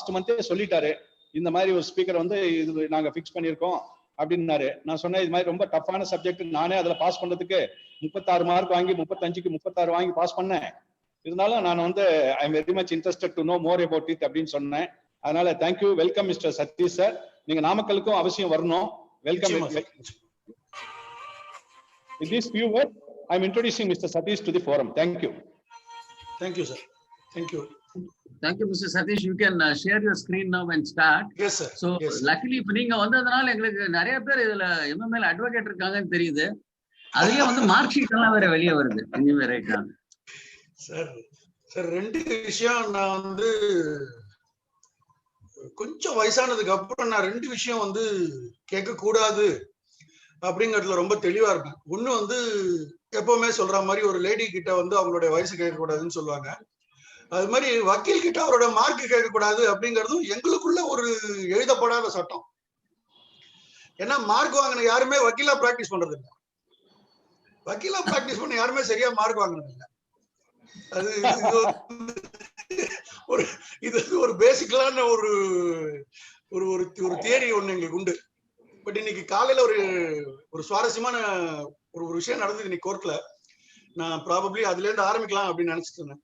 Last மந்தே சொல்லிட்டாரு, இந்த மாதிரி ஒரு ஸ்பீக்கர் வந்து இது நாங்க ஃபிக்ஸ் பண்ணியிருக்கோம் அப்படின்னாரு. நான் சொன்னேன் இது மாதிரி ரொம்ப டஃப்பான சப்ஜெக்ட், நானே அதுல பாஸ் பண்றதுக்கு 36 மார்க் வாங்கி 35க்கு 36 வாங்கி பாஸ் பண்ணேன். இருந்தாலும் நான் வந்து I am very much interested to know more about it அப்படின்னு சொன்னேன். அதனால thank you, welcome mister Satish sir. நீங்க நாமக்கலுக்கும் அவசியம் வரணும். Welcome. With these few words, I am introducing Mr. Satish to the forum. Thank you. Thank you, sir. Thank you. Thank you, Mr. Satish. You can share your screen now and start. Yes, sir. So, yes, sir. Luckily, இப்ப நீங்க வந்ததனால எங்களுக்கு நிறைய பேர் இதுல MML advocate இருக்காங்கன்னு தெரியுது. அதுலயே வந்து மார்க் ஷீட் எல்லாம் வேற வெளியே வருது. சார் ரெண்டு விஷயம் நான் வந்து கொஞ்சம் வயசானதுக்கு அப்புறம் நான் ரெண்டு விஷயம் வந்து கேட்க கூடாது அப்படிங்கறதுல ரொம்ப தெளிவா இருப்பேன். ஒண்ணு வந்து எப்பவுமே சொல்ற மாதிரி ஒரு லேடி கிட்ட வந்து அவங்களுடைய வயசு கேட்க கூடாதுன்னு சொல்லுவாங்க. அது மாதிரி வக்கீல் கிட்ட அவரோட மார்க் கேட்க கூடாது அப்படிங்கறதும் எங்களுக்குள்ள ஒரு எழுதப்படாத சட்டம். ஏன்னா மார்க் வாங்கின யாருமே வக்கீலா பிராக்டிஸ் பண்றது இல்லை. வக்கீலா பிராக்டிஸ் பண்ண யாருமே சரியா மார்க் வாங்கினது இல்லை. அது இது ஒரு பேசிக்கலான ஒரு ஒரு தியரி ஒண்ணு எங்களுக்கு உண்டு. பட் இன்னைக்கு காலையில ஒரு சுவாரஸ்யமான ஒரு விஷயம் நடந்தது இன்னைக்கு கோர்ட்ல. நான் ப்ராபப்ளி அதுல இருந்து ஆரம்பிக்கலாம் அப்படின்னு நினைச்சிட்டு இருந்தேன்.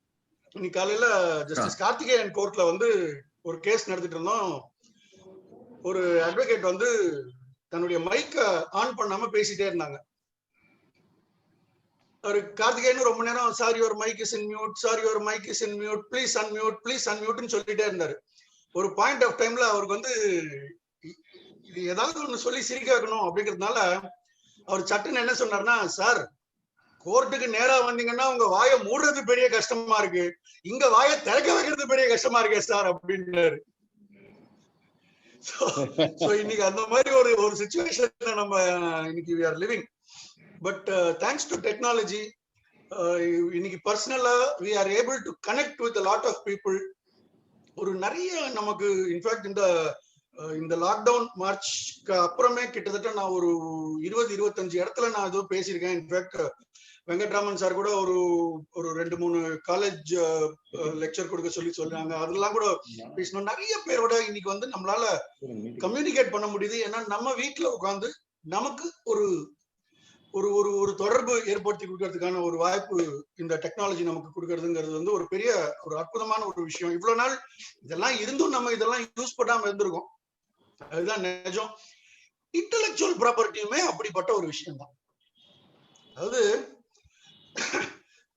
இன்னைக்கு காலையில ஜஸ்டிஸ் கார்த்திகேயன் கோர்ட்ல வந்து ஒரு கேஸ் நடத்திட்டு இருந்தோம். ஒரு அட்வொகேட் வந்து தன்னுடைய மைக்க ஆன் பண்ணாம பேசிட்டே இருந்தாங்க. ஒரு கார்த்திகேயன் ரொம்ப நேரம் sorry your mike is in mute, sorry your mike is in mute, please unmute, please அன்மியூட்னு சொல்லிட்டே இருந்தாரு. ஒரு பாயிண்ட் ஆஃப் டைம்ல அவருக்கு வந்து இது ஏதாவது ஒண்ணு சொல்லி சிரிக்க வைக்கணும் அப்படிங்கிறதுனால அவர் சட்டுன்னு என்ன சொன்னார்னா, சார் கோர்ட்டுக்கு நேரா வந்தீங்கன்னா உங்க வாயை மூடுறது பெரிய கஷ்டமா இருக்கு, இங்க வாயை திறக்க வைக்கிறது பெரிய கஷ்டமா இருக்கே சார் அப்படின்னாரு. இன்னைக்கு அந்த மாதிரி ஒரு சிச்சுவேஷன்ல நம்ம இன்னைக்கு we are living. But thanks to technology, இன்னைக்கு பர்சனலா we are able to connect with a lot of people. ஒரு நிறைய நமக்கு இன்ஃபேக்ட் இந்த லாக்டவுன் மார்ச்க்கு அப்புறமே கிட்டத்தட்ட நான் ஒரு 20-25 இடத்துல நான் ஏதோ பேசியிருக்கேன். இன்ஃபேக்ட் வெங்கட்ராமன் சார் கூட ஒரு 2-3 காலேஜ் லெக்சர் கொடுக்க சொல்றாங்க. அதெல்லாம் கூட பேசணும். நிறைய பேரோட இன்னைக்கு வந்து நம்மளால கம்யூனிகேட் பண்ண முடியுது. ஏன்னா நம்ம வீட்டுல உட்காந்து நமக்கு ஒரு ஒரு ஒரு தொடர்பு ஏற்படுத்தி கொடுக்கறதுக்கான ஒரு வாய்ப்பு இந்த டெக்னாலஜி நமக்கு கொடுக்கறதுங்கிறது வந்து ஒரு பெரிய ஒரு அற்புதமான ஒரு விஷயம். இவ்வளவு நாள் இதெல்லாம் இருந்தும் நம்ம இதெல்லாம் யூஸ் பண்ணாம இருந்திருக்கோம். அதுதான் நிஜம். இன்டெலெக்சுவல் ப்ராப்பர்ட்டியுமே அப்படிப்பட்ட ஒரு விஷயம் தான். அதாவது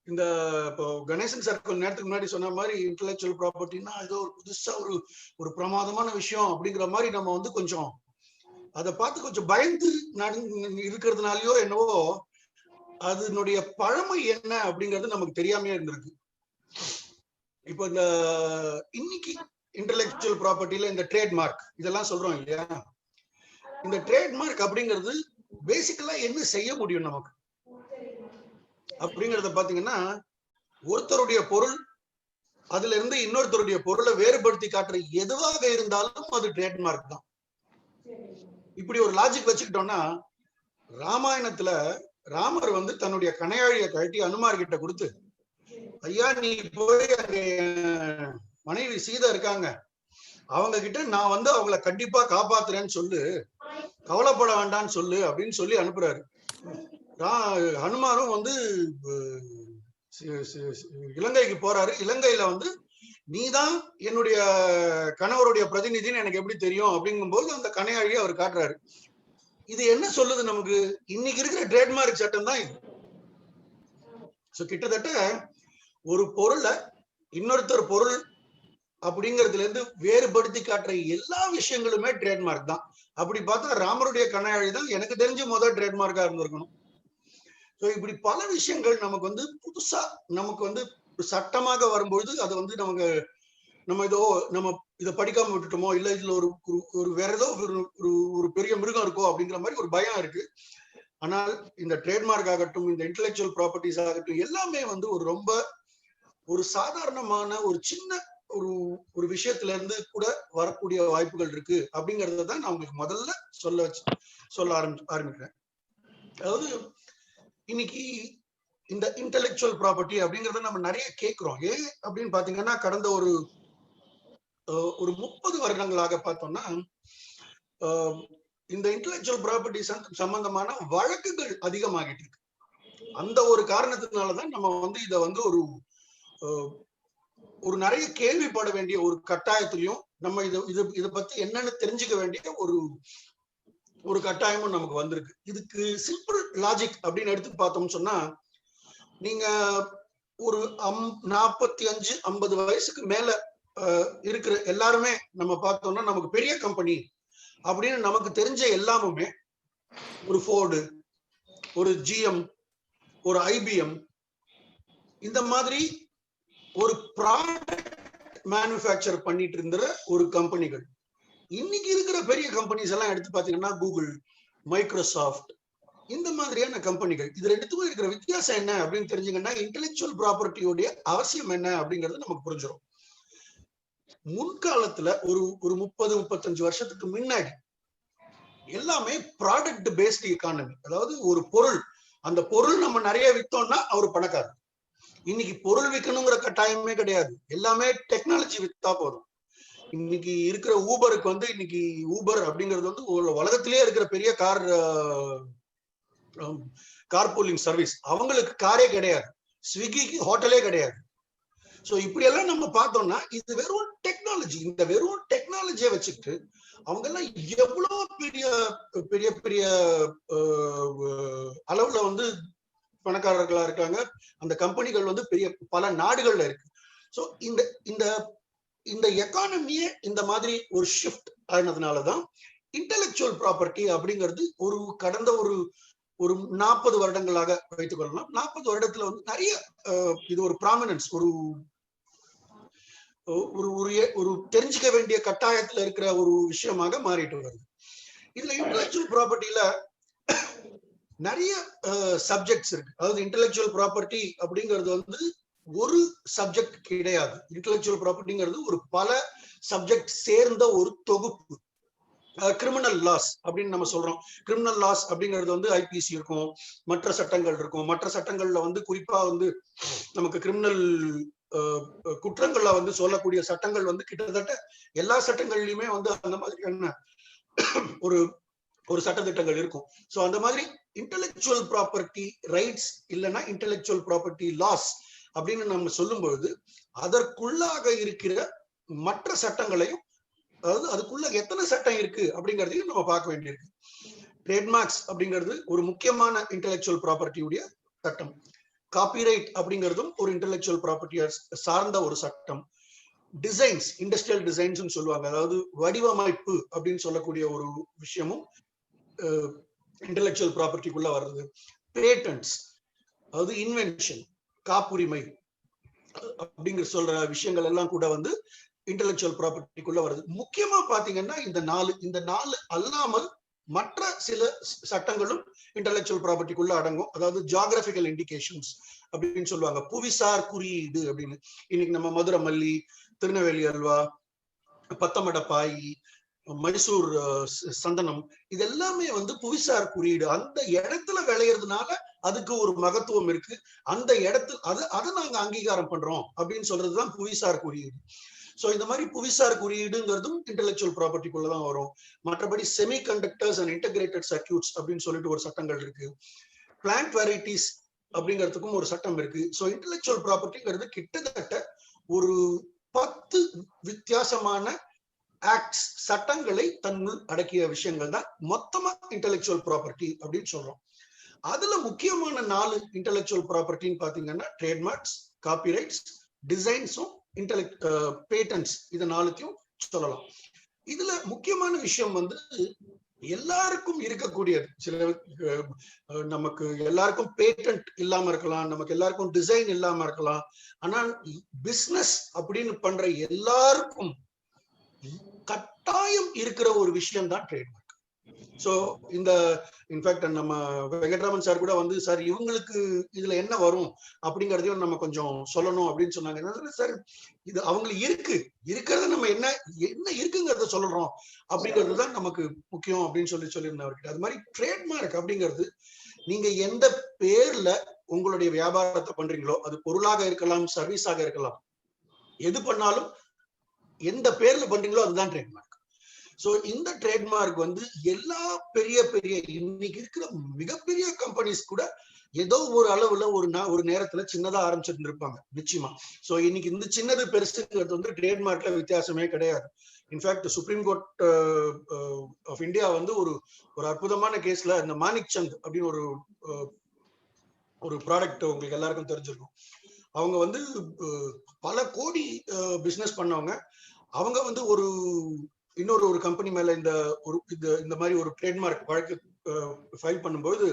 இந்த இப்போ கணேசன் சார் கொஞ்ச நேரத்துக்கு முன்னாடி சொன்ன மாதிரி இன்டெலெக்சுவல் ப்ராப்பர்ட்டின்னா ஏதோ ஒரு புதுசா ஒரு பிரமாதமான விஷயம் அப்படிங்கிற மாதிரி நம்ம வந்து கொஞ்சம் அதை பார்த்து கொஞ்சம் பயந்து இருக்கிறதுனாலயோ என்னவோ அதனுடைய பழமை என்ன அப்படிங்கிறது நமக்கு தெரியாமையே இருந்திருக்கு. இப்போ இந்த இன்னைக்கு இன்டெலெக்சுவல் ப்ராப்பர்ட்டில இந்த ட்ரேட்மார்க் இதெல்லாம் சொல்றோம் இல்லையா, இந்த ட்ரேட்மார்க் அப்படிங்கிறது பேசிக்கலா என்ன செய்ய முடியும் நமக்கு அப்படிங்கறத பாத்தீங்கன்னா, ஒருத்தருடைய பொருள் அதுல இருந்து இன்னொருத்தருடைய பொருளை வேறுபடுத்தி காட்டுற எதுவாக இருந்தாலும் அது ட்ரேட்மார்க் தான். இப்படி ஒரு லாஜிக் வச்சுக்கிட்டோம்னா, ராமாயணத்துல ராமர் வந்து தன்னுடைய கணையாழியை கழட்டி அனுமார் கிட்ட கொடுத்து, ஐயா நீ போய் அங்க மனைவி சீதா இருக்காங்க, அவங்க கிட்ட நான் வந்து அவங்களை கண்டிப்பா காப்பாத்துறேன்னு சொல்லு, கவலைப்பட வேண்டான்னு சொல்லு அப்படின்னு சொல்லி அனுப்புறாரு. ஹனுமாரும் வந்து இலங்கைக்கு போறாரு. இலங்கையில வந்து நீதான் என்னுடைய கணவருடைய பிரதிநிதின்னு எனக்கு எப்படி தெரியும் அப்படிங்கும்போது அந்த கணையாழியை அவர் காட்டுறாரு. இது என்ன சொல்லுது நமக்கு? இன்னைக்கு இருக்கிற ட்ரேட்மார்க் சட்டம் தான் இது. கிட்டத்தட்ட ஒரு பொருளை இன்னொருத்தர் பொருள் அப்படிங்கிறதுல இருந்து வேறுபடுத்தி காட்டுற எல்லா விஷயங்களுமே ட்ரேட்மார்க் தான். அப்படி பார்த்தா ராமருடைய கணையாழி தான் எனக்கு தெரிஞ்ச முதல் ட்ரேட்மார்க்கா இருந்திருக்கணும். இப்படி பல விஷயங்கள் நமக்கு வந்து புதுசா நமக்கு வந்து சட்டமாக வரும்பொழுது அது வந்து நம்ம இதை படிக்காம விட்டுட்டோமோ, இல்ல இதுல ஒரு வேற ஏதோ ஒரு பெரிய மிருகம் இருக்கோ அப்படிங்கிற மாதிரி ஒரு பயம் இருக்கு. ஆனால் இந்த ட்ரேட்மார்க் ஆகட்டும், இந்த இன்டெலெக்சுவல் ப்ராப்பர்ட்டிஸ் ஆகட்டும், எல்லாமே வந்து ஒரு ஒரு சாதாரணமான ஒரு சின்ன ஒரு விஷயத்துல இருந்து கூட வரக்கூடிய வாய்ப்புகள் இருக்கு அப்படிங்கறத தான் நான் உங்களுக்கு முதல்ல சொல்ல ஆரம்பிக்கிறேன். அதாவது இன்னைக்கு இந்த இன்டெலெக்சுவல் ப்ராப்பர்ட்டி அப்படிங்கறத நம்ம நிறைய கேட்கிறோம். ஏன் அப்படின்னு பாத்தீங்கன்னா, கடந்த ஒரு ஒரு 30 வருடங்களாக பார்த்தோம்னா இந்த இன்டெலெக்சுவல் ப்ராப்பர்ட்டி சம்பந்தமான வழக்குகள் அதிகமாகிட்டு இருக்கு. அந்த ஒரு காரணத்தினாலதான் நம்ம வந்து இதை வந்து ஒரு நிறைய கேள்விப்பட வேண்டிய ஒரு கட்டாயத்திலையும் நம்ம இதை பத்தி என்னன்னு தெரிஞ்சுக்க வேண்டிய ஒரு கட்டாயமும் நமக்கு வந்திருக்கு. இதுக்கு சிம்பிள் லாஜிக் அப்படின்னு எடுத்து பார்த்தோம்னு சொன்னா, நீங்க ஒரு 45-50 வயசுக்கு மேல இருக்கிற எல்லாருமே நம்ம பார்த்தோம்னா நமக்கு பெரிய கம்பெனி அப்படின்னு நமக்கு தெரிஞ்ச எல்லாமுமே ஒரு ஃபோர்டு, ஒரு ஜிஎம், ஒரு ஐபிஎம், இந்த மாதிரி ஒரு ப்ராடக்ட் மேனுஃபேக்சர் பண்ணிட்டு இருந்த ஒரு கம்பெனிகள். இன்னைக்கு இருக்கிற பெரிய கம்பெனிஸ் எல்லாம் எடுத்து பாத்தீங்கன்னா கூகுள், மைக்ரோசாஃப்ட், இந்த மாதிரியான கம்பெனிகள். இது ரெண்டுத்துக்கும் இருக்கிற வித்தியாசம் என்ன அப்படின்னு தெரிஞ்சுங்கன்னா இன்டெலெக்சுவல் ப்ராப்பர்ட்டியோடைய அவசியம் என்ன அப்படிங்கிறது நமக்கு புரிஞ்சிடும். முன்காலத்துல ஒரு 30-35 வருஷத்துக்கு முன்னாடி எல்லாமே ப்ராடக்ட் பேஸ்ட் எக்கானமி. அதாவது ஒரு பொருள், அந்த பொருள் நம்ம நிறைய வித்தோம்னா அவர் பணக்காரர். இன்னைக்கு பொருள் விற்கணுங்கிற கட்டாயமே கிடையாது, எல்லாமே டெக்னாலஜி வித்தா போதும். இன்னைக்கு இருக்கிற ஊபருக்கு வந்து இன்னைக்கு ஊபர் அப்படிங்கிறது வந்து உலகத்திலேயே இருக்கிற பெரிய கார்பூலிங் சர்வீஸ். அவங்களுக்கு காரே கிடையாது, ஸ்விக்கிக்கு ஹோட்டலே கிடையாது. சோ இப்படி எல்லாம் நம்ம பார்த்தோம்னா இது வெறும் டெக்னாலஜி. இந்த வெறும் டெக்னாலஜியை வச்சுக்கிட்டு அவங்க எல்லாம் எவ்வளவு பெரிய பெரிய அளவுல வந்து பணக்காரர்களா இருக்காங்க. அந்த கம்பெனிகள் வந்து பல நாடுகள்ல இருக்கு. சோ இந்த எக்கானமியே இந்த மாதிரி ஒரு ஷிஃப்ட் ஆனதுனாலதான் இன்டெலெக்சுவல் ப்ராப்பர்ட்டி அப்படிங்கிறது கடந்த ஒரு 40 வருடங்களாக வைத்துக் கொள்ளலாம். 40 வருடத்துல வந்து நிறைய இது ஒரு ப்ராமினன்ஸ், ஒரு தெரிஞ்சுக்க வேண்டிய கட்டாயத்துல இருக்கிற ஒரு விஷயமாக மாறிட்டு வருது. இதுல இன்டெலெக்சுவல் ப்ராப்பர்ட்டியில நிறைய சப்ஜெக்ட்ஸ் இருக்கு. அதாவது இன்டெலெக்சுவல் ப்ராப்பர்ட்டி அப்படிங்கிறது வந்து ஒரு சப்ஜெக்ட் கிடையாது. இன்டெலெக்சுவல் ப்ராப்பர்ட்டிங்கிறது ஒரு பல சப்ஜெக்ட் சேர்ந்த ஒரு தொகுப்பு. கிரிமினல் லாஸ் அப்படின்னு நம்ம சொல்றோம். கிரிமினல் லாஸ் அப்படிங்கிறது வந்து ஐபிசி இருக்கும், மற்ற சட்டங்கள் இருக்கும். மற்ற சட்டங்கள்ல வந்து குறிப்பா வந்து நமக்கு கிரிமினல் குற்றங்கள்ல வந்து சொல்லக்கூடிய சட்டங்கள் வந்து கிட்டத்தட்ட எல்லா சட்டங்கள்லயுமே வந்து அந்த மாதிரியான ஒரு சட்டத்திட்டங்கள் இருக்கும். சோ அந்த மாதிரி இன்டெலெக்சுவல் ப்ராப்பர்ட்டி ரைட்ஸ் இல்லைன்னா இன்டெலெக்சுவல் ப்ராப்பர்ட்டி லாஸ் அப்படின்னு நம்ம சொல்லும்போது அதற்குள்ளாக இருக்கிற மற்ற சட்டங்களையும், அதாவது அதுக்குள்ள எத்தனை சட்டம் இருக்கு அப்படிங்கிறதையும் நம்ம பார்க்க வேண்டியிருக்கு. ட்ரேட்மார்க்ஸ் அப்படிங்கிறது ஒரு முக்கியமான இன்டெலெக்சுவல் ப்ராப்பர்ட்டியுடைய சட்டம். காப்பிரைட் அப்படிங்கிறதும் ஒரு இன்டெலெக்சுவல் ப்ராப்பர்ட்டியை சார்ந்த ஒரு சட்டம். டிசைன்ஸ், இண்டஸ்ட்ரியல் டிசைன்ஸ் சொல்லுவாங்க, அதாவது வடிவமைப்பு அப்படின்னு சொல்லக்கூடிய ஒரு விஷயமும் இன்டெலெக்சுவல் ப்ராப்பர்ட்டிக்குள்ள வர்றது. பேட்டன்ட்ஸ், அதாவது இன்வென்ஷன், காப்புரிமை அப்படிங்கிற சொல்ற விஷயங்கள் எல்லாம் கூட வந்து இன்டெலெக்சுவல் ப்ராப்பர்ட்டிக்குள்ள வருது. முக்கியமா பாத்தீங்கன்னா இந்த நாலு அல்லாமல் மற்ற சில சட்டங்களும் இன்டெலெக்சுவல் ப்ராப்பர்ட்டிக்குள்ள அடங்கும். அதாவது ஜியோகிராபிக்கல் இண்டிகேஷன்ஸ் அப்படின்னு சொல்லுவாங்க, புவிசார் குறியீடு அப்படின்னு. இன்னைக்கு நம்ம மதுரை மல்லி, திருநெல்வேலி அல்வா, பத்தமட பாய், மைசூர் சந்தனம், இது எல்லாமே வந்து புவிசார் குறியீடு. அந்த இடத்துல விளையிறதுனால அதுக்கு ஒரு மகத்துவம் இருக்கு. அந்த இடத்துல அதை நாங்க அங்கீகாரம் பண்றோம் அப்படின்னு சொல்றதுதான் புவிசார் குறியீடு. சோ இந்த மாதிரி புவிசார் குறியீடுங்கிறதும் இன்டெலெக்சுவல் ப்ராப்பர்ட்டிக்குள்ளதான் வரும். மற்றபடி semi conductors and integrated circuits அப்படின்னு சொல்லிட்டு ஒரு சட்டங்கள் இருக்கு. பிளான்ட் வெரைட்டிஸ் அப்படிங்கிறதுக்கும் ஒரு சட்டம் இருக்கு. சோ இன்டெலெக்சுவல் ப்ராப்பர்ட்டிங்கிறது கிட்டத்தட்ட ஒரு 10 வித்தியாசமான ஆக்ட்ஸ், சட்டங்களை தன்னுள் அடக்கிய விஷயங்கள் தான் மொத்தமா இன்டெலெக்சுவல் ப்ராப்பர்ட்டி அப்படின்னு சொல்றோம். அதுல முக்கியமான 4 இன்டெலெக்சுவல் ப்ராப்பர்ட்டின்னு பாத்தீங்கன்னா ட்ரேட்மார்க்ஸ், காப்பிரைட்ஸ், டிசைன்ஸும் பேட்டன்ட்ஸ், இது 4த்தையும் சொல்லலாம். இதுல முக்கியமான விஷயம் வந்து எல்லாருக்கும் இருக்கக்கூடியது. சில நமக்கு எல்லாருக்கும் பேட்டன்ட் இல்லாம இருக்கலாம், நமக்கு எல்லாருக்கும் டிசைன் இல்லாம இருக்கலாம். ஆனா பிசினஸ் அப்படின்னு பண்ற எல்லாருக்கும் கட்டாயம் இருக்கிற ஒரு விஷயம் தான் ட்ரேட்மார்க். சோ இந்த இன்ஃபேக்ட் நம்ம வெங்கட்ராமன் சார் கூட வந்து, சார் இவங்களுக்கு இதுல என்ன வரும் அப்படிங்கறதையும் நம்ம கொஞ்சம் சொல்லணும் அப்படின்னு சொன்னாங்க. சார் இது அவங்களுக்கு இருக்கிறத நம்ம என்ன இருக்குங்கிறத சொல்றோம் அப்படிங்கிறது தான் நமக்கு முக்கியம் அப்படின்னு சொல்லியிருந்தேன் அவர்கிட்ட. அது மாதிரி ட்ரேட்மார்க் அப்படிங்கிறது நீங்க எந்த பேர்ல உங்களுடைய வியாபாரத்தை பண்றீங்களோ, அது பொருளாக இருக்கலாம், சர்வீஸாக இருக்கலாம், எது பண்ணாலும் எந்த பேர்ல பண்றீங்களோ அதுதான் ட்ரேட்மார்க். சோ இந்த ட்ரேட்மார்க் வந்து எல்லா பெரிய பெரிய இன்னைக்கு இருக்கிற மிகப்பெரிய கம்பெனிஸ் கூட ஏதோ ஒரு அளவுல ஒரு நேரத்துல சின்னதா ஆரம்பிச்சுட்டு இருப்பாங்க நிச்சயமா. சோ இன்னைக்கு இந்த சின்னது பெருசுங்கிறது வந்து ட்ரேட்மார்க்ல வித்தியாசமே கிடையாது. In fact supreme court of India வந்து ஒரு அற்புதமான கேஸ்ல இந்த மாணிக் சந்த் அப்படின்னு ஒரு ப்ராடக்ட் உங்களுக்கு எல்லாருக்கும் தெரிஞ்சிருக்கும். அவங்க வந்து பல கோடி பிசினஸ் பண்ணவங்க. அவங்க வந்து இன்னொரு கம்பெனி மேல இந்த மாதிரி ஒரு ட்ரேட்மார்க் வழக்கு ஃபைல் பண்ணும்போது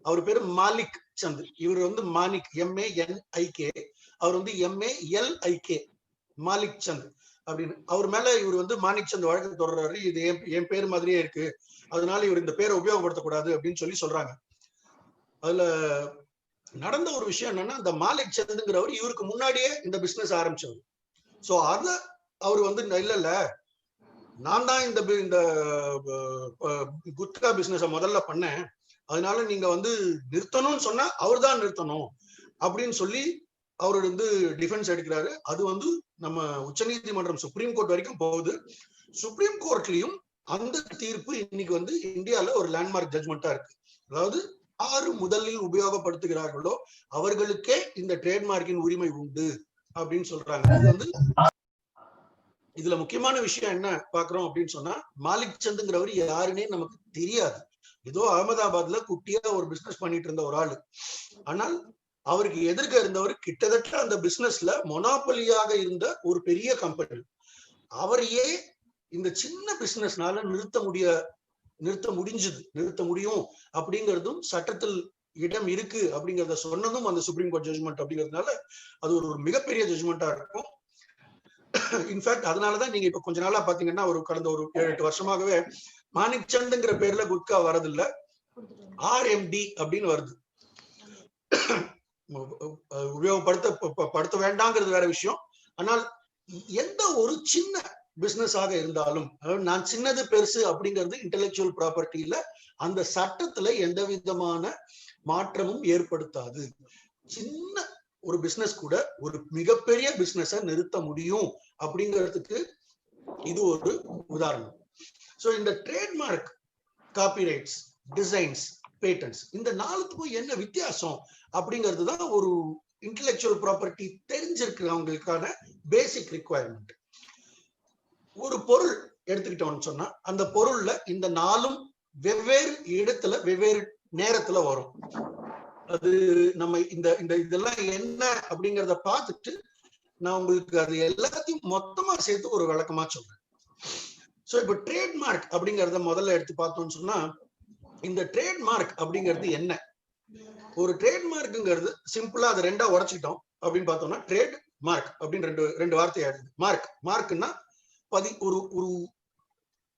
அவர் பேரு மாலிக் சந்த். இவர் வந்து மாணிக் MANIK, அவர் வந்து MALIK, மாலிக் சந்த் அப்படின்னு. அவர் மேல இவர் வந்து மாணிக் சந்த் வழக்கு தொடர்றாரு. இது என் பேர் மாதிரியே இருக்கு, அதனால இவர் இந்த பேரை உபயோகப்படுத்தக்கூடாது அப்படின்னு சொல்றாங்க. அதுல நடந்த ஒரு விஷயம் என்னன்னா, இந்த மாலிக் சந்துங்கிறவர் இவருக்கு முன்னாடியே இந்த பிசினஸ் ஆரம்பிச்சவர். சோ அத அவர் வந்து இல்ல நான் தான் இந்த குட்கா பிசினஸ முதல்ல பண்ணேன், அதனால நீங்க வந்து நிறுத்தணும்னு சொன்னா அவர் தான் நிறுத்தணும் அப்படின்னு சொல்லி அவர் வந்து டிஃபென்ஸ் எடுக்கிறாரு. அது வந்து நம்ம உச்சநீதிமன்றம் சுப்ரீம் கோர்ட் வரைக்கும் போகுது. சுப்ரீம் கோர்ட்லயும் அந்த தீர்ப்பு இன்னைக்கு வந்து இந்தியால ஒரு லேண்ட்மார்க் ஜட்ஜ்மெண்டா இருக்கு. அதாவது யாரு முதலில் உபயோகப்படுத்துகிறார்களோ அவர்களுக்கே இந்த ட்ரேட்மார்க்கின் உரிமை உண்டு அப்படின்னு சொல்றாங்க. இது வந்து இதுல முக்கியமான விஷயம் என்ன பாக்குறோம் அப்படின்னு சொன்னா, மாலிக் சந்துங்கிறவர் யாருன்னே நமக்கு தெரியாது. ஏதோ அகமதாபாத்ல குட்டியா ஒரு பிசினஸ் பண்ணிட்டு இருந்த ஒரு ஆளு. ஆனால் அவருக்கு எதிர்க்க இருந்தவர் கிட்டத்தட்ட அந்த பிசினஸ்ல மொனாபலியாக இருந்த ஒரு பெரிய கம்பெனி. அவரையே இந்த சின்ன பிசினஸ்னால நிறுத்த முடியும் அப்படிங்கிறதும் சட்டத்தில் இடம் இருக்கு அப்படிங்கறத சொன்னதும் அந்த சுப்ரீம் கோர்ட் ஜட்ஜ்மெண்ட் அப்படிங்கிறதுனால அது ஒரு மிகப்பெரிய ஜட்ஜ்மெண்டா இருக்கும். இன்ஃபேக்ட் அதனாலதான் நீங்க இப்ப கொஞ்ச நாளா பாத்தீங்கன்னா கடந்த ஒரு 7-8 வருஷமாகவே மாணிக் சந்துங்கிற பேர்ல குட்கா வரதில்ல, RMD அப்படின்னு வருது. உபயோகப்படுத்த வேண்டாங்கிறது வேற விஷயம். ஆனால் எந்த ஒரு சின்ன பிசினஸ் ஆக இருந்தாலும், நான் சின்னது பெருசு அப்படிங்கிறது இன்டெலெக்சுவல் ப்ராப்பர்ட்டியில அந்த சட்டத்துல எந்த விதமான மாற்றமும் ஏற்படுத்தாது. சின்ன ஒரு பிசினஸ் கூட ஒரு மிகப்பெரிய பிசினஸ நிறுத்த முடியும் அப்படிங்கிறதுக்கு இது ஒரு உதாரணம். சோ இந்த ட்ரேட்மார்க், காப்பிரைட்ஸ், டிசைன்ஸ், பேட்டன்ஸ், இந்த நாலுத்துக்கும் என்ன வித்தியாசம் அப்படிங்கிறது தான் ஒரு இன்டெலெக்சுவல் ப்ராப்பர்ட்டி தெரிஞ்சிருக்கிறவங்களுக்கான பேசிக் ரிக்வயர்மெண்ட். ஒரு பொருள் எடுத்துக்கிட்டோம்னு சொன்னா அந்த பொருள்ல இந்த நாலும் வெவ்வேறு இடத்துல வெவ்வேறு நேரத்துல வரும். அது நம்ம இதெல்லாம் என்ன அப்படிங்கறத பார்த்துட்டு நான் உங்களுக்கு அது எல்லாத்தையும் மொத்தமா சேர்த்து ஒரு விளக்கமா சொல்றேன். சோ இப்ப ட்ரேட்மார்க் அப்படிங்கறத முதல்ல எடுத்து பார்த்தோம்னு சொன்னா, இந்த ட்ரேட்மார்க் அப்படிங்கிறது என்ன? ஒரு ட்ரேட்மார்க்ங்கிறது சிம்பிளா அதை ரெண்டா உடைச்சிட்டோம் அப்படின்னு பார்த்தோம்னா, ட்ரேட் மார்க் அப்படின்னு ரெண்டு வார்த்தையா இருக்கு. மார்க்னா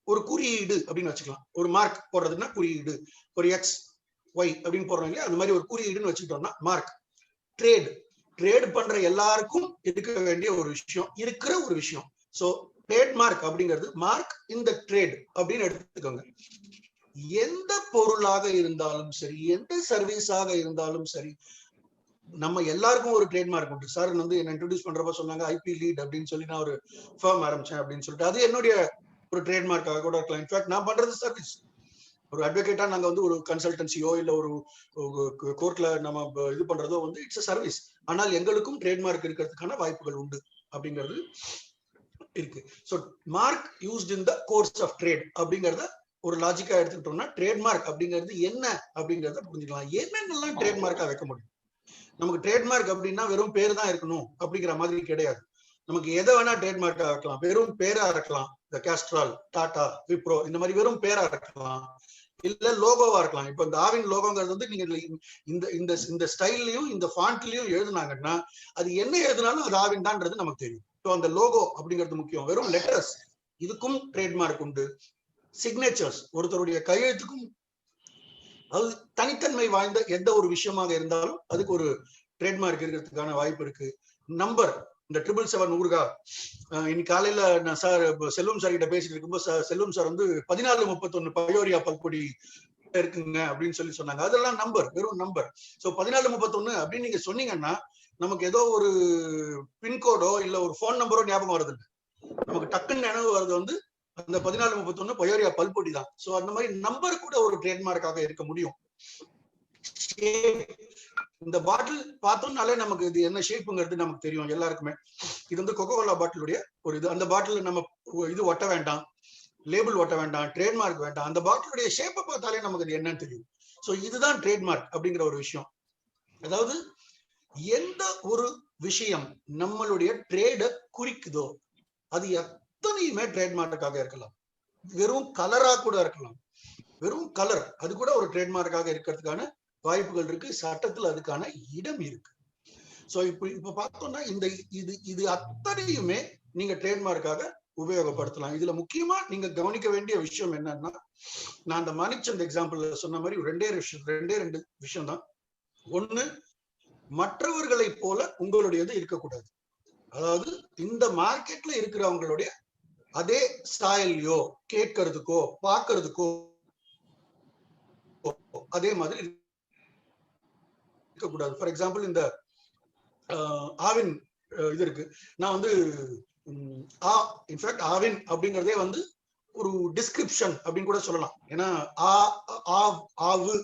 ஒரு குறியீடு அப்படின்னு வச்சுக்கலாம். ஒரு மார்க் போடுறதுன்னா குறியீடு, ஒரு XY அப்படின்னு போடுறாங்க, அந்த மாதிரி ஒரு குறியீடுன்னு வச்சுக்கிட்டோம்னா மார்க். ட்ரேட் பண்ற எல்லாருக்கும் இருக்க வேண்டிய ஒரு விஷயம், இருக்கிற ஒரு விஷயம். சோ ட்ரேட்மார்க் அப்படிங்கிறது மார்க் இந்த ட்ரேட் அப்படின்னு எடுத்துக்கோங்க. எந்த பொருளாக இருந்தாலும் சரி, எந்த சர்வீஸாக இருந்தாலும் சரி, நம்ம எல்லாருக்கும் ஒரு ட்ரேட்மார்க் உண்டு. சார் வந்து என்ன இன்ட்ரோடியூஸ் பண்றப்ப சொன்னாங்க IP லீட் அப்படின்னு சொல்லி நான் ஒரு ஃபர்ம் ஆரம்பிச்சேன் அப்படின்னு சொல்லிட்டு, அது என்னுடைய ஒரு ட்ரேட்மார்க்காக கூட இருக்கலாம். இன்ஃபேக்ட் நான் பண்றது சர்வீஸ். ஒரு அட்வொகேட்டா நாங்க வந்து ஒரு கன்சல்டன்சியோ இல்ல ஒரு கோர்ட்ல நம்ம இது பண்றதோ வந்து இட்ஸ் சர்வீஸ். ஆனால் எங்களுக்கும் ட்ரேட்மார்க் இருக்கிறதுக்கான வாய்ப்புகள் உண்டு அப்படிங்கிறது இருக்கு. So mark used in the course of trade அப்படிங்கிறத ஒரு லாஜிக்கா எடுத்துக்கிட்டோம்னா, ட்ரேட்மார்க் அப்படிங்கிறது என்ன அப்படிங்கிறத புரிஞ்சுக்கலாம். என்னென்னலாம் ட்ரேட்மார்க்கா வைக்க முடியும்? நமக்கு ட்ரேட்மார்க் அப்படின்னா வெறும் பேர் தான் இருக்கணும் அப்படிங்கிற மாதிரி கிடையாது. நமக்கு எதை வேணா ட்ரேட்மார்க்கா இருக்கலாம். வெறும் பேரா இருக்கலாம், இந்த கேஸ்ட்ரால், டாடா, விப்ரோ, இந்த மாதிரி வெறும் பேரா இருக்கலாம். இல்ல லோகோவா இருக்கலாம். இப்ப இந்த ஆவின் லோகோங்கிறது வந்து நீங்க இந்த ஸ்டைல்லையும் இந்த ஃபாண்ட்லயும் எழுதுனாங்கன்னா அது என்ன எழுதினாலும் அது ஆவின் தான்ன்றது நமக்கு தெரியும். ஸோ அந்த லோகோ அப்படிங்கிறது முக்கியம். வெறும் லெட்டர்ஸ், இதுக்கும் ட்ரேட்மார்க் உண்டு. சிக்னேச்சர்ஸ், ஒருத்தருடைய கையெழுத்துக்கும் அது தனித்தன்மை வாய்ந்த எந்த ஒரு விஷயமாக இருந்தாலும் அதுக்கு ஒரு ட்ரேட்மார்க் இருக்கிறதுக்கான வாய்ப்பு இருக்கு. நம்பர், இந்த 777 ஊர்கா, இன்னைக்கு காலையில நான் சார் செல்வம் சார் கிட்ட பேசிட்டு இருக்கும்போது செல்வம் சார் வந்து 1431 பயோரியா பல்பொடி இருக்குங்க அப்படின்னு சொன்னாங்க. அதெல்லாம் நம்பர், வெறும் நம்பர். சோ 1431 அப்படின்னு நீங்க சொன்னீங்கன்னா நமக்கு ஏதோ ஒரு பின்கோடோ இல்ல ஒரு போன் நம்பரோ ஞாபகம் வருது. நமக்கு டக்குன்னு நினைவு வர்றது வந்து அந்த 1431 பயோரியா பல்பொடி தான். சோ அந்த மாதிரி நம்பர் கூட ஒரு ட்ரேட்மார்க்காக இருக்க முடியும். இந்த பாட்டில் பார்த்தோம்னாலே நமக்கு இது என்ன ஷேப்புங்கிறது நமக்கு தெரியும் எல்லாருக்குமே. இது வந்து கொக்கோ கோலா பாட்டிலுடைய ஒரு இது. அந்த பாட்டில் நம்ம இது ஒட்ட வேண்டாம், லேபிள் ஒட்ட வேண்டாம், ட்ரேட்மார்க் வேண்டாம். அந்த பாட்டிலுடைய ஷேப்பை பார்த்தாலே நமக்கு இது என்னன்னு தெரியும். சோ இதுதான் ட்ரேட்மார்க் அப்படிங்கிற ஒரு விஷயம். அதாவது எந்த ஒரு விஷயம் நம்மளுடைய ட்ரேட குறிக்குதோ அது எத்தனையுமே ட்ரேட்மார்க்காக இருக்கலாம். வெறும் கலரா கூட இருக்கலாம். வெறும் கலர் அது கூட ஒரு ட்ரேட்மார்க்காக இருக்கிறதுக்கான வாய்ப்புகள் இருக்கு. சட்டத்துல அதுக்கான இடம் இருக்கு. சோ இப்ப பார்த்தோம்னா இந்த இது அத்தனையுமே நீங்க ட்ரேட்மார்க்காக உபயோகப்படுத்தலாம். இதுல முக்கியமா நீங்க கவனிக்க வேண்டிய விஷயம் என்னன்னா, நான் அந்த மணிச்சந்த் எக்ஸாம்பிள் சொன்ன மாதிரி ரெண்டே விஷயம் தான். ஒண்ணு, மற்றவர்களை போல உங்களுடையது இருக்கக்கூடாது. அதாவது இந்த மார்க்கெட்ல இருக்கிறவங்களுடைய அதே ஸ்டைல்லையோ கேட்கறதுக்கோ பாக்குறதுக்கோ அதே மாதிரி இருக்கக்கூடாது. ஃபார் எக்ஸாம்பிள் இந்த ஆவின் இது இருக்கு. நான் வந்து இன்ஃபேக்ட் ஆவின் அப்படிங்கறதே வந்து ஒரு டிஸ்கிரிப்ஷன் அப்படின்னு கூட சொல்லலாம். ஏன்னா ஆவு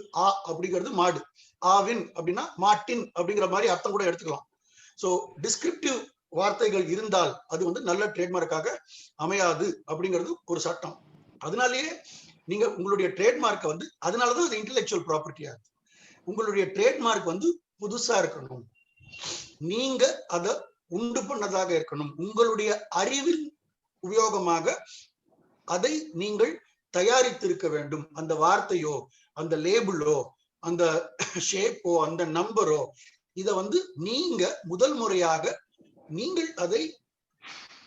அப்படிங்கிறது மாடு, ஆவின் அப்படின்னா மாட்டின் அப்படிங்கிற மாதிரி அர்த்தம் கூட எடுத்துக்கலாம். சோ டிஸ்கிரிப்டிவ் வார்த்தைகள் இருந்தால் அது வந்து நல்ல ட்ரேட்மார்க்காக அமையாது அப்படிங்கிறது ஒரு சட்டம். அதனாலேயே நீங்க உங்களுடைய ட்ரேட்மார்க்கை வந்து அதனாலதான் அது இன்டெலெக்சுவல் ப்ராப்பர்ட்டி ஆகுது. உங்களுடைய ட்ரேட்மார்க் வந்து புதுசா இருக்கணும், நீங்க அதை உண்டு பண்ணதாக இருக்கணும், உங்களுடைய அறிவில் உபயோகமாக அதை நீங்கள் தயாரித்திருக்க வேண்டும். அந்த வார்த்தையோ அந்த லேபிளோ அந்த ஷேப்போ அந்த நம்பரோ இதை வந்து நீங்க முதல் முறையாக நீங்கள் அதை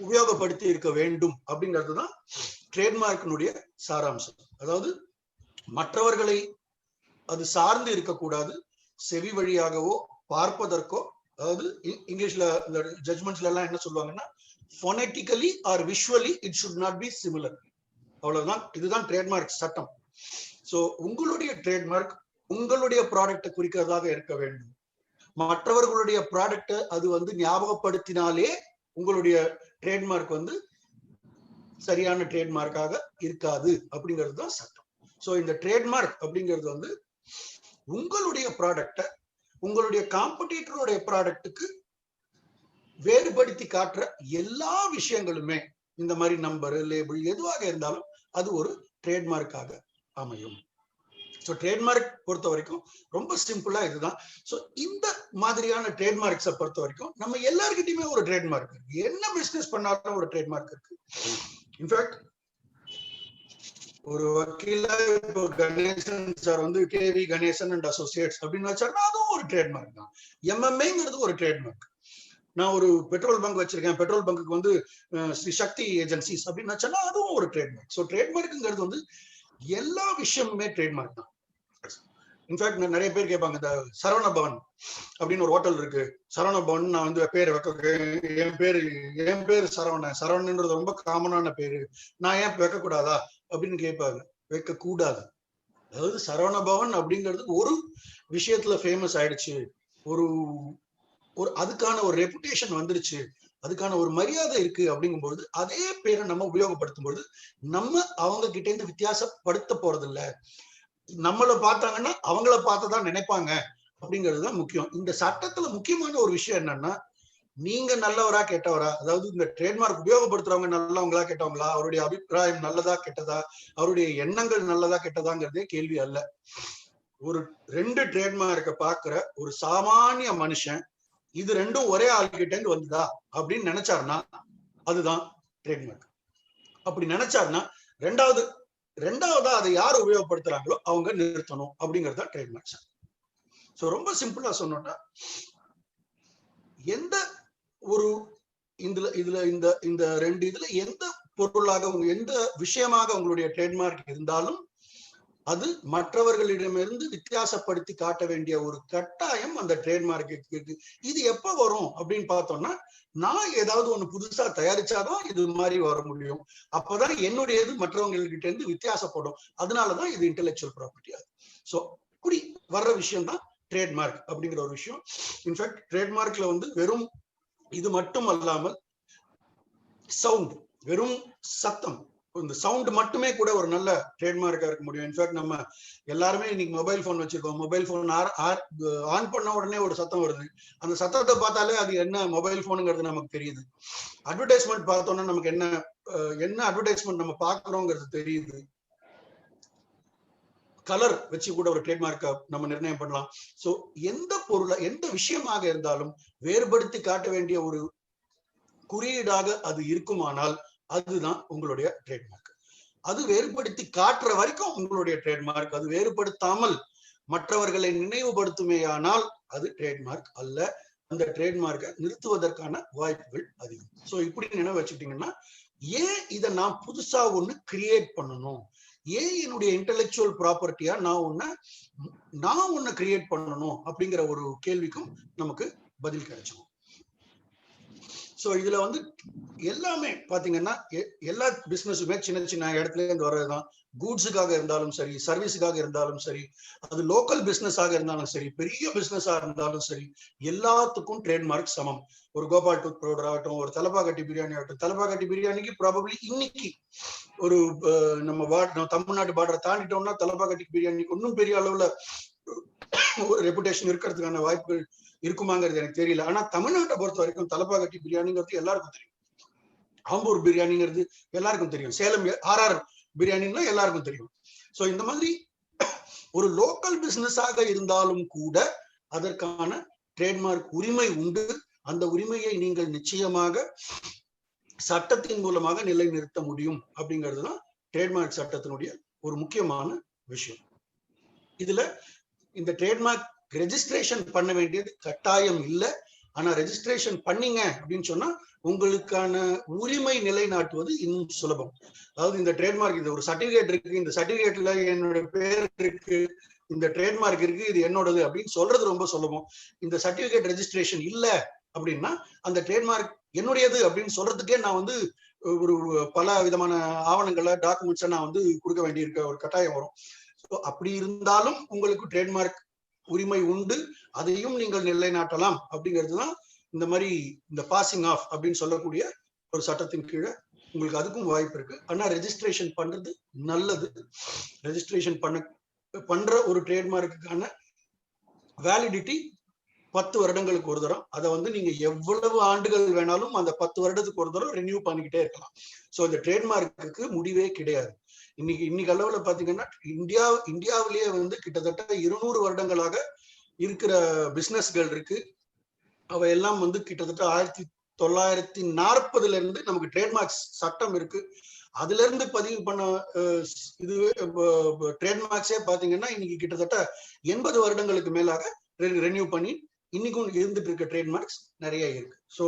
உபயோகப்படுத்தி இருக்க வேண்டும் அப்படிங்கிறதுதான் ட்ரேட்மார்க்கினுடைய சாராம்சம். அதாவது மற்றவர்களை அது சார்ந்து இருக்கக்கூடாது, செவி வழியாகவோ பார்ப்பதற்கோ. அதாவது இங்கிலீஷ்ல இந்த ஜட்ஜ்மெண்ட்ஸ்ல எல்லாம் என்ன சொல்லுவாங்கன்னா, phonetically or visually it should not be similar. அவ்வளவுதான். இதுதான் ட்ரேட்மார்க் சட்டம். சோ உங்களுடைய ட்ரேட்மார்க் உங்களுடைய ப்ராடக்டை குறிக்கிறதாக இருக்க வேண்டும். மற்றவர்களுடைய ப்ராடக்டை அது வந்து ஞாபகப்படுத்தினாலே உங்களுடைய ட்ரேட்மார்க் வந்து சரியான ட்ரேட்மார்க்காக இருக்காது அப்படிங்கிறது தான் சட்டம். சோ இந்த ட்ரேட்மார்க் அப்படிங்கிறது வந்து உங்களுடைய ப்ராடக்டை உங்களுடைய காம்படிட்டருடைய ப்ராடக்ட்டுக்கு வேறுபடுத்தி காட்டுற எல்லா விஷயங்களுமே, இந்த மாதிரி நம்பர் லேபிள் எதுவாக இருந்தாலும் அது ஒரு ட்ரேட்மார்க்காக அமையும். ஸோ ட்ரேட்மார்க் பொறுத்த வரைக்கும் ரொம்ப சிம்பிளா இதுதான். ஸோ இந்த மாதிரியான ட்ரேட்மார்க்ஸை பொறுத்த வரைக்கும் நம்ம எல்லாருக்கிட்டையுமே ஒரு ட்ரேட்மார்க் இருக்கு. என்ன பிசினஸ் பண்ணாலும் ஒரு ட்ரேட்மார்க் இருக்கு. இன்ஃபேக்ட் ஒரு வக்கீல இப்போ கணேசன் சார் வந்து கேவி கணேசன் அண்ட் அசோசியேட்ஸ் அப்படின்னு வச்சாருன்னா அதுவும் ஒரு ட்ரேட்மார்க் தான். எம்எம்ஏங்கிறது ஒரு ட்ரேட்மார்க். நான் ஒரு பெட்ரோல் பங்க் வச்சிருக்கேன், பெட்ரோல் பங்குக்கு வந்து ஸ்ரீ சக்தி ஏஜென்சிஸ் அப்படின்னு வச்சேன்னா அதுவும் ஒரு ட்ரேட்மார்க். ஸோ ட்ரேட்மார்க்குங்கிறது வந்து எல்லா விஷயமுமே ட்ரேட்மார்க் தான். இன்ஃபேக்ட் நிறைய பேர் கேட்பாங்க, இந்த சரவண பவன் அப்படின்னு ஒரு ஹோட்டல் இருக்கு, சரவண பவன் நான் வந்து பேர் என் பேரு சரவணன்றது ரொம்ப காமனான பேரு, நான் ஏன் வைக்க கூடாதா அப்படின்னு கேட்பாங்க. வைக்க கூடாது. அதாவது சரவண பவன் அப்படிங்கிறது ஒரு விஷயத்துல ஃபேமஸ் ஆயிடுச்சு, ஒரு அதுக்கான ஒரு ரெப்புடேஷன் வந்துருச்சு, அதுக்கான ஒரு மரியாதை இருக்கு அப்படிங்கும்போது அதே பேரை நம்ம உபயோகப்படுத்தும் பொழுது நம்ம அவங்க கிட்ட இருந்து வித்தியாசப்படுத்த போறது இல்லை. நம்மளை பார்த்தாங்கன்னா அவங்கள பார்த்ததான் நினைப்பாங்க அப்படிங்கிறதுதான் முக்கியம். இந்த சட்டத்துல முக்கியமான ஒரு விஷயம் என்னன்னா, நீங்க நல்லவரா கெட்டவரா, அதாவது இந்த ட்ரேட்மார்க் உபயோகப்படுத்துறவங்க நல்லவங்களா கெட்டவங்களா, அவருடைய அபிப்பிராயம் நல்லதா கெட்டதா, அவருடைய எண்ணங்கள் நல்லதா கெட்டதாங்கிறதே கேள்வி அல்ல. ஒரு 2 ட்ரேட்மார்க்கை பாக்குற ஒரு சாமானிய மனுஷன் இது ரெண்டும் ஒரே ஆள்கிட்ட இருந்து வந்ததா அப்படின்னு நினைச்சாருன்னா அதுதான் ட்ரேட்மார்க். அப்படி நினைச்சாருன்னா ரெண்டாவதா அதை யார் உபயோகப்படுத்துறாங்களோ அவங்க நிறுத்தணும் அப்படிங்கறத ட்ரேட்மார்க். சோ ரொம்ப சிம்பிளா சொன்னோம்னா, எந்த ஒரு இந்த 2 இதுல எந்த பொருளாக எந்த விஷயமாக உங்களுடைய ட்ரேட்மார்க் இருந்தாலும் அது மற்றவர்களிடமிருந்து வித்தியாசப்படுத்தி காட்ட வேண்டிய ஒரு கட்டாயம் அந்த ட்ரேட்மார்க்கு இருக்கு. இது எப்ப வரும் அப்படின்னு பார்த்தோம்னா, நான் ஏதாவது ஒண்ணு புதுசா தயாரிச்சாதான் இது மாதிரி வர முடியும். அப்பதான் என்னுடைய இது மற்றவங்ககிட்ட இருந்து வித்தியாசப்படும். அதனாலதான் இது இன்டெலெக்சுவல் ப்ராப்பர்ட்டி ஆகுது. சோ இப்படி வர்ற விஷயம் தான் ட்ரேட்மார்க் அப்படிங்கிற ஒரு விஷயம். இன்ஃபேக்ட் ட்ரேட்மார்க்ல வந்து வெறும் இது மட்டும் அல்லாமல் சவுண்ட், வெறும் சத்தம், இந்த சவுண்ட் மட்டுமே கூட ஒரு நல்ல ட்ரேட்மார்க்கா இருக்க முடியும். இன்ஃபேக்ட் நம்ம எல்லாருமே இன்னைக்கு மொபைல் போன் வச்சிருக்கோம். மொபைல் போன் ஆன் பண்ண உடனே ஒரு சத்தம் வருது. அந்த சத்தத்தை பார்த்தாலே அது என்ன மொபைல் போனுங்கிறது நமக்கு தெரியுது. அட்வர்டைஸ்மெண்ட் பார்த்தோம்னா நமக்கு என்ன அட்வர்டைஸ்மெண்ட் நம்ம பார்க்கிறோங்கிறது தெரியுது. கலர் வச்சு கூட ஒரு ட்ரேட்மார்க்கை நம்ம நிர்ணயம் பண்ணலாம். சோ எந்த பொருளை, எந்த விஷயமாக இருந்தாலும் வேறுபடுத்தி காட்ட வேண்டிய ஒரு குறியீடாக அது இருக்குமானால் அதுதான் உங்களுடைய ட்ரேட்மார்க். அது வேறுபடுத்தி காட்டுற வரைக்கும் உங்களுடைய ட்ரேட்மார்க். அது வேறுபடுத்தாமல் மற்றவர்களை நினைவுபடுத்துமேயானால் அது ட்ரேட்மார்க் அல்ல. அந்த ட்ரேட்மார்க்கை நிறுத்துவதற்கான வாய்ப்புகள் அதிகம். சோ இப்படி நினைவு வச்சுக்கிட்டீங்கன்னா, ஏன் இதை நான் புதுசா ஒண்ணு கிரியேட் பண்ணணும், ஏன் என்னுடைய இன்டெலெக்சுவல் ப்ராப்பர்ட்டியா நான் ஒண்ணு கிரியேட் பண்ணணும் அப்படிங்கிற ஒரு கேள்விக்கும் நமக்கு பதில் கிடைச்சோம். சோ இதுல வந்து எல்லாமே பாத்தீங்கன்னா எல்லா பிசினஸுமே சின்ன சின்ன இடத்துல இருந்து வர்றதுதான். கூட்ஸுக்காக இருந்தாலும் சரி, சர்வீஸுக்காக இருந்தாலும் சரி, அது லோக்கல் பிசினஸாக இருந்தாலும் சரி, பெரிய பிசினஸா இருந்தாலும் சரி, எல்லாத்துக்கும் ட்ரேட்மார்க் சமம். ஒரு கோபால் டூத் பவுடர் ஆகட்டும், ஒரு தலப்பாக்கட்டி பிரியாணி ஆகட்டும். தலப்பாக்கட்டி பிரியாணிக்கு ப்ராபப்ளி இன்னைக்கு ஒரு நம்ம தமிழ்நாட்டு பார்டரை தாண்டிட்டோம்னா தலப்பாக்கட்டி பிரியாணிக்கு இன்னும் பெரிய அளவுல ஒரு ரெப்புடேஷன் இருக்கிறதுக்கான வாய்ப்புகள் இருக்குமாங்கிறது எனக்கு தெரியல. ஆனா தமிழ்நாட்டை பொறுத்த வரைக்கும் தலப்பாக்கட்டி பிரியாணிங்கிறது எல்லாருக்கும் தெரியும். ஆம்பூர் பிரியாணிங்கிறது எல்லாருக்கும் தெரியும். சேலம் ஆர்ஆர் பிரியாணின்னா எல்லாருக்கும் தெரியும். சோ இந்த மாதிரி ஒரு லோக்கல் பிசினஸாக இருந்தாலும் கூட அதற்கான ட்ரேட்மார்க் உரிமை உண்டு. அந்த உரிமையை நீங்கள் நிச்சயமாக சட்டத்தின் மூலமாக நிலைநிறுத்த முடியும் அப்படிங்கிறதுதான் ட்ரேட்மார்க் சட்டத்தினுடைய ஒரு முக்கியமான விஷயம். இதுல இந்த ட்ரேட்மார்க் ரெஜிஸ்ட்ரேஷன் பண்ண வேண்டியது கட்டாயம் இல்லை. ஆனா ரெஜிஸ்ட்ரேஷன் பண்ணீங்க அப்படின்னு சொன்னா உங்களுக்கான உரிமை நிலைநாட்டுவது இன்னும் சுலபம். அதாவது இந்த ட்ரேட்மார்க், இது ஒரு சர்டிபிகேட் இருக்கு, இந்த சர்டிபிகேட்ல என்னோட பேர் இருக்கு, இந்த ட்ரேட்மார்க் இருக்கு, இது என்னோடது அப்படின்னு சொல்றது ரொம்ப சுலபம். இந்த சர்டிபிகேட் ரெஜிஸ்ட்ரேஷன் இல்ல அப்படின்னா அந்த ட்ரேட்மார்க் என்னுடையது அப்படின்னு சொல்றதுக்கே நான் வந்து ஒரு பல விதமான ஆவணங்களை, டாக்குமெண்ட்ஸை நான் வந்து கொடுக்க வேண்டியிருக்க ஒரு கட்டாயம் வரும். அப்படி இருந்தாலும் உங்களுக்கு ட்ரேட்மார்க் உரிமை உண்டு, அதையும் நீங்கள் நிலைநாட்டலாம் அப்படிங்கிறதுதான் இந்த மாதிரி இந்த பாசிங் ஆஃப் அப்படின்னு சொல்லக்கூடிய ஒரு சட்டத்தின் கீழே உங்களுக்கு அதுக்கும் வாய்ப்பு இருக்கு. ஆனா ரெஜிஸ்ட்ரேஷன் பண்றது நல்லது. ரெஜிஸ்ட்ரேஷன் பண்ற ஒரு ட்ரேட்மார்க்குக்கான வேலிடிட்டி 10 வருடங்களுக்கு ஒரு தரம். அதை வந்து நீங்க எவ்வளவு ஆண்டுகள் வேணாலும் அந்த 10 வருடத்துக்கு ஒரு தரம் ரினியூ பண்ணிக்கிட்டே இருக்கலாம். சோ இந்த ட்ரேட்மார்க்கு முடிவே கிடையாது. இன்னைக்கு அளவுல பாத்தீங்கன்னா இந்தியாவிலேயே வந்து கிட்டத்தட்ட 200 வருடங்களாக இருக்கிற பிசினஸ்கள் இருக்கு. அவை எல்லாம் வந்து கிட்டத்தட்ட 1940 இருந்து நமக்கு ட்ரேட்மார்க்ஸ் சட்டம் இருக்கு. அதுல இருந்து பதிவு பண்ண இதுவே ட்ரேட்மார்க்ஸே பாத்தீங்கன்னா இன்னைக்கு கிட்டத்தட்ட 80 வருடங்களுக்கு மேலாக ரெனியூ பண்ணி இன்னைக்கும் இருந்துட்டு இருக்க ட்ரேட்மார்க்ஸ் நிறைய இருக்கு. ஸோ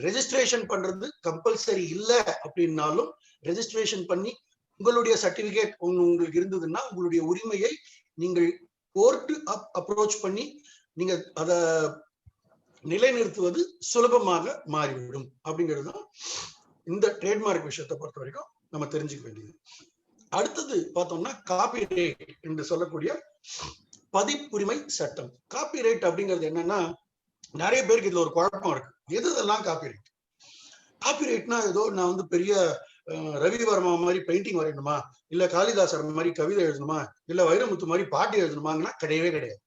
ரெஜிஸ்ட்ரேஷன் பண்றது கம்பல்சரி இல்லை அப்படின்னாலும் ரெஜிஸ்ட்ரேஷன் பண்ணி உங்களுடைய சர்டிபிகேட் உங்களுக்கு இருந்ததுன்னா உங்களுடைய உரிமையை நீங்கள் கோர்ட்டு அப்ரோச் பண்ணி நீங்க அதை நிலைநிறுத்துவது சுலபமாக மாறிவிடும் அப்படிங்கிறது தான் இந்த ட்ரேட்மார்க் விஷயத்தை பொறுத்த வரைக்கும் நம்ம தெரிஞ்சுக்க வேண்டியது. அடுத்தது பார்த்தோம்னா காப்பிரைட் என்று சொல்லக்கூடிய பதிப்புரிமை சட்டம். காப்பிரைட் அப்படிங்கிறது என்னன்னா, நிறைய பேருக்கு இதுல ஒரு குழப்பம் இருக்கு. எதெல்லாம் காப்பிரைட்? காப்பிரைட்னா ஏதோ நான் வந்து பெரிய ரவிவர்மா மாதிரி பெயிண்டிங் வரையணுமா, இல்ல காளிதாசர் மாதிரி கவிதை எழுதணுமா, இல்ல வைரமுத்து மாதிரி பாட்டு எழுதணுமாங்கன்னா கிடையவே கிடையாது.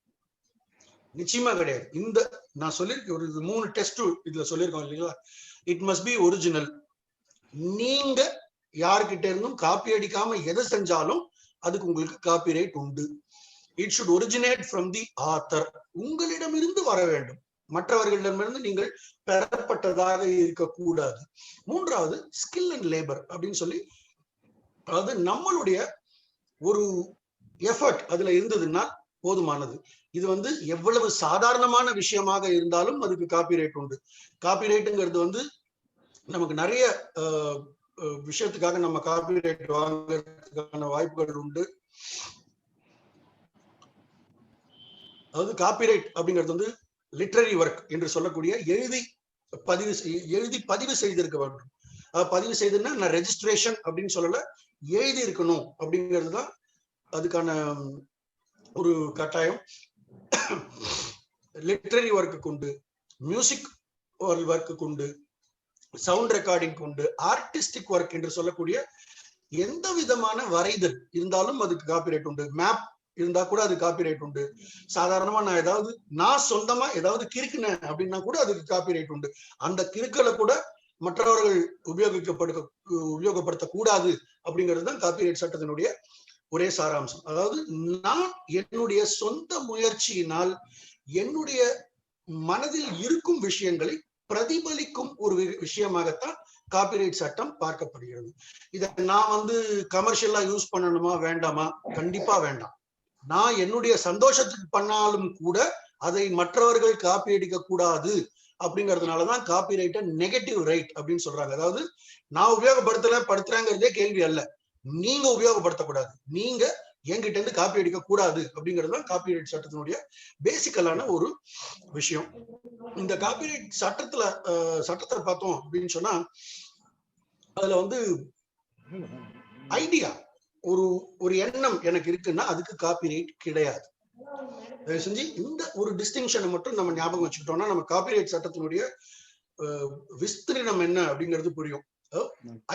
நிச்சயமா கிடையாது. இந்த நான் சொல்லியிருக்கேன் ஒரு 3 டெஸ்ட் இதுல சொல்லியிருக்கோம் இல்லைங்களா. It must B original. நீங்க யாருக்கிட்ட இருந்தும் காப்பி அடிக்காம எதை செஞ்சாலும் அதுக்கு உங்களுக்கு காப்பிரைட் உண்டு. It should originate from the author. உங்களிடமிருந்து வர வேண்டும், மற்றவர்களிடமிருந்து நீங்கள் பெறப்பட்டதாக இருக்கக்கூடாது. 3வது ஸ்கில் அண்ட் லேபர் அப்படின்னு சொல்லி, அதாவது நம்மளுடைய ஒரு எஃபர்ட் அதுல இருந்ததுன்னா போதுமானது. இது வந்து எவ்வளவு சாதாரணமான விஷயமாக இருந்தாலும் அதுக்கு காப்பிரைட் உண்டு. காப்பிரைட்டுங்கிறது வந்து நமக்கு நிறைய விஷயத்துக்காக நம்ம காப்பிரைட் வாங்குறதுக்கான வாய்ப்புகள் உண்டு. அதாவது காப்பிரைட் அப்படிங்கிறது வந்து லிட்ரரி ஒர்க் என்று சொல்லக்கூடிய எழுதி பதிவு செய்திருக்க வேண்டும். பதிவு செய்துன்னா நான் ரெஜிஸ்ட்ரேஷன் அப்படின்னு சொல்லல, எழுதி இருக்கணும் அப்படிங்கிறது தான் அதுக்கான ஒரு கட்டாயம். லிட்ரரி ஒர்க்கு உண்டு, மியூசிக் ஒர்க்கு உண்டு, சவுண்ட் ரெக்கார்டிங் உண்டு, ஆர்டிஸ்டிக் ஒர்க் என்று சொல்லக்கூடிய எந்த விதமான வரைதல் இருந்தாலும் அதுக்கு காப்பிரைட் உண்டு. மேப் இருந்தா கூட அது காப்பிரைட் உண்டு. சாதாரணமா நான் சொந்தமா ஏதாவது கிறுக்குனேன் அப்படின்னா கூட அதுக்கு காப்பிரைட் உண்டு. அந்த கிறுக்களை கூட மற்றவர்கள் உபயோகப்படுத்த கூடாது அப்படிங்கிறது தான் காப்பிரைட் சட்டத்தினுடைய ஒரே சாராம்சம். அதாவது நான் என்னுடைய சொந்த முயற்சியினால் என்னுடைய மனதில் இருக்கும் விஷயங்களை பிரதிபலிக்கும் ஒரு விஷயமாகத்தான் காப்பிரைட் சட்டம் பார்க்கப்படுகிறது. இதை நான் கமர்ஷியலா யூஸ் பண்ணணுமா வேண்டாமா? கண்டிப்பா வேண்டாம். நான் என்னுடைய சந்தோஷத்துக்கு பண்ணாலும் கூட அதை மற்றவர்கள் காப்பி அடிக்க கூடாது அப்படிங்கிறதுனாலதான் காப்பிரைட்டை நெகட்டிவ் ரைட் அப்படின்னு சொல்றாங்க. அதாவது நான் படுத்துறேங்கிறதே கேள்வி அல்ல, நீங்க உபயோகப்படுத்தக்கூடாது, நீங்க என்கிட்ட இருந்து காப்பி அடிக்க கூடாது அப்படிங்கிறதுதான் காப்பிரைட் சட்டத்தினுடைய பேசிக்கலான ஒரு விஷயம். இந்த காப்பிரைட் சட்டத்தை பார்த்தோம் அப்படின்னு சொன்னா அதுல ஐடியா ஒரு எண்ணம் எனக்கு இருக்குன்னா அதுக்கு காப்பிரைட் கிடையாது. தயவு செஞ்சு இந்த ஒரு டிஸ்டிங்ஷனை மட்டும் நம்ம ஞாபகம் வச்சுக்கிட்டோம்னா நம்ம காப்பிரைட் சட்டத்தினுடைய விஸ்திரணம் என்ன அப்படிங்கிறது புரியும்.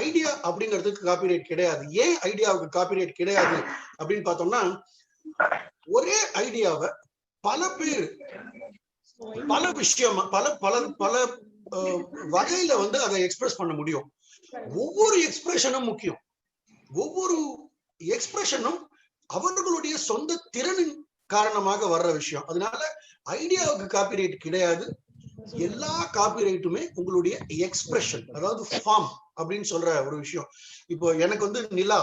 ஐடியா அப்படிங்கிறதுக்கு காப்பிரைட் கிடையாது. ஏன் ஐடியாவுக்கு காப்பிரைட் கிடையாது அப்படின்னு பார்த்தோம்னா, ஒரே ஐடியாவை பல பேர் பல விஷயமா பல பல பல வகையில அதை எக்ஸ்பிரஸ் பண்ண முடியும். ஒவ்வொரு எக்ஸ்பிரஷனும் முக்கியம். ஒவ்வொரு எக்ஸ்பிரஷனும் அவர்களுடைய சொந்த திறனின் காரணமாக வர்ற விஷயம். அதனால ஐடியாவுக்கு காப்பிரைட் கிடையாது. எல்லா காப்பிரைட்டுமே உங்களுடைய எக்ஸ்பிரஷன், அதாவது ஃபார்ம் அப்படின்னு சொல்ற ஒரு விஷயம். இப்போ எனக்கு நிலா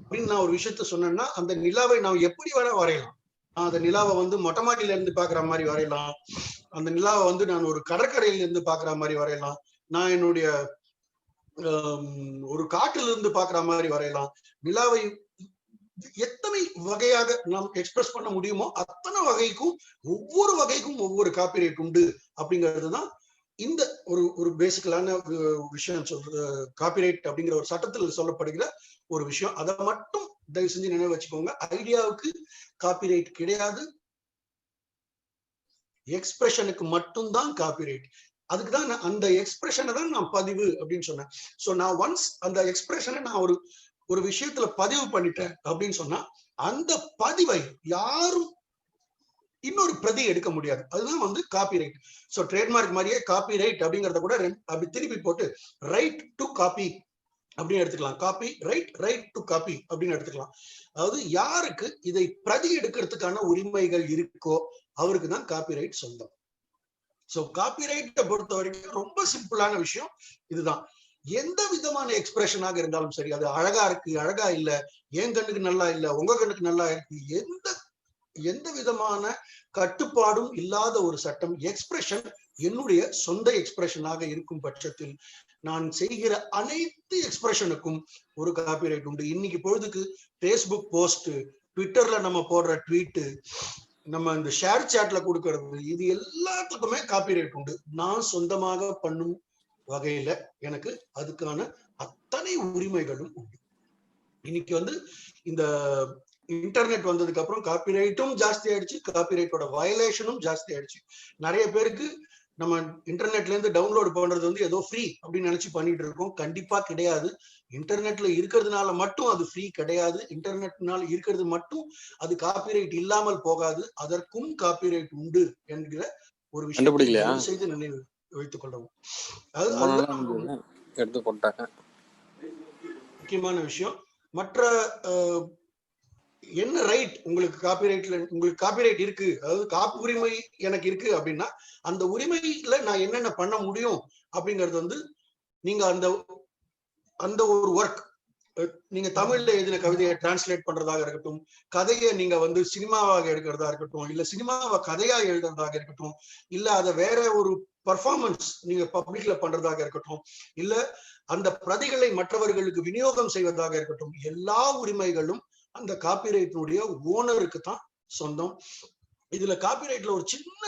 அப்படின்னு நான் ஒரு விஷயத்த சொன்னேன்னா அந்த நிலாவை நான் எப்படி வேணா வரையலாம். அந்த நிலாவை மொட்டை மாடியில இருந்து பாக்குற மாதிரி வரையலாம். அந்த நிலாவை நான் ஒரு கடற்கரையில இருந்து பாக்குற மாதிரி வரையலாம். நான் என்னுடைய ஒரு காட்டில இருந்து பாக்குற மாதிரி வரையலாம். நிலாவை எத்தனை வகையாக நாம் எக்ஸ்பிரஸ் பண்ண முடியுமோ அத்தனை வகைக்கும் ஒவ்வொரு வகைக்கும் ஒவ்வொரு காப்பிரைட் உண்டு அப்படிங்கிறதுதான் இந்த ஒரு பேசிக்கலான விஷயம் சொல்றது. காப்பிரைட் அப்படிங்கிற ஒரு சட்டத்தில் சொல்லப்படுகிற ஒரு விஷயம். அதை மட்டும் தயவு செஞ்சு நினைவு வச்சுக்கோங்க. ஐடியாவுக்கு காப்பிரைட் கிடையாது, எக்ஸ்பிரஷனுக்கு மட்டும்தான் காப்பிரைட். அதுக்குதான் அந்த எக்ஸ்பிரஷனை தான் நான் பதிவு அப்படின்னு சொன்னேன். சோ நான் ஒன்ஸ் அந்த எக்ஸ்பிரஷனை நான் ஒரு விஷயத்துல பதிவு பண்ணிட்டேன் அப்படின்னு சொன்னா அந்த பதிவை யாரும் இன்னொரு பிரதி எடுக்க முடியாது. அதுதான் காப்பிரைட். சோ ட்ரேட்மார்க் மாதிரியே காப்பிரைட் அப்படிங்கறத கூட அப்படி திருப்பி போட்டு ரைட் டு காப்பி அப்படின்னு எடுத்துக்கலாம். காப்பி ரைட் டு காப்பி அப்படின்னு எடுத்துக்கலாம். அதாவது யாருக்கு இதை பிரதி எடுக்கிறதுக்கான உரிமைகள் இருக்கோ அவருக்கு தான் காப்பிரைட் சொந்தம். சோ காப்பிரைட்டை பொறுத்த வரைக்கும் ரொம்ப சிம்பிளான விஷயம் இதுதான். எந்த விதமான எக்ஸ்பிரஷனாக இருந்தாலும் சரி, அது அழகா இருக்கு, அழகா இல்ல, என் கண்ணுக்கு நல்லா இல்ல, உங்க கண்ணுக்கு நல்லா இருக்கு, எந்த விதமான கட்டுப்பாடும் இல்லாத ஒரு சட்டம். எக்ஸ்பிரஷன் என்னுடைய சொந்த எக்ஸ்பிரஷனாக இருக்கும் பட்சத்தில் நான் செய்கிற அனைத்து எக்ஸ்பிரஷனுக்கும் ஒரு காப்பிரைட் உண்டு. இன்னைக்கு பொழுதுக்கு பேஸ்புக் போஸ்ட், ட்விட்டர்ல நம்ம போடுற ட்வீட்டு, நம்ம இந்த ஷேர் சாட்ல கொடுக்கறது, இது எல்லாத்துக்குமே காப்பிரைட் உண்டு. நான் சொந்தமாக பண்ணும் வகையில எனக்கு அதுக்கான அத்தனை உரிமைகளும் உண்டு. இன்னைக்கு இந்த இன்டர்நெட் வந்ததுக்கு அப்புறம் காப்பிரைட்டும் ஜாஸ்தி ஆயிடுச்சு, காப்பிரைட்டோட வயலேஷனும் ஜாஸ்தி ஆயிடுச்சு. நிறைய பேருக்கு நம்ம இன்டர்நெட்ல இருந்து டவுன்லோட் பண்றது ஏதோ ஃப்ரீ அப்படின்னு நினைச்சு பண்ணிட்டு இருக்கோம். கண்டிப்பா கிடையாது. இன்டர்நெட்ல இருக்கிறதுனால மட்டும் அது ஃப்ரீ கிடையாது. இன்டர்நெட்னால இருக்கிறது மட்டும் அது காப்பிரைட் இல்லாமல் போகாது. அதற்கும் காப்பிரைட் உண்டு என்கிற ஒரு விஷயம் செய்து நினைவு வைத்துக் கொள்ளவும். முக்கியமான விஷயம். மற்ற என்ன ரைட் உங்களுக்கு காப்பிரைட் இருக்கு, அதாவது காப்புரிமை எனக்கு இருக்கு அப்படின்னா அந்த உரிமையில நான் என்னென்ன பண்ண முடியும் அப்படிங்கிறது நீங்க அந்த ஒரு ஒர்க், நீங்க தமிழ்ல எழுதின கவிதையை டிரான்ஸ்லேட் பண்றதாக இருக்கட்டும், கதையை நீங்க சினிமாவாக எடுக்கிறதா இருக்கட்டும், இல்ல சினிமாவை கதையா எழுதுறதாக இருக்கட்டும், இல்ல அதை வேற ஒரு பர்ஃபார்மன்ஸ் நீங்க பப்ளிக்ல பண்றதாக இருக்கட்டும், இல்ல அந்த பிரதிகளை மற்றவர்களுக்கு விநியோகம் செய்வதாக இருக்கட்டும், எல்லா உரிமைகளும் அந்த காப்பிரைட்டினுடைய ஓனருக்கு தான் சொந்தம். இதுல காப்பிரைட்ல ஒரு சின்ன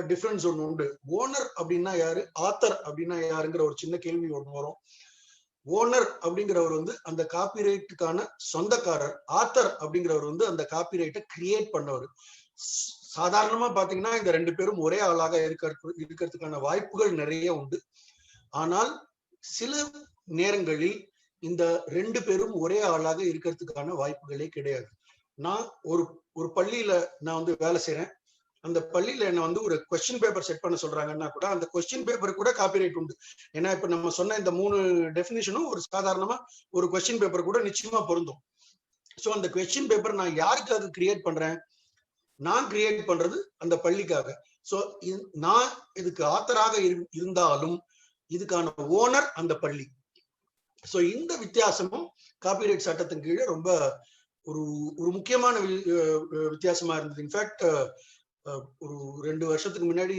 டிஃபரன்ஸ் ஒண்ணு உண்டு. ஓனர் அப்படின்னா யாரு, ஆத்தர் அப்படின்னா யாருங்கிற ஒரு சின்ன கேள்வி ஒண்ணு வரும். ஓனர் அப்படிங்கிறவர் அந்த காப்பிரைட்டுக்கான சொந்தக்காரர். ஆத்தர் அப்படிங்கிறவர் அந்த காப்பிரைட்டை கிரியேட் பண்ணவர். சாதாரணமா பாத்தீங்கன்னா இந்த ரெண்டு பேரும் ஒரே ஆளாக இருக்கிறதுக்கான வாய்ப்புகள் நிறைய உண்டு. ஆனால் சில நேரங்களில் இந்த 2 பேரும் ஒரே ஆளாக இருக்கிறதுக்கான வாய்ப்புகளே கிடையாது. நான் ஒரு பள்ளியில நான் வந்து வேலை செய்யறேன். அந்த பள்ளியில என்ன வந்து ஒரு கொஸ்டின் பேப்பர் செட் பண்ண சொல்றாங்கன்னா கூட அந்த கொஸ்டின் பேப்பர் கூட காப்பிரைட் உண்டு. ஏன்னா இப்ப நம்ம சொன்ன இந்த 3 டெபினிஷனும் ஒரு சாதாரணமா ஒரு கொஸ்டின் பேப்பர் கூட நிச்சயமா பொருந்தும். சோ அந்த கொஸ்டின் பேப்பர் நான் யாருக்காக கிரியேட் பண்றேன்? நான் கிரியேட் பண்றது அந்த பள்ளிக்காக. சோ நான் இதுக்கு ஆத்தராக இருந்தாலும் இதுக்கான ஓனர் அந்த பள்ளி. சோ இந்த வித்தியாசமும் காப்பிரைட் சட்டத்தின் கீழே ரொம்ப ஒரு முக்கியமான வித்தியாசமா இருந்தது. இன்ஃபேக்ட் ஒரு 2 வருஷத்துக்கு முன்னாடி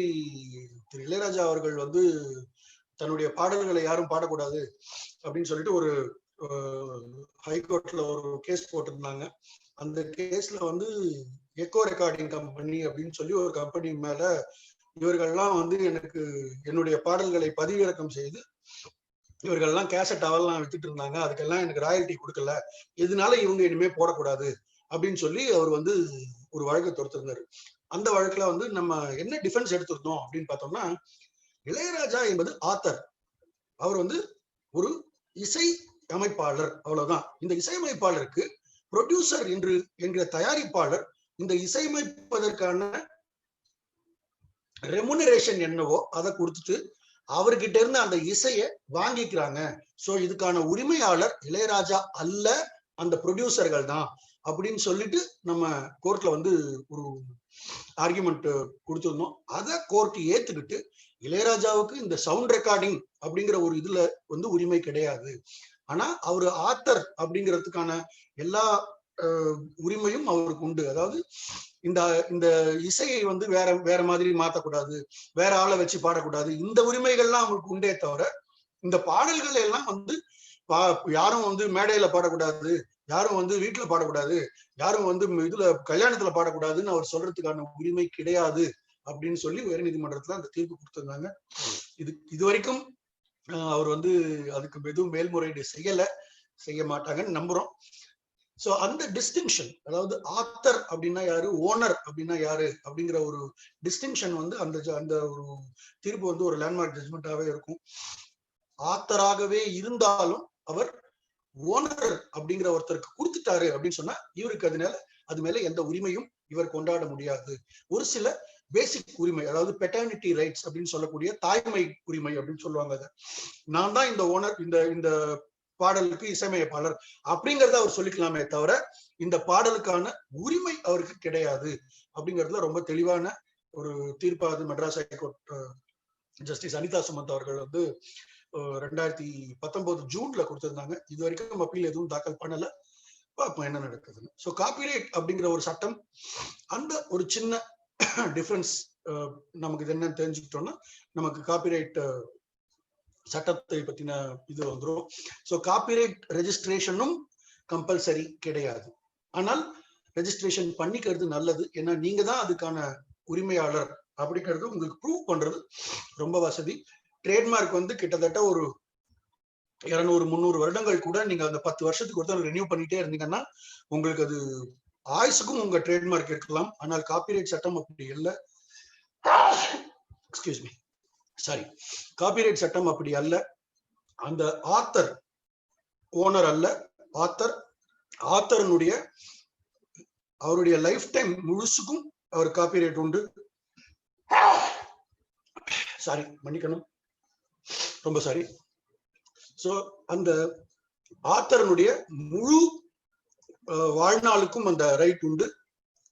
திரு இளையராஜா அவர்கள் வந்து தன்னுடைய பாடல்களை யாரும் பாடக்கூடாது அப்படின்னு சொல்லிட்டு ஒரு ஹைகோர்ட்ல ஒரு கேஸ் போட்டிருந்தாங்க. அந்த கேஸ்ல வந்து எக்கோ ரெக்கார்டிங் கம்பெனி அப்படின்னு சொல்லி ஒரு கம்பெனி மேல இவர்கள்லாம் வந்து எனக்கு என்னுடைய பாடல்களை பதிவிறக்கம் செய்து இவர்கள்லாம் கேசட் அவெல்லாம் வித்துட்டு இருந்தாங்க, அதுக்கெல்லாம் எனக்கு ராயல்டி கொடுக்கல, இதனால இவங்க இனிமே போடக்கூடாது அப்படின்னு சொல்லி அவர் வந்து ஒரு வழக்கு தொடுத்திருந்தாரு. அந்த வழக்குல வந்து நம்ம என்ன டிஃபென்ஸ் எடுத்திருந்தோம் அப்படின்னு பார்த்தோம்னா, இளையராஜா என்பது ஆத்தர், அவர் வந்து ஒரு இசை அமைப்பாளர், அவ்வளவுதான். இந்த இசையமைப்பாளருக்கு ப்ரொடியூசர் என்கிற தயாரிப்பாளர் இந்த இசையமைப்பதற்கான ரெமுனரேஷன் என்னவோ அதை கொடுத்துட்டு அவர்கிட்ட இருந்து அந்த இசையை வாங்கிக்கிறாங்க. சோ இதுக்கான உரிமையாளர் இளையராஜா அல்ல, அந்த ப்ரொடியூசர்கள் தான் அப்படின்னு சொல்லிட்டு நம்ம கோர்ட்ல வந்து ஒரு ஆர்குமெண்ட் கொடுத்திருந்தோம். அதை கோர்ட் ஏத்துக்கிட்டு இளையராஜாவுக்கு இந்த சவுண்ட் ரெக்கார்டிங் அப்படிங்கிற ஒரு இதுல வந்து உரிமை கிடையாது, ஆனா அவரு ஆத்தர் அப்படிங்கிறதுக்கான எல்லா உரிமையும் அவருக்கு உண்டு. அதாவது இந்த இசையை வந்து வேற மாதிரி மாத்தக்கூடாது, வேற ஆளை வச்சு பாடக்கூடாது, இந்த உரிமைகள்லாம் அவங்களுக்கு உண்டே தவிர இந்த பாடல்கள் எல்லாம் வந்து யாரும் வந்து மேடையில பாடக்கூடாது, யாரும் வந்து வீட்டுல பாடக்கூடாது, யாரும் வந்து இதுல கல்யாணத்துல பாடக்கூடாதுன்னு அவர் சொல்றதுக்கான உரிமை கிடையாது அப்படின்னு சொல்லி உயர்நீதிமன்றத்துல அந்த தீர்ப்பு கொடுத்திருந்தாங்க. இது வரைக்கும் அவர் வந்து அதுக்கு எதுவும் மேல்முறையீடு செய்ய மாட்டாங்கன்னு நம்புறோம். சோ அந்த டிஸ்டிங்ஷன், அதாவது ஆத்தர் அப்படின்னா யாரு, ஓனர் அப்படின்னா யாரு அப்படிங்கிற ஒரு டிஸ்டிங்ஷன் வந்து அந்த ஒரு தீர்ப்பு வந்து ஒரு லேண்ட்மார்க் ஜட்ஜ்மெண்டாவே இருக்கும். ஆத்தராகவே இருந்தாலும் அவர் ஓனர் அப்படிங்கிற ஒருத்தருக்கு கொடுத்துட்டாரு அப்படின்னு சொன்னா இவருக்கு அது மேல எந்த உரிமையும் இவர் கொண்டாட முடியாது. ஒரு சில பேசிக் உரிமை, அதாவது பெட்டர்னிட்டி ரைட்ஸ் அப்படின்னு சொல்லக்கூடிய தாய்மை உரிமை அப்படின்னு சொல்லுவாங்க. அதை நான் தான் இந்த ஓனர், இந்த பாடலுக்கு இசையமைப்பாளர் அப்படிங்கறத அவர் சொல்லிக்கலாமே தவிர இந்த பாடலுக்கான உரிமை அவருக்கு கிடையாது அப்படிங்கறதுல ரொம்ப தெளிவான ஒரு தீர்ப்பாது மெட்ராஸ் ஹைகோர்ட் ஜஸ்டிஸ் அனிதா சுமந்த் அவர்கள் வந்து 2019 ஜூன்ல கொடுத்திருந்தாங்க. இது வரைக்கும் நம்ம அப்பீல் எதுவும் தாக்கல் பண்ணல, பார்ப்போம் என்ன நடக்குதுன்னு. ஸோ காப்பிரைட் அப்படிங்கிற ஒரு சட்டம், அந்த ஒரு சின்ன டிஃபரன்ஸ் நமக்கு இது என்னன்னு தெரிஞ்சுக்கிட்டோம்னா நமக்கு காப்பிரைட் சட்டத்தை பத்தின இது வந்துடும். ஸோ காப்பிரைட் ரெஜிஸ்ட்ரேஷனும் கம்பல்சரி கிடையாது, ஆனால் ரெஜிஸ்ட்ரேஷன் பண்ணிக்கிறது நல்லது. ஏன்னா நீங்க தான் அதுக்கான உரிமையாளர் அப்படிங்கிறது உங்களுக்கு ப்ரூவ் பண்றது ரொம்ப வசதி. ட்ரேட்மார்க் வந்து கிட்டத்தட்ட ஒரு 200-300 வருடங்கள் கூட நீங்க அந்த 10 வருஷத்துக்கு ஒருத்தர் ரெனியூ பண்ணிட்டே இருந்தீங்கன்னா உங்களுக்கு அது ஆயுசுக்கும் உங்க ட்ரேட்மார்க் இருக்கலாம். ஆனால் காப்பிரைட் சட்டம் அப்படி இல்லை. எக்ஸ்கியூஸ் மீ, சாரி, காப்பிரைட் சட்டம் அப்படி அல்ல. அந்த ஆத்தர் ஓனர் அல்ல, ஆத்தரனுடைய அவருடைய லைஃப் டைம் முழுசுக்கும் அவர் காப்பிரைட் உண்டு. சாரி, மன்னிக்கணும், ரொம்ப சாரி. சோ அந்த ஆத்தரனுடைய முழு வாழ்நாளுக்கும் அந்த ரைட் உண்டு.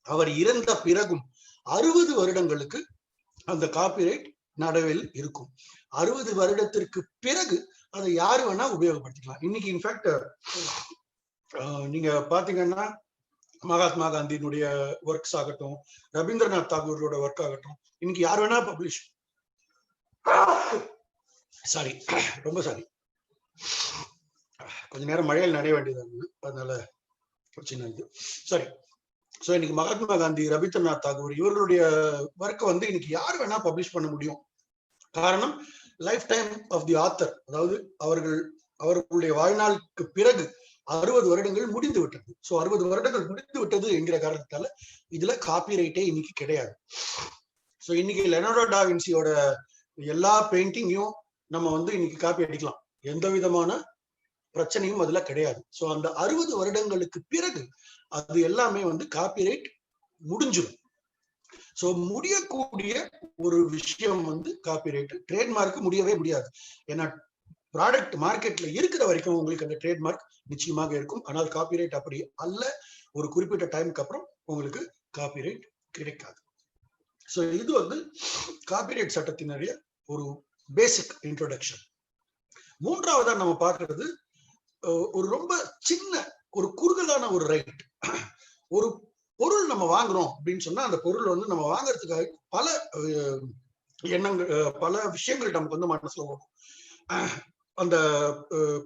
அவர் இறந்த பிறகும் 60 வருடங்களுக்கு அந்த காப்பிரைட் நடைவில் இருக்கும். 60 வருடத்திற்கு பிறகு அதை யாரு வேணா உபயோகப்படுத்திக்கலாம். இன்னைக்கு இன்ஃபேக்ட் நீங்க பாத்தீங்கன்னா மகாத்மா காந்தியினுடைய ஒர்க்ஸ் ஆகட்டும், ரவீந்திரநாத் தாகூரோட ஒர்க் ஆகட்டும், இன்னைக்கு யார் வேணா பப்ளிஷ், சாரி ரொம்ப சாரி, கொஞ்ச நேரம் மழையில் நடைய வேண்டியதா இருந்தது, அதனால பிரச்சனை இது, சாரி. சோ இன்னைக்கு மகாத்மா காந்தி, ரவீந்திரநாத் தாகூர் இவர்களுடைய ஒர்க்கை வந்து இன்னைக்கு யார் வேணா பப்ளிஷ் பண்ண முடியும். காரணம் life time of the author, அதாவது அவர்களுடைய வாழ்நாளுக்கு பிறகு 60 வருடங்கள் முடிந்து விட்டது. சோ 60 வருடங்கள் முடிந்து விட்டது என்கிற காரணத்தால இதுல காப்பிரைட்டே இன்னைக்கு கிடையாது. சோ இன்னைக்கு லெனோர்டோ டா வின்சியோட எல்லா பெயிண்டிங்கையும் நம்ம வந்து இன்னைக்கு காப்பி அடிக்கலாம். எந்த விதமான பிரச்சனையும் அதுல கிடையாது. சோ அந்த 60 வருடங்களுக்கு பிறகு அது எல்லாமே வந்து காப்பிரைட் முடிஞ்சிடும். சோ முடியக்கூடிய ஒரு விஷயம் வந்து காப்பிரைட். ட்ரேட்மார்க் முடியவே முடியாது. ஏன்னா ப்ராடக்ட் மார்க்கெட்ல இருக்கிற வரைக்கும் உங்களுக்கு அந்த ட்ரேட்மார்க் நிச்சயமாக இருக்கும். ஆனால் காப்பிரைட் அப்படி அல்ல. ஒரு குறிப்பிட்ட டைமுக்கு அப்புறம் உங்களுக்கு காப்பிரைட் கிடைக்காது. சோ இது வந்து காப்பிரைட் சட்டத்தினுடைய ஒரு பேசிக் இன்ட்ரோடக்ஷன். மூன்றாவதா நம்ம பார்க்கிறது ஒரு ரொம்ப சின்ன ஒரு குறுகலான ஒரு ரைட். ஒரு பொருள் நம்ம வாங்குறோம் அப்படின்னு சொன்னா அந்த பொருள் வந்து நம்ம வாங்குறதுக்காக பல எண்ணங்கள், பல விஷயங்கள் நமக்கு வந்து மனசுல வரும். அந்த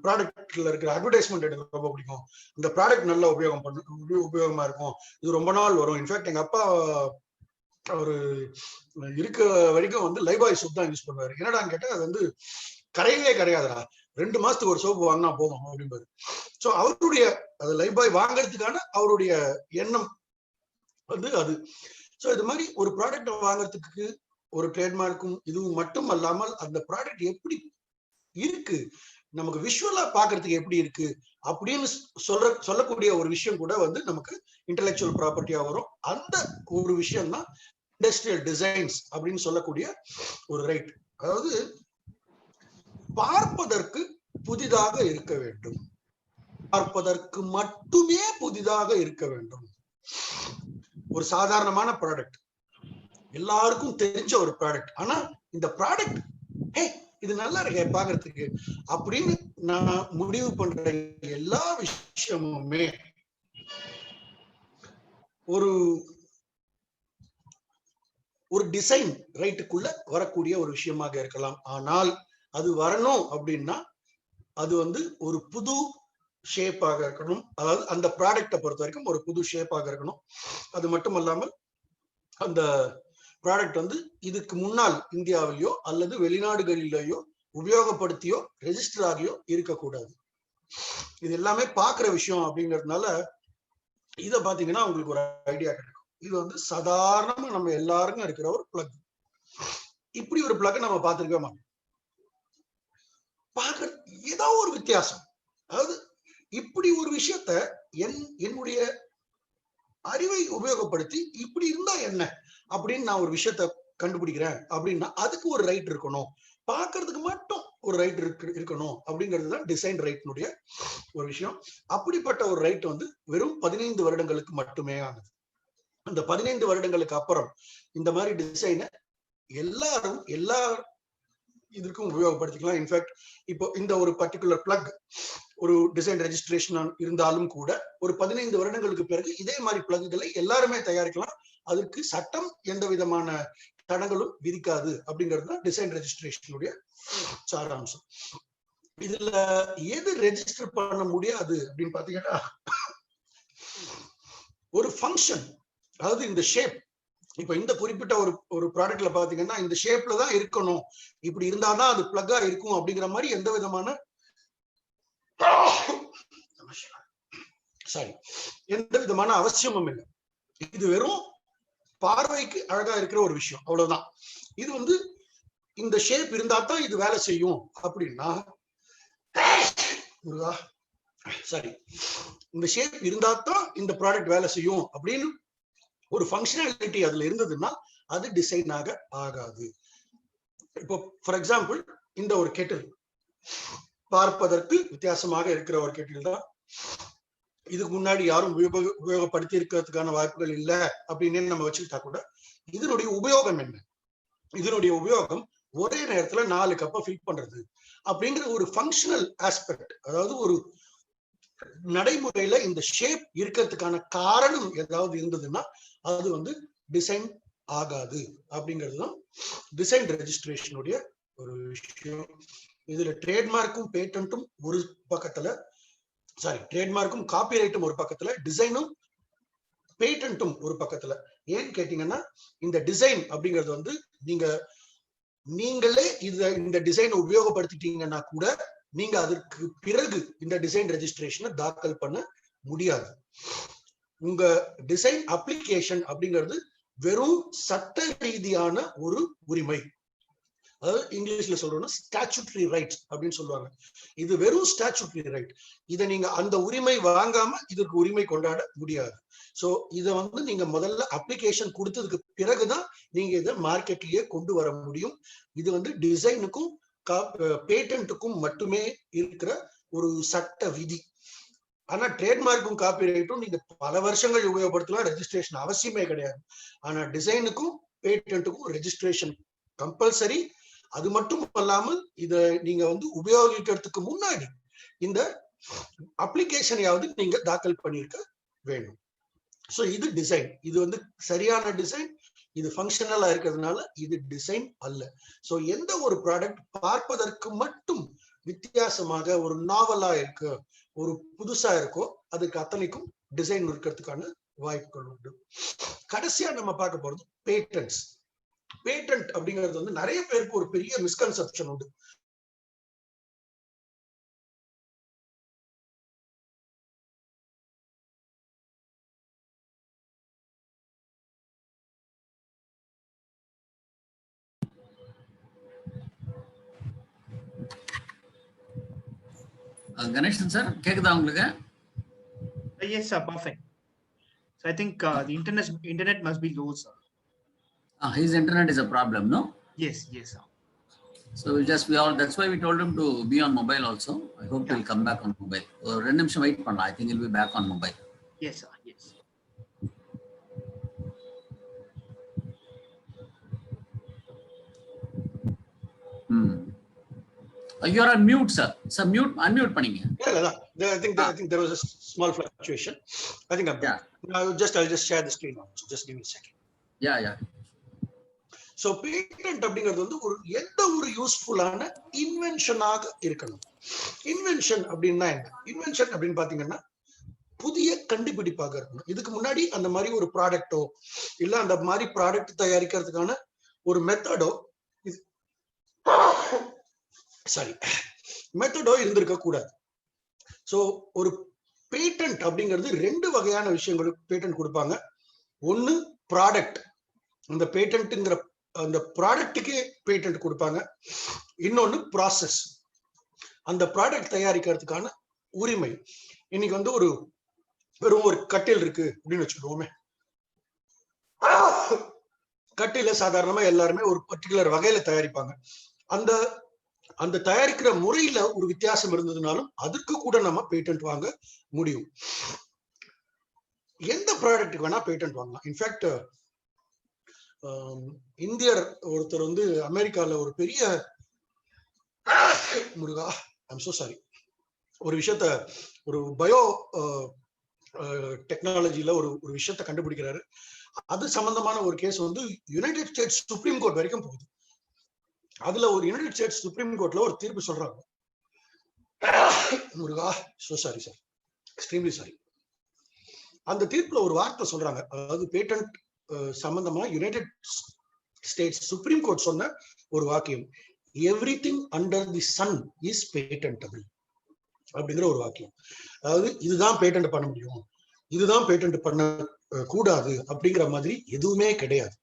ப்ராடக்ட்ல இருக்கிற அட்வர்டைஸ்மெண்ட் எனக்கு ரொம்ப பிடிக்கும். இந்த ப்ராடக்ட் நல்ல உபயோகமா இருக்கும், இது ரொம்ப நாள் வரும். இன்ஃபேக்ட் எங்க அப்பா அவரு இருக்க வரைக்கும் வந்து லைபாய் சோப் தான் யூஸ் பண்ணுவாரு. என்னடான்னு கேட்டா அது வந்து கரையவே கரையாதுடா, 2 மாசத்துக்கு ஒரு சோப்பு வாங்கினா போதும் அப்படின்பாரு. சோ அவருடைய அது லைபாய் வாங்குறதுக்கான அவருடைய எண்ணம் வந்து அது. சோ இது மாதிரி ஒரு ப்ராடக்ட் வாங்குறதுக்கு ஒரு ட்ரேட்மார்க்கும் இதுவும் மட்டும் அல்லாமல் அந்த ப்ராடக்ட் எப்படி இருக்கு, நமக்கு விஷுவலா பாக்குறதுக்கு எப்படி இருக்கு அப்படின்னு சொல்லக்கூடிய ஒரு விஷயம் கூட வந்து நமக்கு இன்டெலெக்சுவல் ப்ராப்பர்ட்டியா வரும். அந்த ஒரு விஷயம் தான் இண்டஸ்ட்ரியல் டிசைன்ஸ் அப்படின்னு சொல்லக்கூடிய ஒரு ரைட். அதாவது பார்ப்பதற்கு புதிதாக இருக்க வேண்டும், பார்ப்பதற்கு மட்டுமே புதிதாக இருக்க வேண்டும். ஒரு சாதாரணமான ப்ராடக்ட், எல்லாருக்கும் தெரிஞ்ச ஒரு ப்ராடக்ட், ஆனா இந்த ப்ராடக்ட் இது நல்லா இருக்கே பாக்குறதுக்கு அப்படின்னு நான் முடிவு பண்ற எல்லா விஷயமுமே ஒரு ஒரு டிசைன் ரைட்டுக்குள்ள வரக்கூடிய ஒரு விஷயமாக இருக்கலாம். ஆனால் அது வரணும் அப்படின்னா அது வந்து ஒரு புது ஷேப்பாக இருக்கணும். அதாவது அந்த ப்ராடக்டை பொறுத்த வரைக்கும் ஒரு புது ஷேப்பாக இருக்கணும். அது மட்டும் அல்லாமல் அந்த ப்ராடக்ட் வந்து இதுக்கு முன்னால் இந்தியாவிலேயோ அல்லது வெளிநாடுகளிலேயோ உபயோகப்படுத்தியோ ரெஜிஸ்டர் ஆகியோ இருக்கக்கூடாது. இது எல்லாமே பாக்குற விஷயம் அப்படிங்கிறதுனால இத பாத்தீங்கன்னா உங்களுக்கு ஒரு ஐடியா கிடைக்கும். இது வந்து சாதாரணமா நம்ம எல்லாருக்கும் இருக்கிற ஒரு பிளக். இப்படி ஒரு பிளக் நம்ம பார்த்திருக்க மாட்டோம். பார்க்க ஏதோ ஒரு வித்தியாசம். அதாவது இப்படி ஒரு விஷயத்த என்னுடைய அறிவை உபயோகப்படுத்தி இப்படி இருந்தா என்ன அப்படின்னு நான் ஒரு விஷயத்த கண்டுபிடிக்கிறேன் அப்படின்னா அதுக்கு ஒரு ரைட் இருக்கணும். பார்க்கறதுக்கு மட்டும் ஒரு ரைட் இருக்கணும் அப்படிங்கிறதுதான் டிசைன் ரைட்னுடைய ஒரு விஷயம். அப்படிப்பட்ட ஒரு ரைட் வந்து வெறும் 15 வருடங்களுக்கு மட்டுமே ஆனது. அந்த 15 வருடங்களுக்கு அப்புறம் இந்த மாதிரி டிசைனை எல்லாரும் எல்லா இதற்கும் உபயோகப்படுத்திக்கலாம். இன்ஃபேக்ட் இப்போ இந்த ஒரு பர்டிகுலர் பிளக் ஒரு டிசைன் ரெஜிஸ்ட்ரேஷன் இருந்தாலும் கூட ஒரு 15 வருடங்களுக்கு பிறகு இதே மாதிரி பிளக்குகளை எல்லாருமே தயாரிக்கலாம். அதற்கு சட்டம் எந்த விதமான தடங்களும் விதிக்காது அப்படிங்கிறது தான் டிசைன் ரெஜிஸ்ட்ரேஷனுடைய சாராம்சம். இதுல எது ரெஜிஸ்டர் பண்ண முடியாது அப்படின்னு பாத்தீங்கன்னா ஒரு ஃபங்க்ஷன், அதாவது இந்த ஷேப். இப்ப இந்த குறிப்பிட்ட ஒரு ப்ராடக்ட்ல பாத்தீங்கன்னா இந்த ஷேப்ல தான் இருக்கணும், இப்படி இருந்தாதான் அது பிளக்கா இருக்கும் அப்படிங்கிற மாதிரி எந்த விதமான எந்த விதமான அவசியமும் இல்லை. இது வெறும் பார்வைக்கு அழகா இருக்கிற ஒரு விஷயம், அவ்வளவுதான். இது வந்து இந்த ஷேப் இருந்தா தான் இது வேலை செய்யும் அப்படின்னா இந்த ஷேப் இருந்தா தான் இந்த ப்ராடக்ட் வேலை செய்யும் அப்படின்னு ஒரு ஃபங்க்ஷனாலிட்டி அதுல இருந்ததுன்னா அது டிசைனாக ஆகாது. இப்போ ஃபார் எக்ஸாம்பிள் இந்த ஒரு கெட்டில் பார்ப்பதற்கு வித்தியாசமாக இருக்கிற ஒரு கெட்டில் தான். இதுக்கு முன்னாடி யாரும் உபயோகப்படுத்தி இருக்கிறதுக்கான வாய்ப்புகள் இல்லை அப்படின்னு நம்ம வச்சுக்கிட்டா கூட இதனுடைய உபயோகம் என்ன? இதனுடைய உபயோகம் ஒரே நேரத்துல 4 கப்பை ஃபில் பண்றது அப்படிங்கிற ஒரு ஃபங்க்ஷனல் ஆஸ்பெக்ட். அதாவது ஒரு நடைமுறையில இந்த ஷேப் இருக்கிறதுக்கான காரணம் ஏதாவது இருந்ததுன்னா அது வந்து டிசைன் ஆகாது அப்படிங்கிறதுதான் டிசைன் ரெஜிஸ்ட்ரேஷனுடைய ஒரு விஷயம். இதுல ட்ரேட்மார்க்கும் பேட்டன்ட்டும் ஒரு பக்கத்துல, ட்ரேட்மார்க்கும் காப்பிரைட்டும் ஒரு பக்கத்துல, டிசைனும் பேட்டன்ட்டும் ஒரு பக்கத்துல. ஏன்னு கேட்டீங்கன்னா இந்த டிசைன் அப்படிங்கிறது வந்து நீங்களே இந்த டிசைனை உபயோகப்படுத்திட்டீங்கன்னா கூட நீங்க அதற்கு பிறகு இந்த டிசைன் ரெஜிஸ்ட்ரேஷனை தாக்கல் பண்ண முடியாது. உங்க டிசைன் அப்ளிகேஷன் அப்படிங்கிறது வெறும் சட்ட ரீதியான ஒரு உரிமை. அதாவது இங்கிலீஷ்ல சொல்றோம்னா ஸ்டாச்சுட்டரி ரைட்ஸ் அப்படின்னு சொல்லுவாங்க. இது வெறும் ஸ்டாச்சுட்டரி ரைட். இதை நீங்க அந்த உரிமை வாங்காம இதற்கு உரிமை கொண்டாட முடியாது. சோ இதை வந்து நீங்க முதல்ல அப்ளிகேஷன் கொடுத்ததுக்கு பிறகுதான் நீங்க இதை மார்க்கெட்லயே கொண்டு வர முடியும். இது வந்து டிசைனுக்கும் பேட்டன்ட்டுக்கும் மட்டுமே இருக்கிற ஒரு சட்ட விதி. ஆனா ட்ரேட்மார்க்கும் காப்பிரைட்டும் நீங்க பல வருஷங்கள் உபயோகப்படுத்தலாம், ரெஜிஸ்ட்ரேஷன் அவசியமே கிடையாது. ஆனா டிசைனுக்கும் பேட்டன்ட்டுக்கும் ரெஜிஸ்ட்ரேஷன் கம்பல்சரி. அது மட்டும் அல்லாமல் இத நீங்க வந்து உபயோகிக்கிறதுக்கு முன்னாடி இந்த அப்ளிகேஷனையாவது நீங்க தாக்கல் பண்ணிருக்க வேண்டும். சோ இது டிசைன். இது வந்து சரியான டிசைன். இது ஃபங்க்ஷனலா இருக்கிறதுனால இது டிசைன் அல்ல. சோ எந்த ஒரு ப்ராடக்ட் பார்ப்பதற்கு மட்டும் வித்தியாசமாக ஒரு நாவலா இருக்கு, ஒரு புதுசா இருக்கோ, அதுக்கு அத்தனைக்கும் டிசைன் இருக்கிறதுக்கான வாய்ப்புகள் உண்டு. கடைசியா நம்ம பார்க்க போறது பேட்டன்ட்ஸ். பேட்டன்ட் அப்படிங்கிறது வந்து நிறைய பேருக்கு ஒரு பெரிய மிஸ்கன்செப்ஷன் உண்டு. கணேசன் சார் கேக்குதா உங்களுக்கு? Yes, sir. Perfect. So I think the internet must be low, sir. His internet is a problem, no? Yes, sir. So that's why we told him to be on mobile also. I hope he'll come back on mobile. ரெண்டு நிமிஷம் wait பண்ணலாம். I think he'll be back on mobile. Yes, sir. Yes. You're on mute, sir. Sir, unmute பண்ணீங்க. I think there was a small fluctuation. I think I'm back. I'll just share the screen now. So just give me a second. Yeah. So patent அப்படிங்கிறது வந்து எந்த ஒரு யூஸ்ஃபுல்லான இன்வென்ஷனாக இருக்கணும். Invention அப்படின்னா என்ன? Invention அப்படின்னு பாத்தீங்கன்னா புதிய கண்டுபிடிப்பாக இருக்கணும். இதுக்கு முன்னாடி அந்த மாதிரி ஒரு ப்ராடக்டோ இல்ல அந்த மாதிரி ப்ராடக்ட் தயாரிக்கிறதுக்கான ஒரு மெத்தடோ இருந்திருக்க கூடாது. சோ ஒரு பேட்டன்ட் அப்படிங்கிறது ரெண்டு வகையான விஷயங்களுக்கு பேட்டன்ட் கொடுப்பாங்க. ஒன்னு ப்ராடக்ட், அந்த பேட்டன்ட்ங்கிற அந்த ப்ராடக்ட்டுக்கே பேட்டன்ட் கொடுப்பாங்க. இன்னொன்னு ப்ராசஸ், அந்த ப்ராடக்ட் தயாரிக்கிறதுக்கான உரிமை. இன்னைக்கு வந்து வெறும் ஒரு கட்டில் இருக்கு அப்படின்னு வச்சுக்கோமே. கட்டில சாதாரணமா எல்லாருமே ஒரு பர்டிகுலர் வகையில தயாரிப்பாங்க. அந்த தயாரிக்கிற முறையில ஒரு வித்தியாசம் இருந்ததுனாலும் அதற்கு கூட நம்ம பேட்டன்ட் வாங்க முடியும். எந்த ப்ராடக்ட்டுக்கு வேணா பேட்டன்ட் வாங்கலாம். இன்ஃபேக்ட் இந்தியர் ஒருத்தர் வந்து அமெரிக்கால ஒரு பெரிய ஒரு விஷயத்த, ஒரு பயோ டெக்னாலஜில ஒரு விஷயத்த கண்டுபிடிக்கிறாரு. அது சம்பந்தமான ஒரு கேஸ் வந்து யுனைடெட் ஸ்டேட்ஸ் சுப்ரீம் கோர்ட் வரைக்கும் போகுது. அதுல ஒரு யுனைடெட் ஸ்டேட்ஸ் சுப்ரீம் கோர்ட்ல ஒரு தீர்ப்பு சொல்றாங்க. Extremely sorry. அந்த தீர்ப்புல ஒரு வார்த்தை சொல்றாங்க. அதாவது பேட்டன்ட் சம்பந்தமா யுனைடெட் ஸ்டேட்ஸ் சுப்ரீம் கோர்ட் சொன்ன ஒரு வாக்கியம், everything under the sun is patentable அப்படிங்கிற ஒரு வாக்கியம். அதாவது இதுதான் பேட்டன்ட் பண்ண முடியும், இதுதான் பேட்டன்ட் பண்ண கூடாது அப்படிங்கிற மாதிரி எதுவுமே கிடையாது.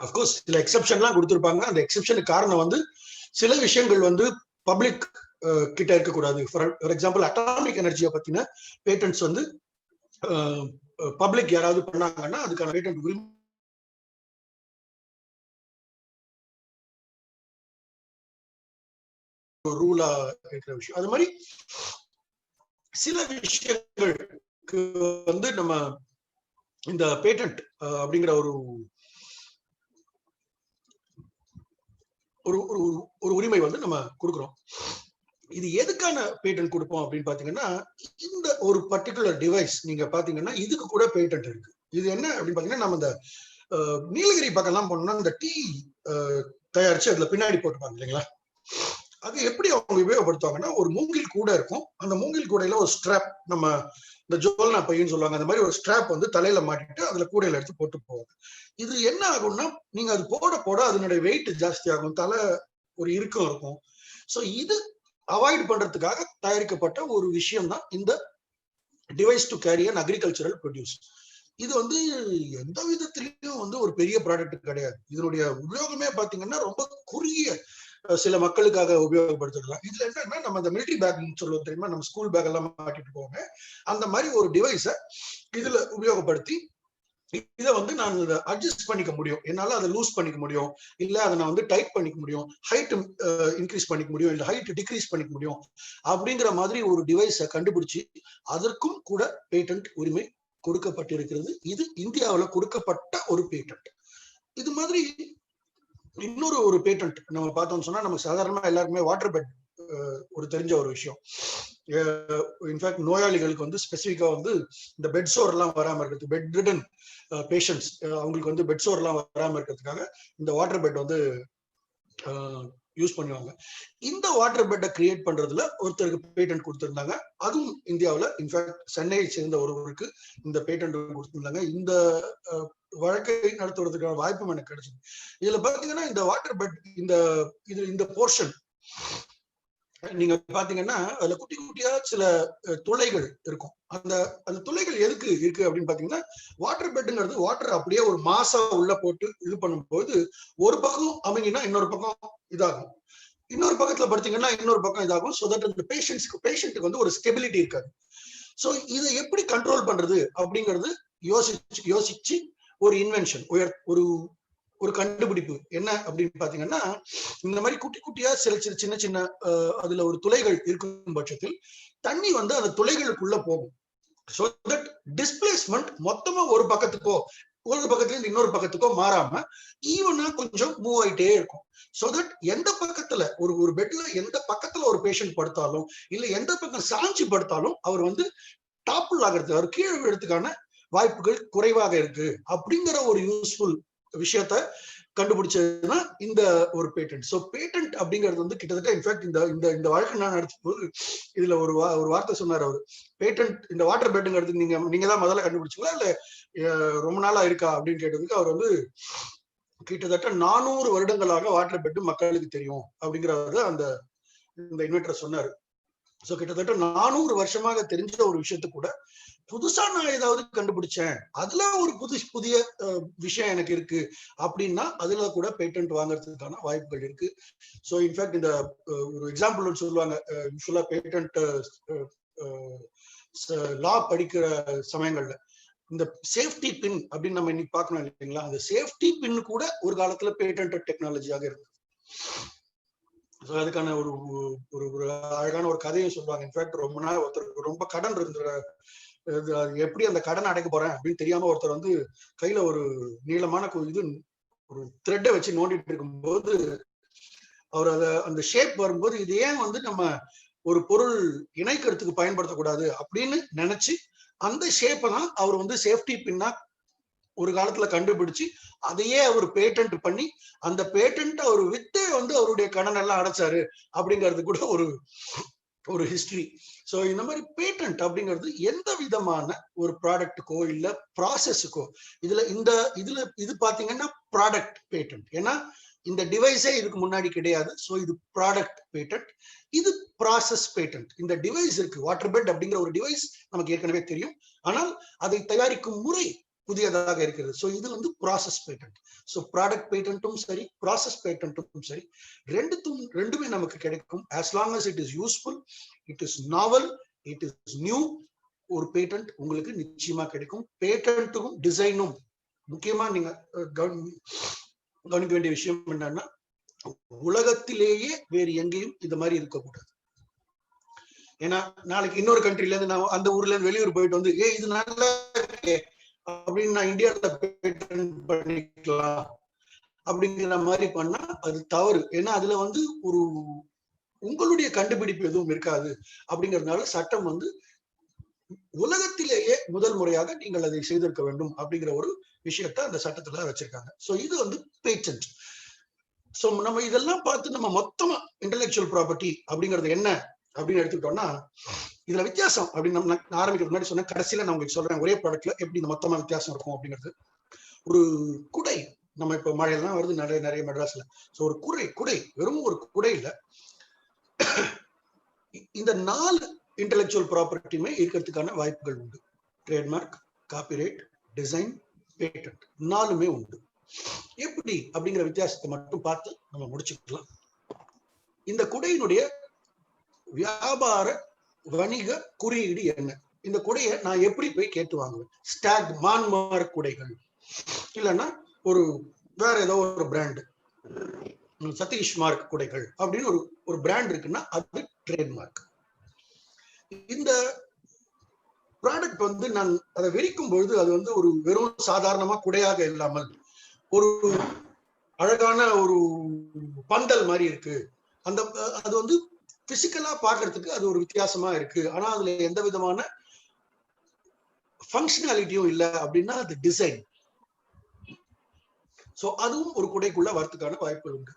அப்கோர்ஸ் சில எக்ஸெப்ஷன்லாம் கொடுத்திருப்பாங்க. அந்த எக்ஸெப்ஷனுக்கு காரணம் வந்து சில விஷயங்கள் வந்து பப்ளிக் கிட்ட இருக்கக்கூடாது. ஃபார் எக்ஸாம்பிள் அட்டாமிக் எனர்ஜியை பத்தின பேட்டன்ட்ஸ் வந்து பப்ளிக் யாராவது பண்ணாங்கன்னா அதுக்கான பேட்டன்ட் உரிமை ரூலா இருக்கிற விஷயம். அது மாதிரி சில விஷயங்களுக்கு வந்து நம்ம இந்த பேட்டன்ட் அப்படிங்கிற ஒரு உரிமை வந்து நம்ம கொடுக்கிறோம். இது எதுக்கான பேட்டன்ட் கொடுப்போம் அப்படின்னு பாத்தீங்கன்னா, இந்த ஒரு பர்டிகுலர் டிவைஸ் நீங்க பாத்தீங்கன்னா இதுக்கு கூட பேட்டன்ட் இருக்கு. இது என்ன அப்படின்னு பாத்தீங்கன்னா, நம்ம இந்த நீலகிரி பக்கம்லாம் போனோம்னா இந்த டீ தயாரிச்சு அதுல பின்னாடி போட்டுப்பாங்க இல்லைங்களா? அது எப்படி அவங்க உபயோகப்படுத்துவாங்கன்னா, ஒரு மூங்கில் கூட இருக்கும். அந்த மூங்கில் கூடையில ஒரு ஸ்ட்ராப், நம்ம இந்த ஜோல்னா பையன்னு சொல்லுவாங்க, அந்த மாதிரி ஒரு ஸ்ட்ராப் வந்து தலையில மாட்டிட்டு அதுல கூடையில எடுத்து போட்டு போவாங்க. இது என்ன ஆகும்னா, நீங்க அது போட போட அதனுடைய வெயிட் ஜாஸ்தி ஆகும், தலை ஒரு இறுக்கம் இருக்கும். சோ இது அவாய்ட் பண்றதுக்காக தயாரிக்கப்பட்ட ஒரு விஷயம் தான் இந்த device to carry an agricultural produce. இது வந்து எந்த விதத்திலையும் வந்து ஒரு பெரிய ப்ராடக்ட் கிடையாது. இதனுடைய உபயோகமே பாத்தீங்கன்னா ரொம்ப குறுகிய சில மக்களுக்காக உபயோகப்படுத்திடலாம். இதுல என்னன்னா நம்ம அந்த மிலிட்டரி பேக் சொல்லுவோம் தெரியுமா, நம்ம ஸ்கூல் பேக் எல்லாம் மாட்டிட்டு போவோங்க, அந்த மாதிரி ஒரு டிவைஸை இதுல உபயோகப்படுத்தி இதை வந்து நான் அட்ஜஸ்ட் பண்ணிக்க முடியும், என்னால அதை லூஸ் பண்ணிக்க முடியும், இல்ல அதை நான் வந்து டைட் பண்ணிக்க முடியும், ஹைட் இன்க்ரீஸ் பண்ணிக்க முடியும், இல்ல ஹைட் டிக்ரீஸ் பண்ணிக்க முடியும் அப்படிங்கிற மாதிரி ஒரு டிவைஸை கண்டுபிடிச்சு அதற்கும் கூட பேட்டன்ட் உரிமை கொடுக்கப்பட்டிருக்கிறது. இது இந்தியாவில் கொடுக்கப்பட்ட ஒரு பேட்டன்ட். இது மாதிரி இன்னொரு ஒரு பேட்டன்ட் நம்ம பார்த்தோம்னு சொன்னா, நமக்கு சாதாரணமா எல்லாருக்குமே வாட்டர் பெட் ஒரு தெரிஞ்ச ஒரு விஷயம். இன்ஃபேக்ட் நோயாளிகளுக்கு வந்து ஸ்பெசிஃபிக்கா வந்து இந்த பெட் சோர் எல்லாம் வராம இருக்கிறது, பெட் ரிடன் பேஷண்ட்ஸ் அவங்களுக்கு வந்து பெட் சோர் எல்லாம் வராம இருக்கிறதுக்காக இந்த வாட்டர் பெட் வந்து யூஸ் பண்ணுவாங்க. இந்த வாட்டர் பெட்டை கிரியேட் பண்றதுல ஒருத்தருக்கு பேட்டன்ட் கொடுத்திருந்தாங்க. அதுவும் இந்தியாவில் இன்ஃபேக்ட் சென்னையை சேர்ந்த ஒருவருக்கு இந்த பேட்டன்ட் கொடுத்திருந்தாங்க. இந்த வழக்கை நடத்துவதற்கான வாய்ப்பும் எனக்கு கிடைச்சது. இதுல பாத்தீங்கன்னா இந்த வாட்டர் பெட் இந்த போர்ஷன் நீங்க பாத்தீங்கன்னா அதுல குட்டி குட்டியா சில துளைகள் இருக்கும். அந்த துளைகள் எதுக்கு இருக்கு அப்படின்னு பாத்தீங்கன்னா, வாட்டர் பெட்டுங்கிறது வாட்டர் அப்படியே ஒரு மாசா உள்ள போட்டு இது பண்ணும்போது ஒரு பக்கம் அமைங்கினா இன்னொரு பக்கம் இதாகும், இன்னொரு பக்கத்துல படுத்தீங்கன்னா இன்னொரு பக்கம் இதாகும். ஸோ தட் அந்த பேஷண்ட்டுக்கு வந்து ஒரு ஸ்டெபிலிட்டி இருக்காது. ஸோ இதை எப்படி கண்ட்ரோல் பண்றது அப்படிங்கிறது யோசிச்சு ஒரு இன்வென்ஷன், ஒரு கண்டுபிடிப்பு என்ன அப்படின்னு பாத்தீங்கன்னா, இந்த மாதிரி குட்டி குட்டியா சின்ன சின்ன அதுல ஒரு துளைகள் இருக்கும் பட்சத்தில் தண்ணி வந்து அந்த துளைகளுக்குள்ள போகும். சோ தட் டிஸ்பிளேஸ்மெண்ட் மொத்தமா ஒரு பக்கத்துக்கோ இன்னொரு பக்கத்துக்கோ மாறாம ஈவனா கொஞ்சம் மூவ் ஆயிட்டே இருக்கும். சோ தட் எந்த பக்கத்துல ஒரு பெட்ல எந்த பக்கத்துல ஒரு பேஷண்ட் படுத்தாலும் இல்ல எந்த பக்கம் சாஞ்சி படுத்தாலும் அவர் வந்து டாப்பிள் ஆகிறது, அவர் கீழே விழுறதுக்கான வாய்ப்புகள் குறைவாக இருக்கு அப்படிங்கிற ஒரு யூஸ்ஃபுல் விஷயத்த கண்டுபிடிச்சதுன்னா இந்த ஒரு பேட்டன்ட். சோ பேட்டன்ட் அப்படிங்கிறது வந்து கிட்டத்தட்ட இன்ஃபேக்ட் இந்த வழக்கு நான் நடத்தும் போது இதுல ஒரு வார்த்தை சொன்னார் அவரு, பேட்டன்ட் இந்த வாட்டர் பெட்டுங்கிறது நீங்க தான் முதல்ல கண்டுபிடிச்சீங்களா இல்ல ரொம்ப நாளா இருக்கா அப்படின்னு கேட்டதுக்கு அவர் வந்து கிட்டத்தட்ட 400 வருடங்களாக வாட்டர் பெட் மக்களுக்கு தெரியும் அப்படிங்கறத இந்த இன்வென்டர் சொன்னாரு. சோ கிட்டத்தட்ட 400 வருஷமாக தெரிஞ்ச ஒரு விஷயத்த கூட புதுசா நான் ஏதாவது கண்டுபிடிச்சேன், அதுல ஒரு புதிய விஷயம் எனக்கு இருக்கு அப்படின்னா அதுல கூட பேட்டன்ட் வாங்குறதுக்கான வாய்ப்புகள் இருக்கு. ஸோ இன்ஃபேக்ட் இந்த ஒரு எக்ஸாம்பிள் சொல்லுவாங்க, யூஸ்வலா பேட்டன்ட் லா படிக்கிற சமயங்கள்ல இந்த சேஃப்டி பின் அப்படின்னு நம்ம இன்னைக்கு பார்க்கணும் இல்லைங்களா, அந்த சேஃப்டி பின் கூட ஒரு காலத்துல பேட்டன்ட் டெக்னாலஜியாக இருக்கு. அதுக்கான ஒரு அழகான ஒரு கதையை சொல்லுவாங்க. இன்ஃபேக்ட் ரொம்ப நாள் ஒருத்தருக்கு ரொம்ப கடன் இருந்த, எப்படி அந்த கடன் அடைக்க போறேன் அப்படின்னு தெரியாம ஒருத்தர் வந்து கையில ஒரு நீளமான ஒரு த்ரெட்டை வச்சு நோண்டிட்டு இருக்கும்போது அவர் அந்த ஷேப் வரும்போது இது ஏன் வந்து நம்ம ஒரு பொருள் இணைக்கிறதுக்கு பயன்படுத்தக்கூடாது அப்படின்னு நினைச்சு அந்த ஷேப்பை தான் அவர் வந்து சேஃப்டி பின்னா ஒரு காலத்துல கண்டுபிடிச்சு அதையே அவர் பேட்டன்ட் பண்ணி அந்த பேட்டன்ட் அவர் வித்தே வந்து அவருடைய கடன் எல்லாம் அடைச்சாரு அப்படிங்கிறது கூட ஒரு ஹிஸ்டரி. ஸோ இந்த மாதிரி பேட்டன்ட் அப்படிங்கிறது எந்த விதமான ஒரு ப்ராடக்ட்டுக்கோ இல்ல ப்ராசஸுக்கோ இது பாத்தீங்கன்னா ப்ராடக்ட் பேட்டன்ட். ஏன்னா இந்த டிவைஸே இதுக்கு முன்னாடி கிடையாது. ஸோ இது ப்ராடக்ட் பேட்டன்ட், இது ப்ராசஸ் பேட்டன்ட். இந்த டிவைஸ் இருக்கு, வாட்டர் பெட் அப்படிங்கிற ஒரு டிவைஸ் நமக்கு ஏற்கனவே தெரியும், ஆனால் அதை தயாரிக்கும் முறை புதியதாக இருக்கிறது. ஸோ இது வந்து ப்ராசஸ் பேட்டன்ட். ஸோ ப்ராடக்ட் பேட்டன்ட்டும் சரி ப்ராசஸ் பேட்டன்ட்டும் சரி ரெண்டுமே நமக்கு கிடைக்கும். as long as it is useful, it is novel, it is new, ஒரு பேட்டன்ட் உங்களுக்கு நிச்சயமா கிடைக்கும். பேட்டன்ட்டும் டிசைனும் முக்கியமா நீங்க கவனிக்க வேண்டிய விஷயம் என்னன்னா, உலகத்திலேயே வேறு எங்கேயும் இந்த மாதிரி இருக்கக்கூடாது. ஏன்னா நாளைக்கு இன்னொரு கண்ட்ரில இருந்து நான் அந்த ஊர்ல இருந்து வெளியூர் போயிட்டு வந்து இது நல்லா அப்படின்னு நான் இந்தியாவில் பேட்டன்ட் பண்ணிக்கலாம் அப்படிங்கிற மாதிரி பண்ணா அது தவறு. ஏன்னா அதுல வந்து உங்களுடைய கண்டுபிடிப்பு எதுவும் இருக்காது. அப்படிங்கிறதுனால சட்டம் வந்து உலகத்திலேயே முதல் முறையாக நீங்கள் அதை செய்திருக்க வேண்டும் அப்படிங்கிற ஒரு விஷயத்த அந்த சட்டத்துல வச்சிருக்காங்க. சோ இது வந்து பேட்டன்ட். சோ நம்ம இதெல்லாம் பார்த்து நம்ம மொத்தமா இன்டெலெக்சுவல் ப்ராப்பர்ட்டி அப்படிங்கிறது என்ன அப்படின்னு எடுத்துக்கிட்டோம்னா, இதுல வித்தியாசம் அப்படின்னு நம்ம ஆரம்பிக்கிறது முன்னாடி சொன்ன கடைசியில நான் உங்களுக்கு சொல்றேன் ஒரே ப்ராடக்ட்ல எப்படி இந்த மொத்தமா வித்தியாசம் இருக்கும் அப்படிங்கிறது. ஒரு குடை, நம்ம இப்ப மழையெல்லாம் வருது நிறைய மெட்ராஸ்ல. சோ ஒரு குடை வெறும் ஒரு குடையில இந்த 4 இன்டெலெக்சுவல் ப்ராப்பர்ட்டியுமே இருக்கிறதுக்கான வாய்ப்புகள் உண்டு. ட்ரேட்மார்க், காப்பிரைட், டிசைன், பேட்டன்ட், 4மே உண்டு. எப்படி அப்படிங்கிற வித்தியாசத்தை மட்டும் பார்த்து நம்ம முடிச்சுக்கலாம். இந்த குடையினுடைய வியாபார வணிக குறியீடு என்ன? இந்த குடையை நான் எப்படி போய் கேட்டு வாங்குவேன்? ஸ்டாக் மான்மார்க் குடைகள், இல்லைன்னா ஒரு வேற ஏதோ ஒரு பிராண்ட், சதீஷ் மார்க் குடைகள் அப்படின்னு ஒரு பிராண்ட் இருக்குன்னா அது ட்ரேட்மார்க். இந்த ப்ராடக்ட் வந்து நான் அதை விரிக்கும் பொழுது அது வந்து ஒரு வெறும் சாதாரணமா குடையாக இல்லாமல் ஒரு அழகான ஒரு பந்தல் மாதிரி இருக்கு. அந்த அது வந்து பிசிக்கலா பாக்குறதுக்கு அது ஒரு வித்தியாசமா இருக்கு. ஆனா அதுல எந்த விதமான ஃபங்க்ஷனாலிட்டியும் இல்லை அப்படின்னா அது டிசைன். சோ அதுவும் ஒரு குடைக்குள்ள வரதுக்கான வாய்ப்புகள் உண்டு.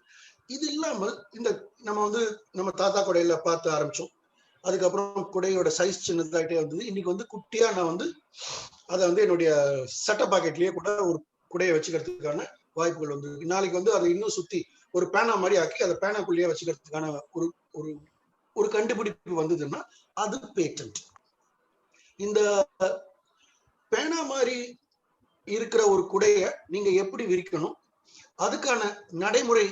இது இல்லாமல் இந்த நம்ம தாத்தா குடையில பார்த்து ஆரம்பிச்சோம். அதுக்கப்புறம் குடையோட சைஸ் சின்னதாயிட்டே வந்தது. இன்னைக்கு வந்து குட்டியா நான் வந்து அதை வந்து என்னுடைய சட்ட பாக்கெட்லயே கூட ஒரு குடையை வச்சுக்கிறதுக்கான வாய்ப்புகள் வந்து, நாளைக்கு வந்து அதை இன்னும் சுத்தி ஒரு பேனா மாதிரி ஆக்கி அதை பேனாக்குள்ளேயே வச்சுக்கிறதுக்கான ஒரு ஒரு ஒரு கண்டுபிடிப்பு வந்ததுன்னா அது பேட்டன்ட். இந்த பேனா மாதிரி இருக்கிற ஒரு குடைய நீங்க எப்படி விரிக்கணும், அதுக்கான நடைமுறை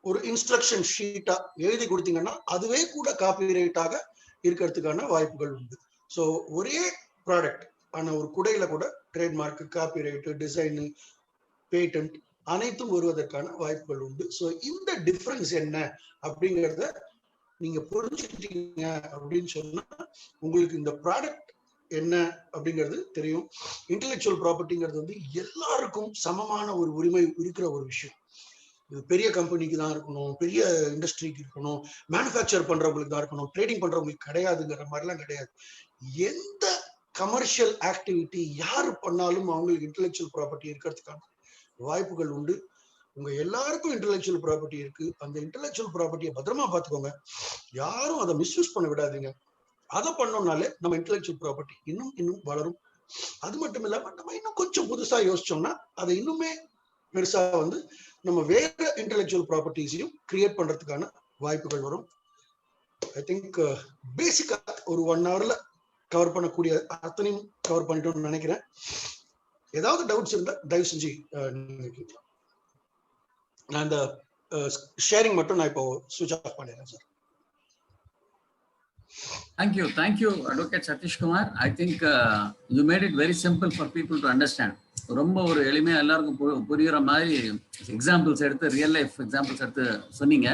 ஒரு இன்ஸ்ட்ரக்ஷன் ஷீட்டா எழுதி கொடுத்தீங்கன்னா அதுவே கூட காப்பிரைட்டாக இருக்கிறதுக்கான வாய்ப்புகள் உண்டு. ஸோ ஒரே ப்ராடக்ட் ஆனா ஒரு குடையில கூட ட்ரேட்மார்க், காப்பிரைட், டிசைனு, பேட்டன்ட் அனைத்தும் வருவதற்கான வாய்ப்புகள் உண்டு. ஸோ இந்த டிஃபரன்ஸ் என்ன அப்படிங்கிறத நீங்க புரிஞ்சுக்கிட்டீங்க அப்படின்னு சொன்னா உங்களுக்கு இந்த ப்ராடக்ட் என்ன அப்படிங்கிறது தெரியும். இன்டெலெக்சுவல் ப்ராப்பர்ட்டிங்கிறது வந்து எல்லாருக்கும் சமமான ஒரு உரிமை இருக்கிற ஒரு விஷயம். இது பெரிய கம்பெனிக்கு தான் இருக்கணும், பெரிய இண்டஸ்ட்ரிக்கு இருக்கணும், மேனுஃபேக்சர் பண்றவங்களுக்கு தான் இருக்கணும், ட்ரேடிங் பண்றவங்களுக்கு கிடையாதுங்கிற மாதிரிலாம் கிடையாது. எந்த கமர்ஷியல் ஆக்டிவிட்டி யாரு பண்ணாலும் அவங்களுக்கு இன்டெலெக்சுவல் ப்ராப்பர்ட்டி இருக்கிறதுக்கான வாய்ப்புகள் உண்டு. உங்க எல்லாருக்கும் இன்டெலெக்சுவல் ப்ராப்பர்ட்டி இருக்கு. அந்த இன்டெலெக்சுவல் ப்ராப்பர்ட்டியை பத்திரமா பார்த்துக்கோங்க. யாரும் அதை மிஸ்யூஸ் பண்ண விடாதீங்க. அதை பண்ணோம்னாலே நம்ம இன்டெலெக்சுவல் ப்ராப்பர்ட்டி இன்னும் வளரும். அது மட்டும் இல்லாம நம்ம இன்னும் கொஞ்சம் புதுசா யோசிச்சோம்னா அதை இன்னுமே பெருசா வந்து நம்ம வேற இன்டெலெக்சுவல் ப்ராப்பர்ட்டிஸையும் கிரியேட் பண்றதுக்கான வாய்ப்புகள் வரும். ஐ திங்க் பேசிக்கா ஒரு 1 hourல கவர் பண்ணக்கூடிய அத்தனையும் கவர் பண்ணிட்டோம்னு நினைக்கிறேன். ஏதாவது டவுட்ஸ் இருந்தா தயவு செஞ்சு நீங்க கேட்கலாம். நான் இந்த ஷேரிங் மட்டும் நான் இப்போ ஸ்விட்ச் ஆஃப் பண்ணிடுறேன் sir. Thank you, Advocate Satish Kumar. I think you made it very simple for people to understand. ரொம்ப ஒரு எளிமையா எல்லாருக்கும் புரியுற மாதிரி எக்ஸாம்பிள்ஸ் எடுத்து, ரியல் லைஃப் எக்ஸாம்பிள்ஸ் எடுத்து சொன்னீங்க.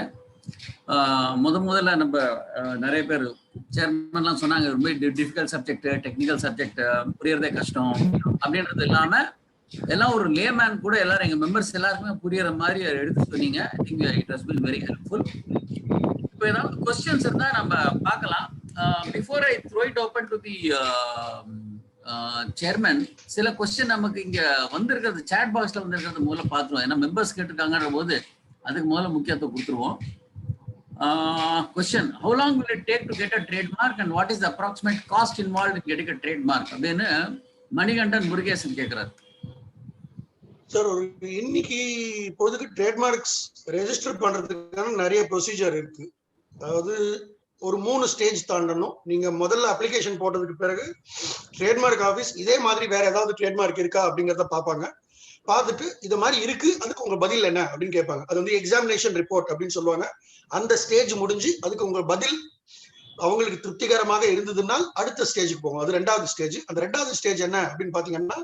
முதல்ல நம்ம நிறைய பேர் சேர்மன்லாம் சொன்னாங்க ரொம்ப டிஃபிகல்ட் சப்ஜெக்ட், டெக்னிக்கல் சப்ஜெக்ட், புரியறதே கஷ்டம் அப்படின்றது இல்லாம எல்லாம் ஒரு லேமேன் கூட எல்லாரும் எங்க மெம்பர்ஸ் எல்லாருக்குமே புரியுற மாதிரி எடுத்து சொன்னீங்க. I think it has been very helpful. இப்போ ஏதாவது கொஸ்டின்ஸ் இருந்தா நம்ம பார்க்கலாம். Before I throw it open to the chairman, சில கொஸ்டின் நமக்கு இங்க வந்திருக்கிறது சாட் பாக்ஸ்ல வந்திருக்கிறது முதல்ல பார்த்துருவோம். ஏன்னா மெம்பர்ஸ் கேட்டுருக்காங்கன்ற போது அதுக்கு முதல்ல முக்கியத்துவம் கொடுத்துருவோம். Question: How long will it take to get a trademark and what is the approximate cost involved in getting a trademark? அப்படின்னு மணிகண்டன் முருகேசன் கேட்கிறார். சார், இன்னைக்கு இப்போதைக்கு ட்ரேட்மார்க்ஸ் ரெஜிஸ்டர் பண்றதுக்கான நிறைய ப்ரொசீஜர் இருக்கு. அதாவது ஒரு 3 ஸ்டேஜ் தாண்டணும். நீங்க முதல்ல அப்ளிகேஷன் போட்டதுக்கு பிறகு ட்ரேட்மார்க் ஆஃபீஸ் இதே மாதிரி வேற ஏதாவது ட்ரேட்மார்க் இருக்கா அப்படிங்கிறத பார்ப்பாங்க. பார்த்துட்டு இது மாதிரி இருக்கு, அதுக்கு உங்க பதில் என்ன அப்படின்னு கேட்பாங்க. அது வந்து எக்ஸாமினேஷன் ரிப்போர்ட் அப்படின்னு சொல்லுவாங்க. அந்த ஸ்டேஜ் முடிஞ்சு அதுக்கு உங்க பதில் அவங்களுக்கு திருப்திகரமாக இருந்ததுனால் அடுத்த ஸ்டேஜுக்கு போகும். அது 2வது ஸ்டேஜ். அந்த 2வது ஸ்டேஜ் என்ன அப்படின்னு பாத்தீங்கன்னா,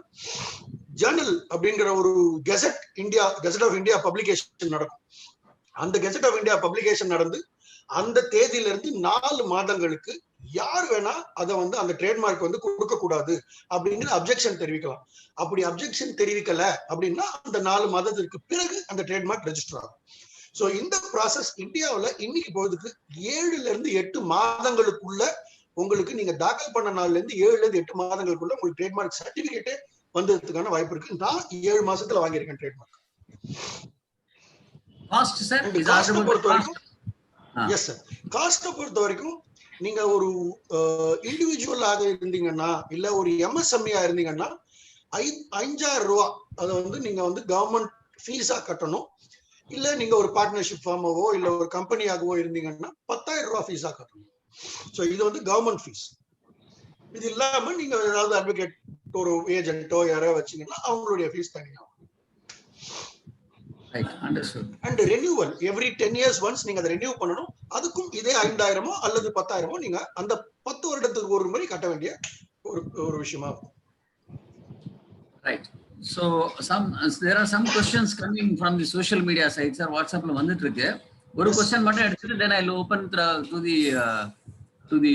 ஜர்னல் அப்படிங்கிற ஒரு கெசட் ஆஃப் இந்தியா பப்ளிகேஷன் நடக்கும். அந்த கெசட் ஆஃப் இந்தியா பப்ளிகேஷன் நடந்து அந்த தேதியில இருந்து 4 மாதங்களுக்கு யார் வேணா அதை வந்து அந்த ட்ரேட்மார்க் வந்து கொடுக்க கூடாது அப்படின்னு அப்ஜெக்ஷன் தெரிவிக்கலாம். அப்படி அப்ஜெக்ஷன் தெரிவிக்கல அப்படின்னா அந்த 4 மாதத்திற்கு பிறகு அந்த ட்ரேட்மார்க் ரெஜிஸ்டர் ஆகும். சோ இந்த ப்ராசஸ் இந்தியாவில் இன்னைக்கு போறதுக்கு 7 இருந்து 8 மாதங்களுக்குள்ள உங்களுக்கு நீங்க தாக்கல் பண்ண நாள்ல இருந்து 7 இருந்து 8 மாதங்களுக்குள்ள உங்களுக்கு ட்ரேட்மார்க் சர்டிபிகேட்டே வந்ததுக்கான வாய்ப்பு இருக்கு. நான் 7 மாசத்துல வாங்கியிருக்கேன் ட்ரேட்மார்க். Yes sir. காஸ்ட் பொறுத்த வரைக்கும் நீங்க ஒரு இண்டிவிஜுவலாக இருந்தீங்கன்னா இல்ல ஒரு எம்எஸ்எம்இயா இருந்தீங்கன்னா 5,000 ரூபாய் அதை வந்து நீங்க வந்து கவர்மெண்ட் ஃபீஸா கட்டணும். இல்ல நீங்க ஒரு பார்ட்னர்ஷிப் ஃபார்மாவோ இல்ல ஒரு கம்பெனியாகவோ இருந்தீங்கன்னா 10,000 ரூபாய் ஃபீஸா கட்டணும். ஸோ இது வந்து கவர்மெண்ட் ஃபீஸ். இது இல்லாம நீங்க ஏதாவது அட்வொகேட் ஒரு ஏஜென்ட்டோ யாரோ வச்சீங்கன்னா அவங்களுடைய ஃபீஸ் தனியா. Right, understood. And renewal every 10 years once நீங்க அதை ரெனியூ பண்ணணும். அதுக்கும் இதே 5000 அல்லது 10,000 நீங்க அந்த 10 வருடத்துக்கு ஒரு முறை கட்ட வேண்டிய ஒரு விஷயமா இருக்கும். Right. So there are some questions coming from the social media sites or WhatsApp la vandittu irukku. Oru question mattum edutittu then I will open to the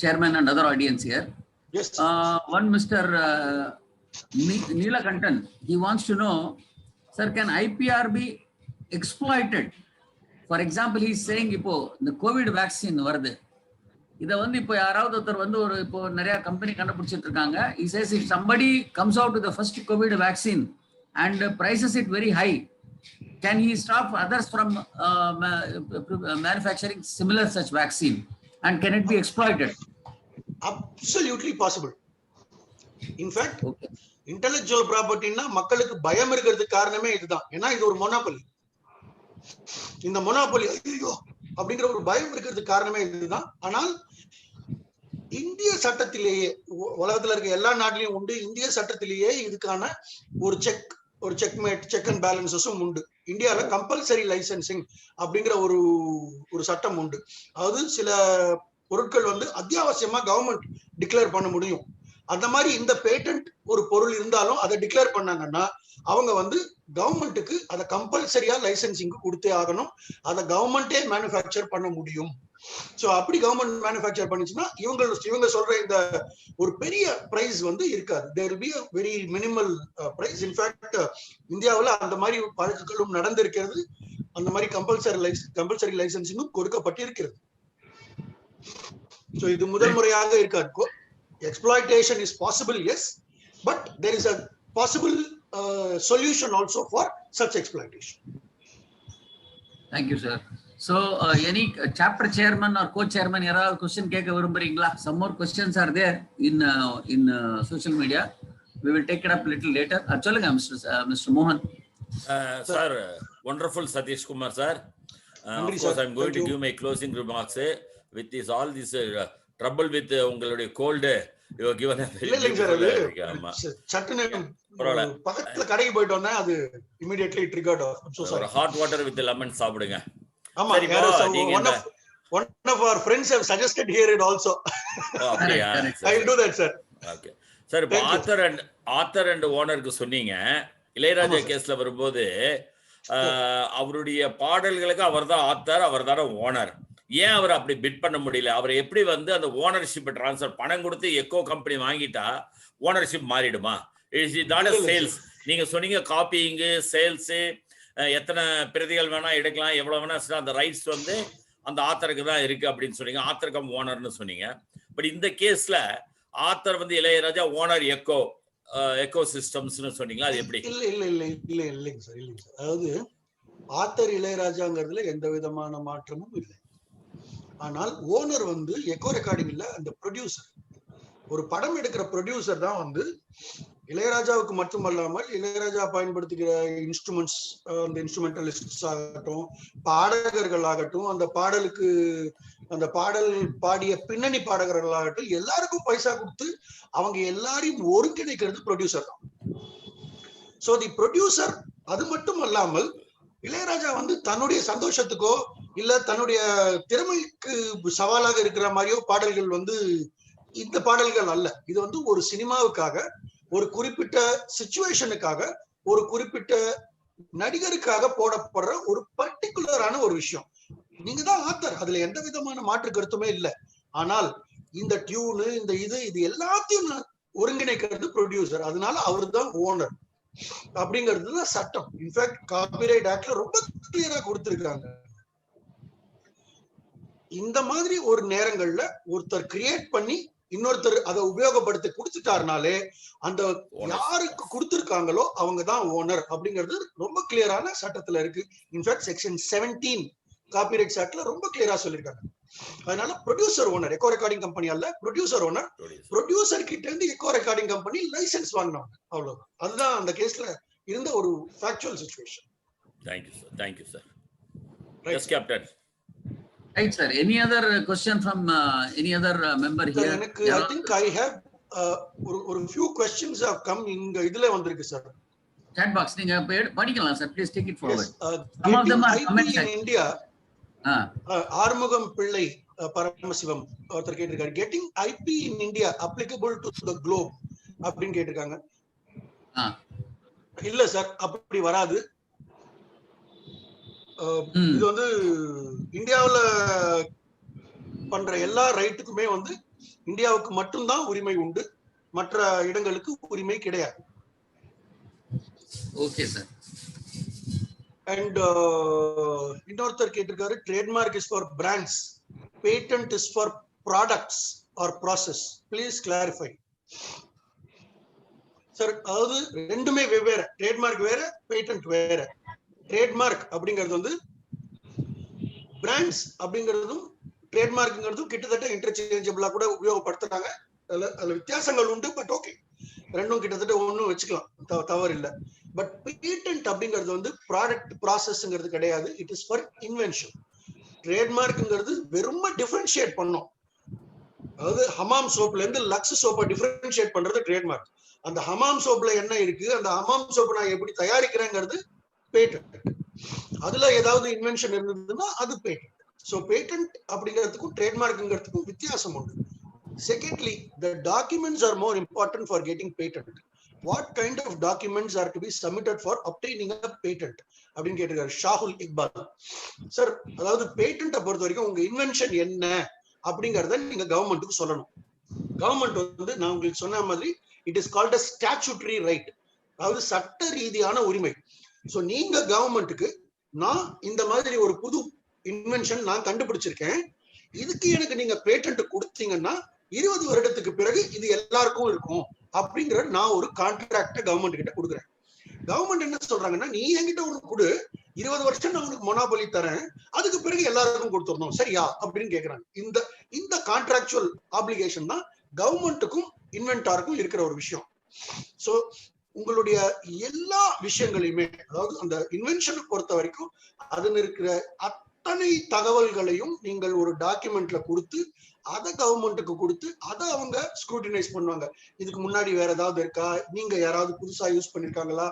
chairman and other audience here. Yes. One Mr. Neelakantan, he wants to know, sir, can IPR be exploited? For example, he is saying ipo the COVID vaccine varudhu. இதை வந்து இப்போ யாராவது ஒருத்தர் வந்து ஒரு இப்போ நிறைய company கண்டுபிடிச்சிட்டு இருக்காங்க. He says if somebody comes out with the first COVID vaccine and prices it very high, can he stop others from manufacturing similar such vaccine, and can it be exploited? Absolutely possible. In fact, intellectual property na மக்களுக்கு பயம் இருக்கிறதுக்கு காரணமே இதுதான். ஏன்னா இது ஒரு monopoly. இந்த monopoly ஐயோ அப்படிங்கிற ஒரு பயம் இருக்கிறதுக்கு காரணமே இதுதான். ஆனால் இந்திய சட்டத்திலேயே உலகத்துல இருக்க எல்லா நாட்டிலையும் உண்டு. இந்திய சட்டத்திலேயே இதுக்கான ஒரு செக் அண்ட் பேலன்சஸும் உண்டு. இந்தியாவில் கம்பல்சரி லைசன்சிங் அப்படிங்கிற ஒரு சட்டம் உண்டு. அதாவது சில பொருட்கள் வந்து அத்தியாவசியமா கவர்மெண்ட் டிக்ளேர் பண்ண முடியும். அந்த மாதிரி இந்த பேட்டன்ட் ஒரு பொருள் இருந்தாலும் அதை டிக்ளேர் பண்ணாங்கன்னா அவங்க வந்து கவர்மெண்ட்டுக்கு அதை கம்பல்சரியா லைசன்சிங் கொடுத்தே ஆகணும். அதை கவர்மெண்டே மேனுஃபேக்சர் பண்ண முடியும். சோ அப்படி கவர்மெண்ட் மேனுஃபேக்சர் பண்ணிச்சுன்னா இவங்க சொல்ற இந்த ஒரு பெரிய பிரைஸ் வந்து இருக்காது. there will be a very minimal price. in fact இந்தியாவுல அந்த மாதிரி வழக்குகளும் நடந்திருக்கிறது. அந்த மாதிரி கம்பல்சரி லைசன்சிங்கும் கொடுக்கப்பட்டிருக்கிறது. சோ இது முதல் முறையாக இருக்காது. exploitation is possible, yes, but there is a possible solution also for such exploitation. Thank you, sir. So any chapter chairman or co-chairman yaravadhu question kekka virumbrீங்களா? Some more questions are there in social media. We will take it up little later. Solunga Mr. Mohan. Sir, wonderful Satish Kumar sir. Of course I'm going to give my closing remarks with this all this trouble with உங்களுடைய cold. You have given a very சட்டுனு பக்கத்துல கடைக்கு போயிட்டு வந்தா அது immediately triggered off. I'm so sorry. Hot water with lemon சாப்பிடுங்க. ஆமா, one of our friends have suggested here it also. அப்படியே I will do that, sir. Okay. Sir, author and owner க்கு சொன்னீங்க. இளையராஜா கேஸ்ல வரும்போது அவருடைய பாடல்களுக்கு அவர்தான் ஆத்தர், அவர்தான் ஓனர். ஏன் அவர் அப்படி பிட் பண்ண முடியல? அவர் எப்படி வந்து அந்த ஓனர்ஷிப் டிரான்ஸ்ஃபர் பணம் கொடுத்து எக்கோ கம்பெனி வாங்கிட்டா ஓனர்ஷிப் மாறிடுமா? It's not a sales. நீங்க சொன்னீங்க காப்பியிங், சேல்ஸ், எத்தனை பிரதிகள் வேணா எடுக்கலாம், எவ்வளவு வேணா, அந்த ரைட்ஸ் வந்து அந்த ஆத்தருக்கு தான் இருக்கு அப்படின்னு சொன்னீங்க. ஆத்தர் கம் ஓனர்னு சொன்னீங்க. பட் இந்த கேஸ்ல ஆத்தர் வந்து இளையராஜா, ஓனர் எக்கோ சிஸ்டம்ஸ்னு சொன்னீங்களா? அது எப்படி? இல்லைங்க சார். அதாவது ஆத்தர் இளையராஜாங்கிறதுல எந்த விதமான மாற்றமும் இல்லை. ஆனால் ஓனர் வந்து எக்கோ ரெக்கார்டிங் இல்ல, அந்த ப்ரொடியூசர். ஒரு படம் எடுக்கிற ப்ரொடியூசர் தான் வந்து இளையராஜாவுக்கு மட்டுமல்லாமல் இளையராஜா பயன்படுத்துகிற இன்ஸ்ட்ருமெண்ட்ஸ், அந்த இன்ஸ்ட்ருமெண்டலிஸ்ட் ஆகட்டும், பாடகர்கள் ஆகட்டும், அந்த பாடல் பாடிய பின்னணி பாடகர்கள் ஆகட்டும், எல்லாருக்கும் பைசா கொடுத்து அவங்க எல்லாரையும் ஒருங்கிணைக்கிறது ப்ரொடியூசர் தான். So the producer. அது மட்டும் அல்லாமல் இளையராஜா வந்து தன்னுடைய சந்தோஷத்துக்கோ இல்ல தன்னுடைய திறமைக்கு சவாலாக இருக்கிற மாதிரியோ பாடல்கள் வந்து இந்த பாடல்கள் அல்ல. இது வந்து ஒரு சினிமாவுக்காக, ஒரு குறிப்பிட்ட சிச்சுவேஷனுக்காக, ஒரு குறிப்பிட்ட நடிகருக்காக போடப்படுற ஒரு பர்டிகுலரான ஒரு விஷயம். நீங்க தான் ஆத்தர், அதுல எந்த விதமான மாற்று கருத்துமே இல்லை. ஆனால் இந்த டியூனு, இந்த இது எல்லாத்தையும் ஒருங்கிணைக்கிறது ப்ரொடியூசர். அதனால அவர் தான் ஓனர் அப்படிங்கிறது தான் சட்டம். இன்ஃபேக்ட் காப்பிரைட் ஆக்ட்ல ரொம்ப கிளியரா கொடுத்திருக்காங்க. இந்த மாதிரி ஒரு நேரங்கள்ல ஒருத்தர் கிரியேட் பண்ணி இன்னொருத்தர் அதை உபயோகப்படுத்தி கொடுத்துட்டாருனாலே அந்த யாருக்கு கொடுத்திருக்காங்களோ அவங்க தான் ஓனர் அப்படிங்கிறது ரொம்ப கிளியரான சட்டத்துல இருக்கு. இன்ஃபேக்ட் செக்ஷன் 17 காப்பிரைட்ஸ் ஆக்ட்ல ரொம்ப கிளியரா சொல்லியிருக்காங்க. அதனால producer owner, echo recording company அல்ல, ப்ரொடியூசர் ஓனர். ப்ரொடியூசர் கிட்ட இருந்து எக்கோ ரெக்கார்டிங் கம்பெனி லைசன்ஸ் வாங்கினாங்க, அவ்வளவுதான். அதுதான் அந்த கேஸ்ல இருந்த ஒரு factual situation. Thank you sir. Yes, Captain. Right, sir. Any other question from any other member here? I think I ஒரு few questions have come இங்க இதுல வந்திருக்கு சார். Chat box நீங்க படிக்கலாம் sir. Please take it forward. Some of them are comments in India. Arumugam பிள்ளை பரமசிவம் ஒருத்தர் கேட்டிருக்காரு, getting IP in India applicable to the globe அப்படின்னு கேட்டிருக்காங்க. இல்ல சார், அப்படி வராது. இது வந்து இந்தியாவுல பண்ற எல்லா ரைட்டுக்குமே வந்து இந்தியாவுக்கு மட்டும்தான் உரிமை உண்டு, மற்ற இடங்களுக்கு உரிமை கிடையாது. Okay sir. அண்ட் இன்னொருத்தர் கேட்டிருக்காரு, trademark is for brands, patent is for products or process, please clarify. Sir, அதாவது ரெண்டுமே வெவ்வேறு. ட்ரேட்மார்க் வேற, பேட்டன்ட் வேற. ட்ரேட்மார்க் அப்படிங்கிறது வந்து பிராண்ட்ஸ் அப்படிங்கிறதும் ட்ரேட்மார்க்ங்கிறதும் கிட்டத்தட்ட இன்டர்சேஞ்சபிளா கூட உபயோகப்படுத்துறாங்க. அதுல வித்தியாசங்கள் உண்டு, பட் ஓகே, ரெண்டும் கிட்டத்தட்ட ஒன்னும் வச்சுக்கலாம், தவறு இல்லை. பட் பேட்டன்ட் அப்படிங்கிறது வந்து ப்ராடக்ட் ப்ராசஸ்ங்கிறது கிடையாது. It is for invention. ட்ரேட்மார்க்ங்கிறது வெறும் டிஃபரன்ஷியேட் பண்ணும். அதாவது ஹமாம் சோப்ல இருந்து லக்ஸ் சோப்பை டிஃபரன்ஷியேட் பண்றது ட்ரேட்மார்க். அந்த ஹமாம் சோப்ல என்ன இருக்கு, அந்த ஹமாம் சோப்பை நான் எப்படி தயாரிக்கிறேங்கிறது பேட்டன்ட். அதுல ஏதாவது இன்வென்ஷன் இருந்ததுன்னா அது பேட்டன்ட். சோ பேட்டன்ட் அப்படிங்கிறதுக்கும் ட்ரேட்மார்க்ங்கிறதுக்கும் வித்தியாசம் உண்டு. Secondly, the documents are more important for getting patent. What kind of documents are to be submitted for obtaining a patent? அப்படின்னு கேட்டிருக்காரு ஷாஹுல் இக்பால். சார், அதாவது பேட்டன்ட்டை பொறுத்த வரைக்கும் உங்க இன்வென்ஷன் என்ன அப்படிங்கறத நீங்க கவர்மெண்ட்டுக்கு சொல்லணும். கவர்மெண்ட் வந்து நான் உங்களுக்கு சொன்ன மாதிரி it is called a statutory right, அதாவது சட்ட ரீதியான உரிமை. சோ நீங்க கவர்மெண்ட்டுக்கு, நான் இந்த மாதிரி ஒரு புது இன்வென்ஷன் நான் கண்டுபிடிச்சிருக்கேன், இதுக்கு எனக்கு நீங்க பேட்டன்ட் கொடுத்தீங்கன்னா 20 வருடத்துக்கு பிறகு இது எல்லாருக்கும் இருக்கும் அப்படிங்கிற நான் ஒரு கான்ட்ராக்ட கவர்மெண்ட் கிட்ட கொடுக்குறேன். கவர்மெண்ட் என்ன சொல்றாங்கன்னா, நீ என்கிட்ட ஒண்ணு கொடு, 20 வருஷம் நான் உனக்கு மொனாபொலி தரேன், அதுக்கு பிறகு எல்லாருக்கும் கொடுத்துடணும், சரியா அப்படின்னு கேக்குறாங்க. இந்த கான்ட்ராக்சுவல் ஆப்ளிகேஷன் தான் கவர்மெண்ட்டுக்கும் இன்வென்டாருக்கும் இருக்கிற ஒரு விஷயம். சோ உங்களுடைய எல்லா விஷயங்களையுமே, அதாவது அந்த இன்வென்ஷனை பொறுத்த வரைக்கும் அதுல இருக்கிற அத்தனை தகவல்களையும் நீங்கள் ஒரு டாக்குமெண்ட்ல கொடுத்து அதை கவர்மெண்ட்டுக்கு கொடுத்து அதை அவங்க ஸ்க்ரூட்டினைஸ் பண்ணுவாங்க. இதுக்கு முன்னாடி வேற ஏதாவது இருக்கா, நீங்க யாராவது புதுசா யூஸ் பண்ணிருக்காங்களா,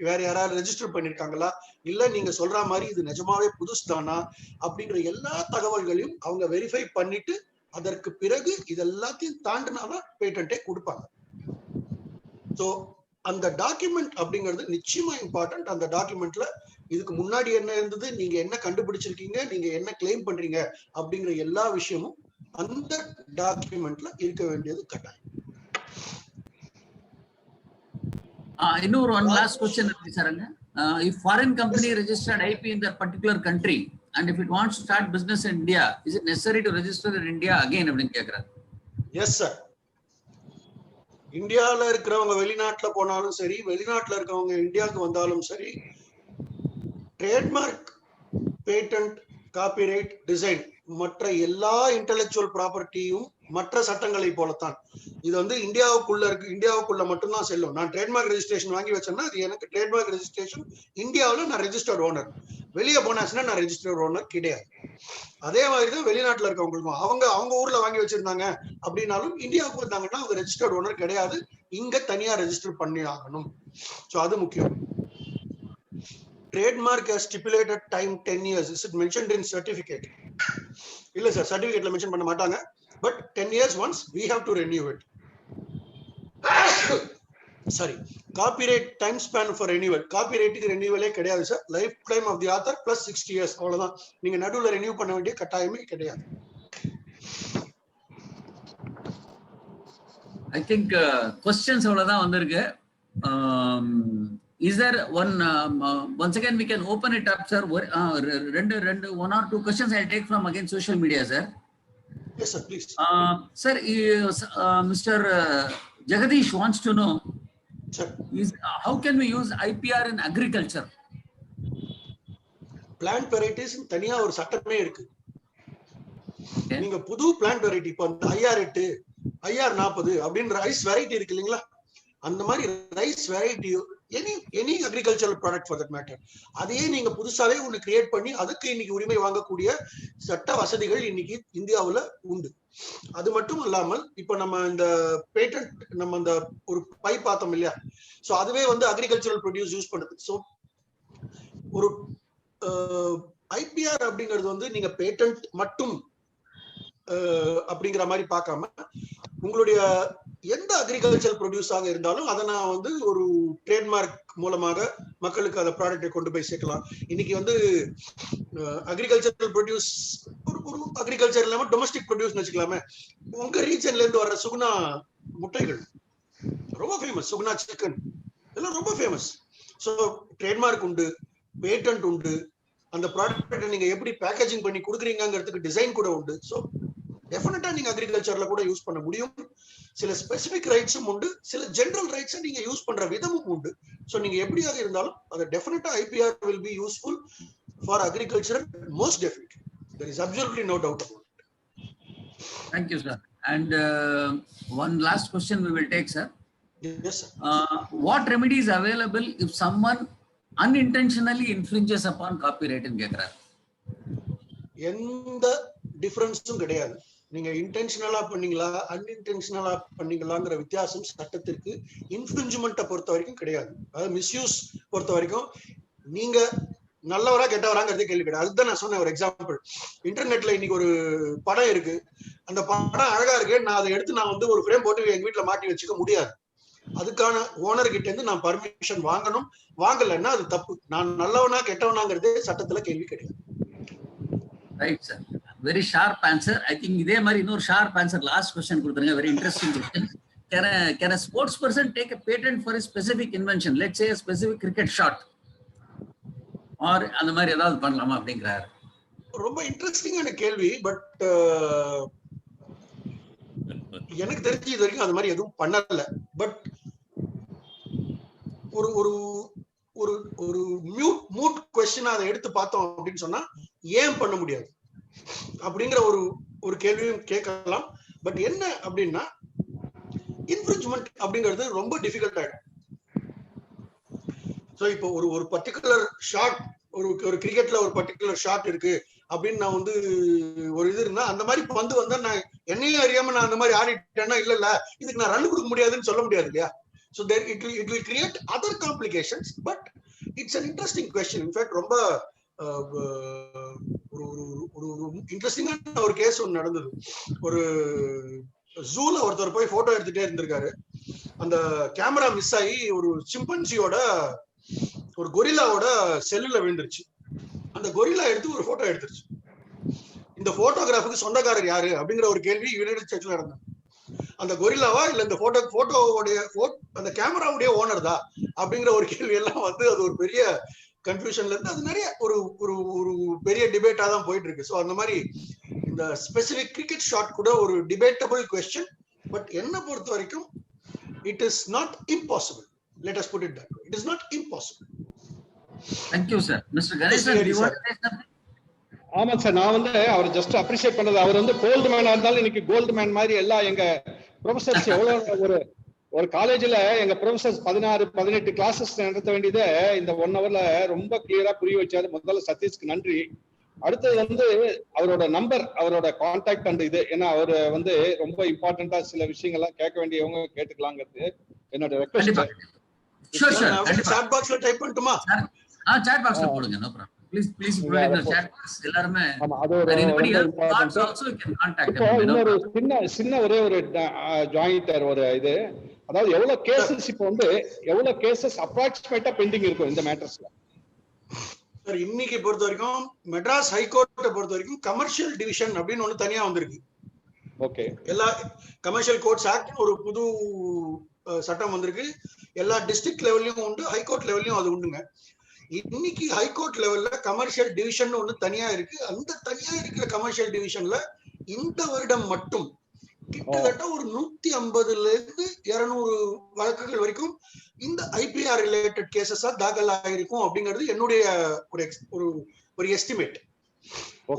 வேற யாராவது ரெஜிஸ்டர் பண்ணிருக்காங்களா, இல்ல நீங்க சொல்ற மாதிரி இது நிஜமாவே புதுசு தானா அப்படிங்கிற எல்லா தகவல்களையும் அவங்க வெரிஃபை பண்ணிட்டு அதற்கு பிறகு இது எல்லாத்தையும் தாண்டினாதான் பேட்டன்ட்டே கொடுப்பாங்க. சோ அந்த டாக்குமெண்ட் அப்படிங்கிறது நிச்சயமா இம்பார்ட்டன்ட். அந்த டாக்குமெண்ட்ல இதுக்கு முன்னாடி என்ன இருந்தது, நீங்க என்ன கண்டுபிடிச்சிருக்கீங்க, நீங்க என்ன கிளைம் பண்றீங்க அப்படிங்கிற எல்லா விஷயமும் அந்த டாக்குமெண்ட்ல இருக்க வேண்டியது கட்டாயம். இன்னொரு one last question இருக்கு சார்ங்க. If foreign company registered IP in that particular country and if it wants to start business in India, is it necessary to register in India again அப்படின்னு கேக்குறாரு. Yes sir. இந்தியால இருக்கிறவங்க வெளிநாட்டுல போனாலும் சரி, வெளிநாட்டுல இருக்கிறவங்க இந்தியாவுக்கு வந்தாலும் சரி, ட்ரேட்மார்க், பேட்டன்ட், காப்பிரைட், டிசைன் மற்ற எல்லா இன்டெலெக்சுவல் ப்ராப்பர்ட்டியும் மற்ற சட்டங்களை போலத்தான். இது வந்து இந்தியாவுக்குள்ள மட்டும்தான் செல்லும். நான் ட்ரேட்மார்க் ரெஜிஸ்ட்ரேஷன் வாங்கி வச்சேன்னா அது எனக்கு ட்ரேட்மார்க் ரெஜிஸ்ட்ரேஷன் இந்தியாவில், நான் ரெஜிஸ்டர்ட் ஓனர். வெளியே போனாச்சுன்னா நான் ரெஜிஸ்டர்ட் ஓனர் கிடையாது. அதே மாதிரிதான் வெளிநாட்டுல இருக்கவங்களுக்கும், அவங்க ஊர்ல வாங்கி வச்சிருந்தாங்க அப்படின்னாலும் இந்தியாவுக்கு வந்தாங்கன்னா அவங்க ரெஜிஸ்டர்ட் ஓனர் கிடையாது, இங்க தனியா ரெஜிஸ்டர் பண்ணி ஆகணும். சோ அது முக்கியம். Trademark has stipulated time 10 years. Is it mentioned in certificate? இல்ல சார், சர்டிபிகேட்ல மென்ஷன் பண்ண மாட்டாங்க. But 10 years once we have to renew it. Sorry. Copyright time span for renewal. Copyright renewal கிடையாது சார். Life time of the author plus 60 years அவ்வளவுதான். நீங்க நடுவுல renew பண்ண வேண்டிய கட்டாயமே கிடையாது. I think questions அவ்வளவுதான் வந்திருக்கு. Is there once again we can open it up, sir? One or two questions I'll take from again social media, sir. Yes sir, please. Sir, Mr. Jagadish wants to know, sir, how can we use IPR in agriculture? Plant varieties தனியா ஒரு சட்டமே இருக்கு. நீங்க புது plant variety, இப்போ IR8, IR40 அப்படின்ற rice variety இருக்கு இல்லைங்களா, அந்த மாதிரி rice variety any agricultural product for that matter. அதையே நீங்க புதுசாவே ஒண்ணு கிரியேட் பண்ணி அதுக்கு இன்னைக்கு உரிமை வாங்கக்கூடிய சட்ட வசதிகள் இன்னைக்கு இந்தியாவுல உண்டு. அது மட்டும் இல்லாமல் இப்ப நம்ம இந்த பேட்டன்ட் நம்ம இந்த ஒரு பை பார்த்தோம் இல்லையா, சோ அதுவே வந்து அக்ரிகல்ச்சரல் ப்ரொடியூஸ் யூஸ் பண்ணுது. சோ ஒரு ஐபிஆர் அப்படிங்கிறது வந்து நீங்க பேட்டன்ட் மட்டும் அப்படிங்கிற மாதிரி பார்க்காம உங்களுடைய எந்த அக்ரிகல்ச்சர் ப்ரொடியூஸாக இருந்தாலும் அதை நான் வந்து ஒரு ட்ரேட்மார்க் மூலமாக மக்களுக்கு அந்த ப்ராடக்டை கொண்டு போய் சேர்க்கலாம். இன்னைக்கு வந்து அக்ரிகல்ச்சரல் ப்ரொடியூஸ் ஒரு அக்ரிகல்ச்சர் இல்லாம டொமஸ்டிக் ப்ரொடியூஸ் வச்சுக்கலாமே. உங்க ரீஜன்ல இருந்து வர்ற சுகுணா முட்டைகள் ரொம்ப ஃபேமஸ், சுகுணா சிக்கன் இதெல்லாம் ரொம்ப ஃபேமஸ். ஸோ ட்ரேட்மார்க் உண்டு, பேட்டன்ட் உண்டு, அந்த ப்ராடக்ட்டை நீங்க எப்படி பேக்கேஜிங் பண்ணி கொடுக்குறீங்கிறதுக்கு டிசைன் கூட உண்டு. ஸோ டெஃபினட்டா நீங்க அக்ரிகல்ச்சர்ல கூட யூஸ் பண்ண முடியும். சில ஸ்பெசிபிக் ரைட்ஸும் உண்டு, சில ஜெனரல் ரைட்ஸை நீங்க யூஸ் பண்ற விதமும் உண்டு. ஸோ நீங்க எப்படியாக இருந்தாலும் அது டெஃபினட்டா IPR will be useful for agriculture most definitely. There is absolutely no doubt about it. Thank you, sir. And one last question we will take, sir. Yes, sir. What remedy is available if someone unintentionally infringes upon copyright in கேக்குறார்? எந்த டிஃபரன்ஸும் கிடையாது. நீங்க இன்டென்ஷனலா பண்ணீங்களா அன்இன்டென்ஷனலா பண்ணீங்களாங்கிற வித்தியாசம் சட்டத்திற்கு இன்ஃப்ரிஞ்ச்மெண்ட்டை பொறுத்த வரைக்கும் கிடையாது. அதாவது மிஸ்யூஸ் பொறுத்த வரைக்கும் நீங்க நல்லவரா கெட்டவராங்கிறது கேள்வி கிடையாது. அதுதான் நான் சொன்ன ஒரு எக்ஸாம்பிள். இன்டர்நெட்ல இன்னைக்கு ஒரு படம் இருக்கு, அந்த படம் அழகா இருக்கு, நான் அதை எடுத்து நான் வந்து ஒரு ஃப்ரேம் போட்டு எங்க வீட்டுல மாட்டி வச்சுக்க முடியாது. அதுக்கான ஓனர் கிட்ட இருந்து நான் பர்மிஷன் வாங்கணும். வாங்கலைன்னா அது தப்பு. நான் நல்லவனா கெட்டவனாங்கிறது சட்டத்துல கேள்வி கிடையாது. Right sir, very sharp answer. I think இதே மாதிரி இன்னொரு ஷார்ப் ஆன்சர் லாஸ்ட் क्वेश्चन கொடுத்துருங்க. Very interesting question. Can a sports person take a patent for a specific invention, let's say a specific cricket shot, or அந்த மாதிரி ஏதாவது பண்ணலாமா அப்படிங்கறாரு? ரொம்ப இன்ட்ரெஸ்டிங்கான கேள்வி. பட் எனக்கு தெரிஞ்சு இது வரைக்கும் அந்த மாதிரி எதுவும் பண்ணல. பட் ஒரு ஒரு ஒரு ஒரு மூட் क्वेश्चन அதை எடுத்து பார்த்தோம் அப்படின்னு சொன்னா ஏன் பண்ண முடியாது அப்படிங்கிற ஒரு கேள்வியும் கேட்கலாம். பட் என்ன அப்படின்னா இன்ஃப்ரிஞ்ச்மெண்ட் அப்படிங்கிறது ரொம்ப டிஃபிகல்ட் ஆயிடும். ஸோ இப்போ ஒரு பர்டிகுலர் ஷாட், ஒரு கிரிக்கெட்ல ஒரு பர்டிகுலர் ஷாட் இருக்கு அப்படின்னு நான் வந்து ஒரு இது இருந்தா அந்த மாதிரி பந்து வந்தா நான் என்னையும் அறியாம நான் அந்த மாதிரி ஆடிட்டேன்னா இல்ல இதுக்கு நான் ரன் கொடுக்க முடியாதுன்னு சொல்ல முடியாது இல்லையா? So there it will create other complications, but it's an interesting question. In fact, ரொம்ப ஒரு இன்ட்ரெஸ்டிங்கான ஒரு கேஸ் ஒன்று நடந்தது. ஒரு ஜூல ஒருத்தர் போய் போட்டோ எடுத்துட்டே இருந்திருக்காரு. அந்த கேமரா மிஸ் ஆகி ஒரு சிம்பன்சியோட ஒரு கொரில்லாவோட செல்லுல விழுந்துருச்சு. அந்த கொரில்லா எடுத்து ஒரு போட்டோ எடுத்துருச்சு. இந்த போட்டோகிராஃபுக்கு சொந்தக்காரர் யாரு அப்படிங்கிற ஒரு கேள்வி யுனைடெட் ஸ்டேட்ஸ்ல நடந்தது. அந்த கொரில்லாவா இல்ல இந்த போட்டோவுடைய அந்த கேமராவுடைய ஓனர் தான் அப்படிங்கிற ஒரு கேள்வி எல்லாம் வந்து அது ஒரு பெரிய கன்ஃபியூஷன்ல இருந்து அது நிறைய ஒரு ஒரு பெரிய டிபேட்டா தான் போயிட்டு இருக்கு. ஸோ அந்த மாதிரி இந்த ஸ்பெசிபிக் கிரிக்கெட் ஷாட் கூட ஒரு டிபேட்டபிள் கொஸ்டின். பட் என்ன பொறுத்த வரைக்கும் it is not impossible. Let us put it that way. It is not impossible. Thank you, sir. Mr. Ganesan, do you want to say something? ஆமா sir, நான் வந்து அவர் just appreciate பண்ணது. அவர் வந்து gold மேனா இருந்தாலும் இன்னைக்கு கோல்டு மேன் மாதிரி எல்லாம் எங்க ப்ரொஃபசர்ஸ் எவ்வளவு ஒரு காலேஜ்ல எங்க ப்ரொஃபசர்ஸ் 16-18 கிளாஸஸ் நடத்த வேண்டியதை இந்த 1 hourல ரொம்ப கிளியரா புரிய வச்சாரு. முதல்ல சதீஷ்க்கு நன்றி. அடுத்தது வந்து அவரோட நம்பர், அவரோட கான்டாக்ட் அண்ட் இது, ஏன்னா அவர் வந்து ரொம்ப இம்பார்ட்டன்டா சில விஷயங்கள்லாம் கேட்க வேண்டியவங்க கேட்டுக்கலாங்கிறது என்னோட ரெக்வெஸ்ட். சாட் பாக்ஸ்ல டைப் பண்ணட்டுமா? சாட் பாக்ஸ்ல போடுங்க, no problem. Please put it in the chat box. எல்லாரும் anybody else also can contact them. இன்னொரு சின்ன ஒரே ஒரு ஜாயிண்டர் ஒரு இது, அதாவது எவ்வளவு கேसेस இப்போ வந்து எவ்வளவு கேसेस அப்ராக்ஸிமேட்டா பெண்டிங் இருக்கும் இந்த மேட்டர்ஸ்ல? சார் இன்னைக்கு பொறுத்த வரைக்கும் மெட்ராஸ் ஹைகோர்ட்டை பொறுத்த வரைக்கும் கமர்ஷியல் டிவிஷன் அப்படின்னு ஒண்ணு தனியா வந்திருக்கு. ஓகே, எல்லா கமர்ஷியல் கோர்ட்ஸ் ஆக்ட் ஒரு புது சட்டம் வந்திருக்கு. எல்லா டிஸ்ட்ரிக்ட் லெவல்லையும் உண்டு, ஹைகோர்ட் லெவல்லையும் அது உண்டுங்க. இன்னைக்கு ஹைகோர்ட் லெவல்ல கமர்ஷியல் டிவிஷன் ஒண்ணு தனியா இருக்கு. அந்த தனியா இருக்கிற கமர்ஷியல் டிவிஷன்ல இந்த வருடம் மட்டும் கிட்டத்தட்ட ஒரு 150ல இருந்து 200 வழக்குகள் வரைக்கும் இந்த ஐபிஆர் ரிலேட்டட் கேசஸா தாக்கல் ஆகிருக்கும் அப்படிங்கிறது என்னுடைய ஒரு எஸ்டிமேட்.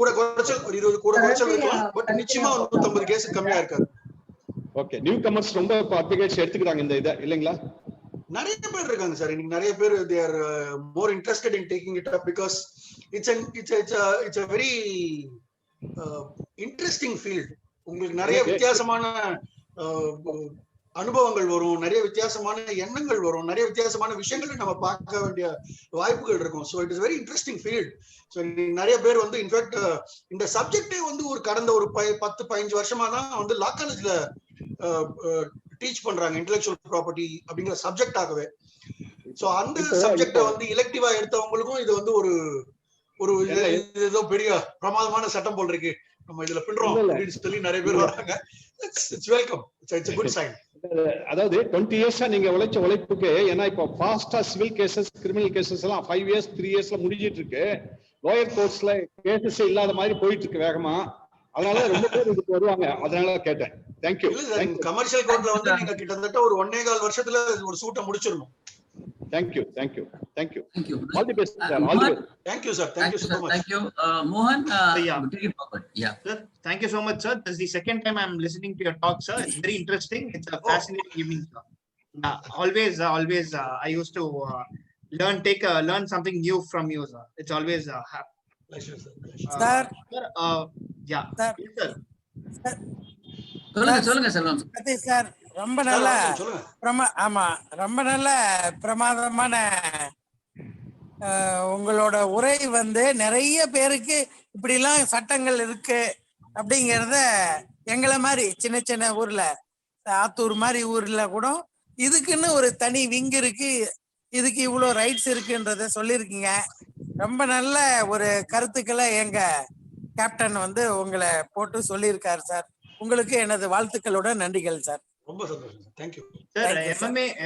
கூட குறைச்சல் ஒரு 20 கூட குறைச்சல் இருக்கலாம். பட் நிச்சயமா 150 கேஸ் கம்மியா இருக்காது. ஓகே, நியூ கமர்ஸ் ரொம்ப அப்ளிகேஷன் எடுத்துக்கிறாங்க இந்த இதை இல்லைங்களா? நிறைய பேர் இருக்காங்க சார். இன்னைக்கு நிறைய பேர் they are more interested in taking it up because it's a very interesting field. உங்களுக்கு நிறைய வித்தியாசமான அனுபவங்கள் வரும், நிறைய வித்தியாசமான எண்ணங்கள் வரும், நிறைய வித்தியாசமான விஷயங்களை நம்ம பார்க்க வேண்டிய வாய்ப்புகள் இருக்கும். So it is very interesting field. So நிறைய பேர் வந்து இன்ஃபேக்ட் இந்த சப்ஜெக்டே வந்து ஒரு கடந்த ஒரு 10-15 வருஷமா தான் வந்து லா காலேஜ்ல டீச் பண்றாங்க இன்டெலெக்சுவல் ப்ராப்பர்ட்டி அப்படிங்கிற சப்ஜெக்டாகவே. ஸோ அந்த சப்ஜெக்ட வந்து இலெக்டிவா எடுத்தவங்களுக்கும் இது வந்து ஒரு ஏதோ பெரிய பிரமாதமான சட்டம் போல் இருக்கு, நம்ம இதுல பின்றோம் அப்படின்னு சொல்லி நிறைய பேர் வராங்க. It's welcome. It's a good sign. அதாவது 20 இயர்ஸா நீங்க உழைச்ச உழைப்புக்கு, ஏன்னா இப்போ ஃபாஸ்டா சிவில் கேசஸ் கிரிமினல் கேசஸ் எல்லாம் 5 இயர்ஸ் 3 இயர்ஸ்ல முடிஞ்சிட்டு இருக்கு. லோயர் கோர்ட்ஸ்ல கேசஸ் இல்லாத மாதிரி போயிட்டு இருக்கு வேகமா. அதனால ரொம்ப பேர் இதுக்கு வருவாங்க. அதனால கேட்டேன். தேங்க்யூ. கமர்ஷியல் கோர்ட்ல வந்து நீங்க கிட்டத்தட்ட ஒரு 1.25 வருஷத்துல ஒரு சூட்டை முடிச்சிடணும். Thank you. All the best, sir. All the best. Thank you, sir. Thank you so much. Thank you. Mohan, Yeah. take it forward. Yeah. Sir, thank you so much, sir. This is the second time I'm listening to your talk, sir. It's very interesting. It's a fascinating evening, sir. Always, I used to learn something new from you, sir. It's always happy. Pleasure, sir. Sir. Sir, yeah. Sir. Yes, sir. சொல்லுங்க செல்வம். Satish sir, ரொம்ப நல்ல சொல்லுங்க. ஆமா, ரொம்ப நல்ல பிரமாதமான உங்களோட உரை வந்து நிறைய பேருக்கு இப்படிலாம் சட்டங்கள் இருக்கு அப்படிங்கிறத எங்களை மாதிரி சின்ன சின்ன ஊர்ல, ஆத்தூர் மாதிரி ஊர்ல கூட இதுக்குன்னு ஒரு தனி விங் இருக்கு, இதுக்கு இவ்வளோ ரைட்ஸ் இருக்குன்றத சொல்லியிருக்கீங்க. ரொம்ப நல்ல ஒரு கருத்துக்களை எங்க கேப்டன் வந்து உங்களை போட்டு சொல்லியிருக்காரு சார். உங்களுக்கு எனது வாழ்த்துக்களோட நன்றிகள் சார். ரொம்ப சந்தோஷம். Thank you sir.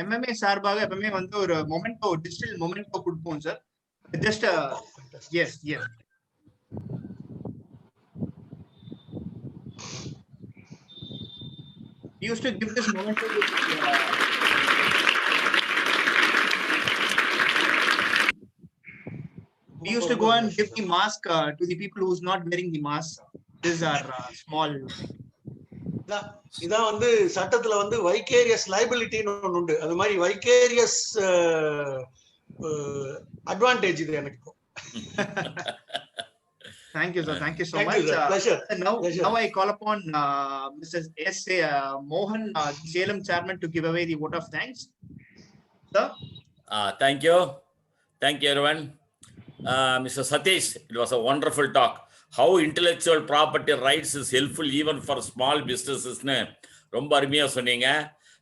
MMA சார்பாக எப்பவுமே வந்து ஒரு மொமெண்டோ, டிஜிட்டல் மொமெண்டோ கொடுப்போம் sir. Just as used to give this memento we used to go and give the mask to the people who's not wearing the mask. These are small. இதான் வந்து சட்டத்துல வந்து vicarious லைபிலிட்டின்னு ஒன்று உண்டு. அது மாதிரி vicarious advantage இது எனக்கு. Thank you, sir. Thank you so much. Pleasure. Now I call upon Mr. S. Mohan, Salem chairman, to give away the vote of thanks. Sir. Thank you everyone. Mr. Satish, it was a wonderful talk. How intellectual property rights is helpful even for small businesses னு ரொம்ப அருமையா சொன்னீங்க.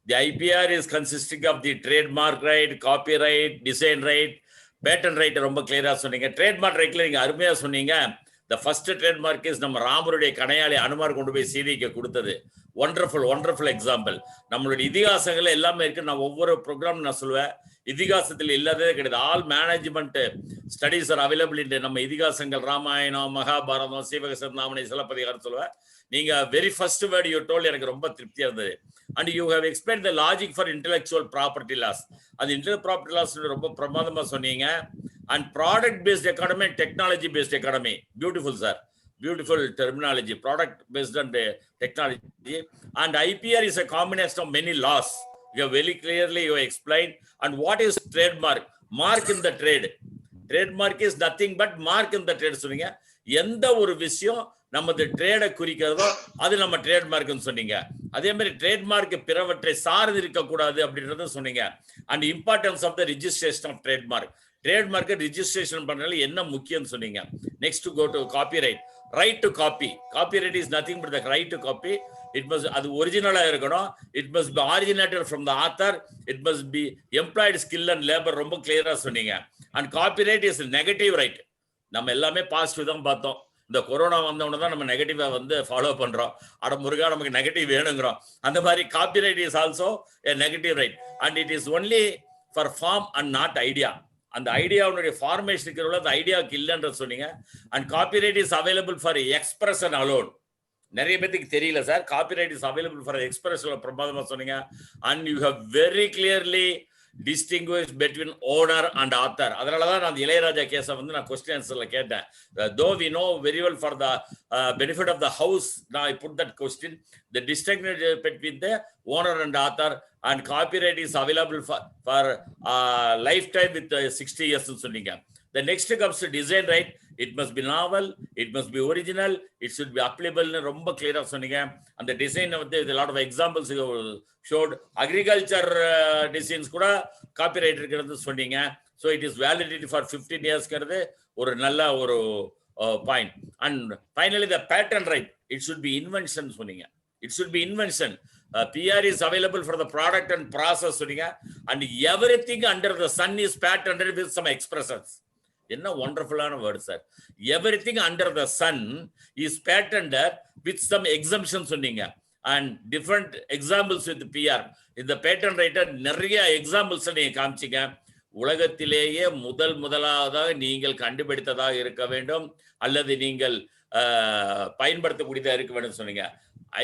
The IPR is consisting of the trademark right, copyright, design right, patent right. ரொம்ப கிளியரா சொன்னீங்க. trademark rightல நீங்க அருமையா சொன்னீங்க. The first trademark is நம்ம ராமருடைய கணையாளி அனுமார் கொண்டு போய் சீதைக்கு கொடுத்தது. wonderful example. நம்மளுடைய இதிகாசங்கள் எல்லாமே இருக்கு. நான் ஒவ்வொரு ப்ரோக்ராம் நான் சொல்லுவேன், இதிகாசத்தில் இல்லாததே கிடையாது. All management studies are available in நம்ம இதிகாசங்கள், ராமாயணம், மகாபாரதம், சீவகசந்தாமணி, சிலப்பதிகாரம் சொல்லுவேன். நீங்க very first word you told எனக்கு ரொம்ப திருப்தியா இருந்தது. And you have explain the logic for intellectual property laws. அது இன்டெலெக்சுவல் ப்ராப்பர்ட்டி லாஸ் ரொம்ப பிரமாதமா சொன்னீங்க. And product based economy and technology based economy. Beautiful sir, beautiful terminology. Product based on the technology, and IPR is a combination of many laws. You have very clearly you explained. And what is trademark? Mark in the trade. Trademark is nothing but mark in the trade. சொன்னீங்க எந்த ஒரு விஷயம் நமது ட்ரேடை குறிக்கிறதோ அது நம்ம ட்ரேட்மார்க்னு சொன்னீங்க. அதே மாதிரி ட்ரேட்மார்க் பிறவற்றை சார்ந்து இருக்கக்கூடாது அப்படின்றத சொன்னீங்க. And importance of the registration of trademark. ட்ரேட்மார்க்கை ரிஜிஸ்ட்ரேஷன் பண்றதுல என்ன முக்கியம்னு சொன்னீங்க. Next go to copyright. Right to copy. Copyright is nothing but the right to copy. It must அது ஒரிஜினலா இருக்கணும். It must be originated from the author. It must be employed skill and labour. ரொம்ப கிளியரா சொன்னீங்க. And copyright is negative right. நம்ம எல்லாமே positive தான் பார்த்தோம். இந்த கொரோனா வந்தவொன்னு தான் நம்ம நெகட்டிவா வந்து ஃபாலோ பண்றோம். அட முருகா நமக்கு நெகட்டிவ் வேணுங்கிறோம். அந்த மாதிரி copyright is also a negative right. And it is only for form and not idea. அந்த ஐடியாவுடைய ஃபார்மேஷன் இருக்கிற அந்த ஐடியாவுக்கு இல்லைன்ற சொன்னீங்க. And copyright is available for expression alone. நிறைய பேருக்கு தெரியல sir, copyright is available for expression. பிரமாதமா சொன்னீங்க. And you have very clearly distinguish between owner and author. அதனாலதான் நான் இளையராஜா கேஸை வந்து நான் கொஸ்டின் ஆன்சர்ல கேட்டேன். Though we know very well for the benefit of the house, now I put that question. The distinction between the owner and author and copyright is available for lifetime with 60 years னு சொன்னீங்க. The next comes to design right. It must be novel, it must be original, it should be applicable னு ரொம்ப கிளியரா சொன்னீங்க. அந்த design வந்து a lot of examples showed. Agriculture designs கூட copyright இருக்கிறது சொன்னீங்க. So it is validity for 15 yearsங்கிறது ஒரு நல்ல ஒரு point. And finally the patent right, it should be invention சொன்னீங்க. It should be invention. PR is available for the product and process சொன்னீங்க. And everything under the sun is patented with some expressions. என்ன wonderful-ஆன word sir. Everything under the sun is patented with some exemptions சொன்னீங்க. And different examples with PR. இந்த patent writer நிறைய examples நீங்க காமிச்சீங்க. உலகத்திலேயே முதலாவதாக நீங்கள் கண்டுபிடித்ததாக இருக்க வேண்டும் அல்லது நீங்கள் பயன்படுத்தக்கூடியதாக இருக்க வேண்டும் சொன்னீங்க.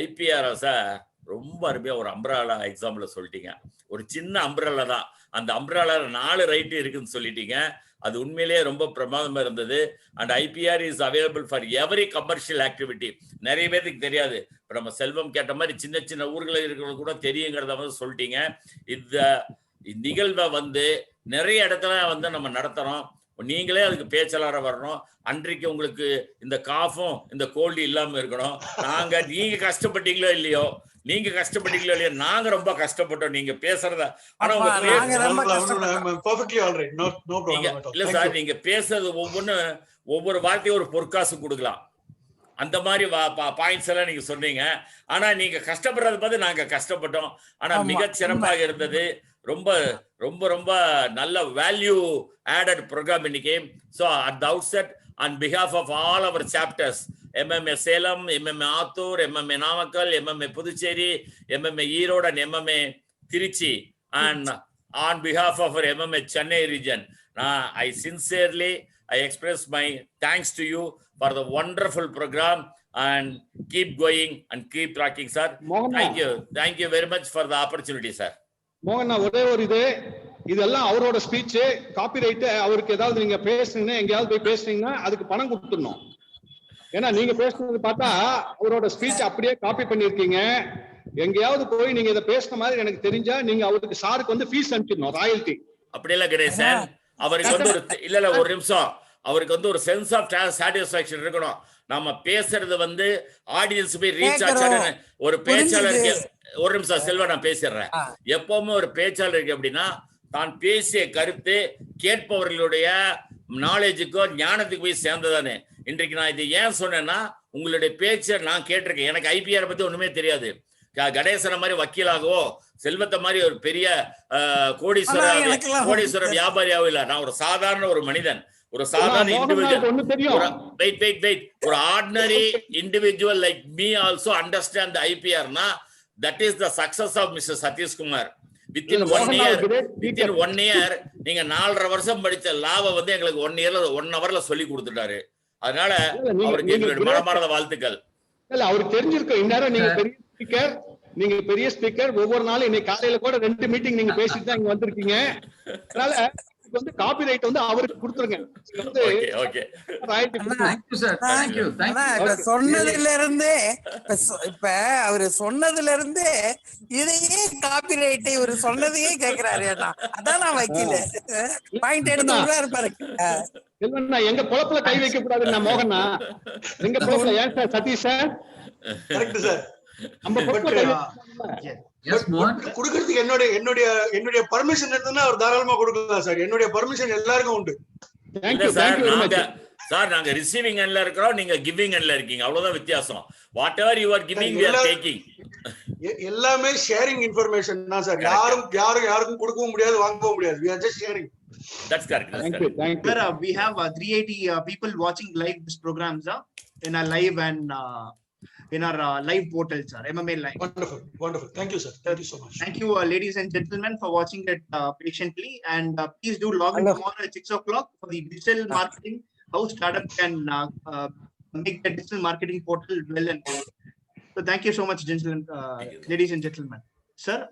IPR சார் ரொம்ப அருமையா ஒரு அம்ப்ரல்லா எக்ஸாம்பிள் சொல்லிட்டீங்க. ஒரு சின்ன அம்ப்ரல்லா தான், அந்த அம்ப்ரல்லா 4 ரைட் இருக்குன்னு சொல்லிட்டீங்க. அது உண்மையிலேயே ரொம்ப பிரமாதமா இருந்தது. And IPR is available for every commercial activity. நிறைய பேருக்கு தெரியாது. இப்போ நம்ம செல்வம் கேட்ட மாதிரி சின்ன சின்ன ஊர்களில் இருக்கிறவங்க கூட தெரியுங்கிறத வந்து சொல்லிட்டீங்க. இந்த நிகழ்வை வந்து நிறைய இடத்துல வந்து நம்ம நடத்துறோம். நீங்களே அதுக்கு பேச்சாளராக வரணும். அன்றைக்கு உங்களுக்கு இந்த காஃபும் இந்த கோல்டு இல்லாம இருக்கணும். நீங்க கஷ்டப்பட்டீங்களோ இல்லையோ, நாங்க ரொம்ப கஷ்டப்பட்டோம் நீங்க பேசுறத. ஆனா இல்ல சார், நீங்க பேசுறது ஒவ்வொரு வார்த்தையும் ஒரு பொற்காசு கொடுக்கலாம். அந்த மாதிரி பாயிண்ட்ஸ் எல்லாம் நீங்க சொன்னீங்க. ஆனா நீங்க கஷ்டப்படுறத பார்த்து நாங்க கஷ்டப்பட்டோம். ஆனா மிகச் சிறப்பாக இருந்தது. ரொம்ப ரொம்ப ரொம்ப நல்ல வேல்யூ ஆடட் ப்ரோக்ராம் இன்னைக்கு. So at the outset on behalf of all our chapters, MMA Salem, MMA Athur, MMA Namakkal, MMA Puducherry, MMA Erode and MMA Tiruchi, and on behalf of our MMA Chennai region, I sincerely express my thanks to you for the wonderful program, and keep going and keep rocking sir. Thank you very much for the opportunity sir. மோகன், ஒரே ஒரு இதெல்லாம் அவரோட speech. Copyright அவருக்கு ஏதாவது நீங்க பேசுனீங்கன்னா, எங்கேயாவது போய் பேசுனீங்கன்னா அதுக்கு பணம் கொடுத்துடணும். ஏன்னா நீங்க பேசுனது பார்த்தா அவரோட ஸ்பீச் அப்படியே காப்பி பண்ணிருக்கீங்க. எங்கேயாவது போய் நீங்க இதை பேசுன மாதிரி எனக்கு தெரிஞ்சா நீங்க அவருக்கு சாருக்கு வந்து ஃபீஸ் அனுப்பிடணும், ராயல்டி. அப்படியெல்லாம் கிடையாது சார். அவருக்கு வந்து ஒரு நிமிஷம், அவருக்கு வந்து ஒரு சென்ஸ் ஆஃப் சாட்டிஸ்பாக்சன் இருக்கணும். நம்ம பேசுறது வந்து ஆடியன்ஸ் போய் ரீச் ஆச்சான்னு ஒரு பேச்சாளருக்கு. ஒரு நிமிஷம் செல்வா, நான் பேசிடுறேன். எப்பவுமே ஒரு பேச்சாளருக்கு அப்படின்னா தான் பேசிய கருத்து கேட்பவர்களுடைய நாலேஜுக்கோ ஞானத்துக்கு போய் சேர்ந்ததானே. இன்றைக்கு நான் இது ஏன் சொன்னேன்னா, உங்களுடைய பேச்சை நான் கேட்டிருக்கேன். எனக்கு IPR பத்தி ஒண்ணுமே தெரியாது. கணேசன மாதிரி வக்கீலாகவோ, செல்வத்தை மாதிரி ஒரு பெரிய கோடீஸ்வர வியாபாரியாவோ இல்ல. நான் ஒரு சாதாரண ஒரு மனிதன், ஒரு சாதாரண இண்டிவிஜுவல். ஒரு ordinary individual like me also understand the IPR னா that is the success of Mr. Satish Kumar. Within 1 year நீங்க 4.5 வருஷம் படிச்ச லாவை வந்து எங்களுக்கு 1 hourல சொல்லி கொடுத்துட்டாரு. அதனால அவருக்கு எங்களுடைய மனமார்ந்த வாழ்த்துக்கள். இல்ல, அவருக்கு தெரிஞ்சிருக்கும் இந்நேரம் நீங்க பெரிய ஸ்பீக்கர். ஒவ்வொரு நாளும் இன்னைக்கு காலையில கூட 2 மீட்டிங் நீங்க பேசிட்டு தான் இங்க வந்திருக்கீங்க. அதனால வந்து காப்பிரைட் வந்து அவருக்கு கொடுத்துருங்க. சொன்னதுல இருந்தே இதையே காப்பிரைட் இவரு சொன்னதையே கேக்குறாரு. அதான் நான் வைக்கல பாயிண்ட் எடுத்து இருப்பாரு. எங்க பொழப்புல கை வைக்க கூடாது. நான் மோகனா, எங்க பொழப்புல ஏன் சார் சதீஷ் சார் குடுக்கறதுக்கு என்னுடைய பர்மிஷன் எடுத்தா அவர் தாராளமா கொடுக்கலாம் சார். என்னுடைய பர்மிஷன் எல்லாருக்கும் உண்டு. சார் நாங்க ரிசீவிங் எண்ட்ல இருக்கிறோம், நீங்க கிவிங் எண்ட்ல இருக்கீங்க. அவ்வளவுதான் வித்தியாசம். Whatever you are giving we are taking. எல்லாமே ஷேரிங் இன்ஃபர்மேஷன் தான் சார். யாருக்கும் கொடுக்கவும் முடியாது, வாங்கவும் முடியாது. we are just sharing. That's correct. Thank you. Sir, we have 380 people watching live this program sir, in our live and in our live portal sir, MMA Live. Wonderful. Thank you sir. Thank you so much. Thank you ladies and gentlemen for watching it patiently, and please do log in tomorrow at 6 o'clock for the digital marketing, how startup can make the digital marketing portal well and good. So thank you so much gentlemen, ladies and gentlemen. Sir,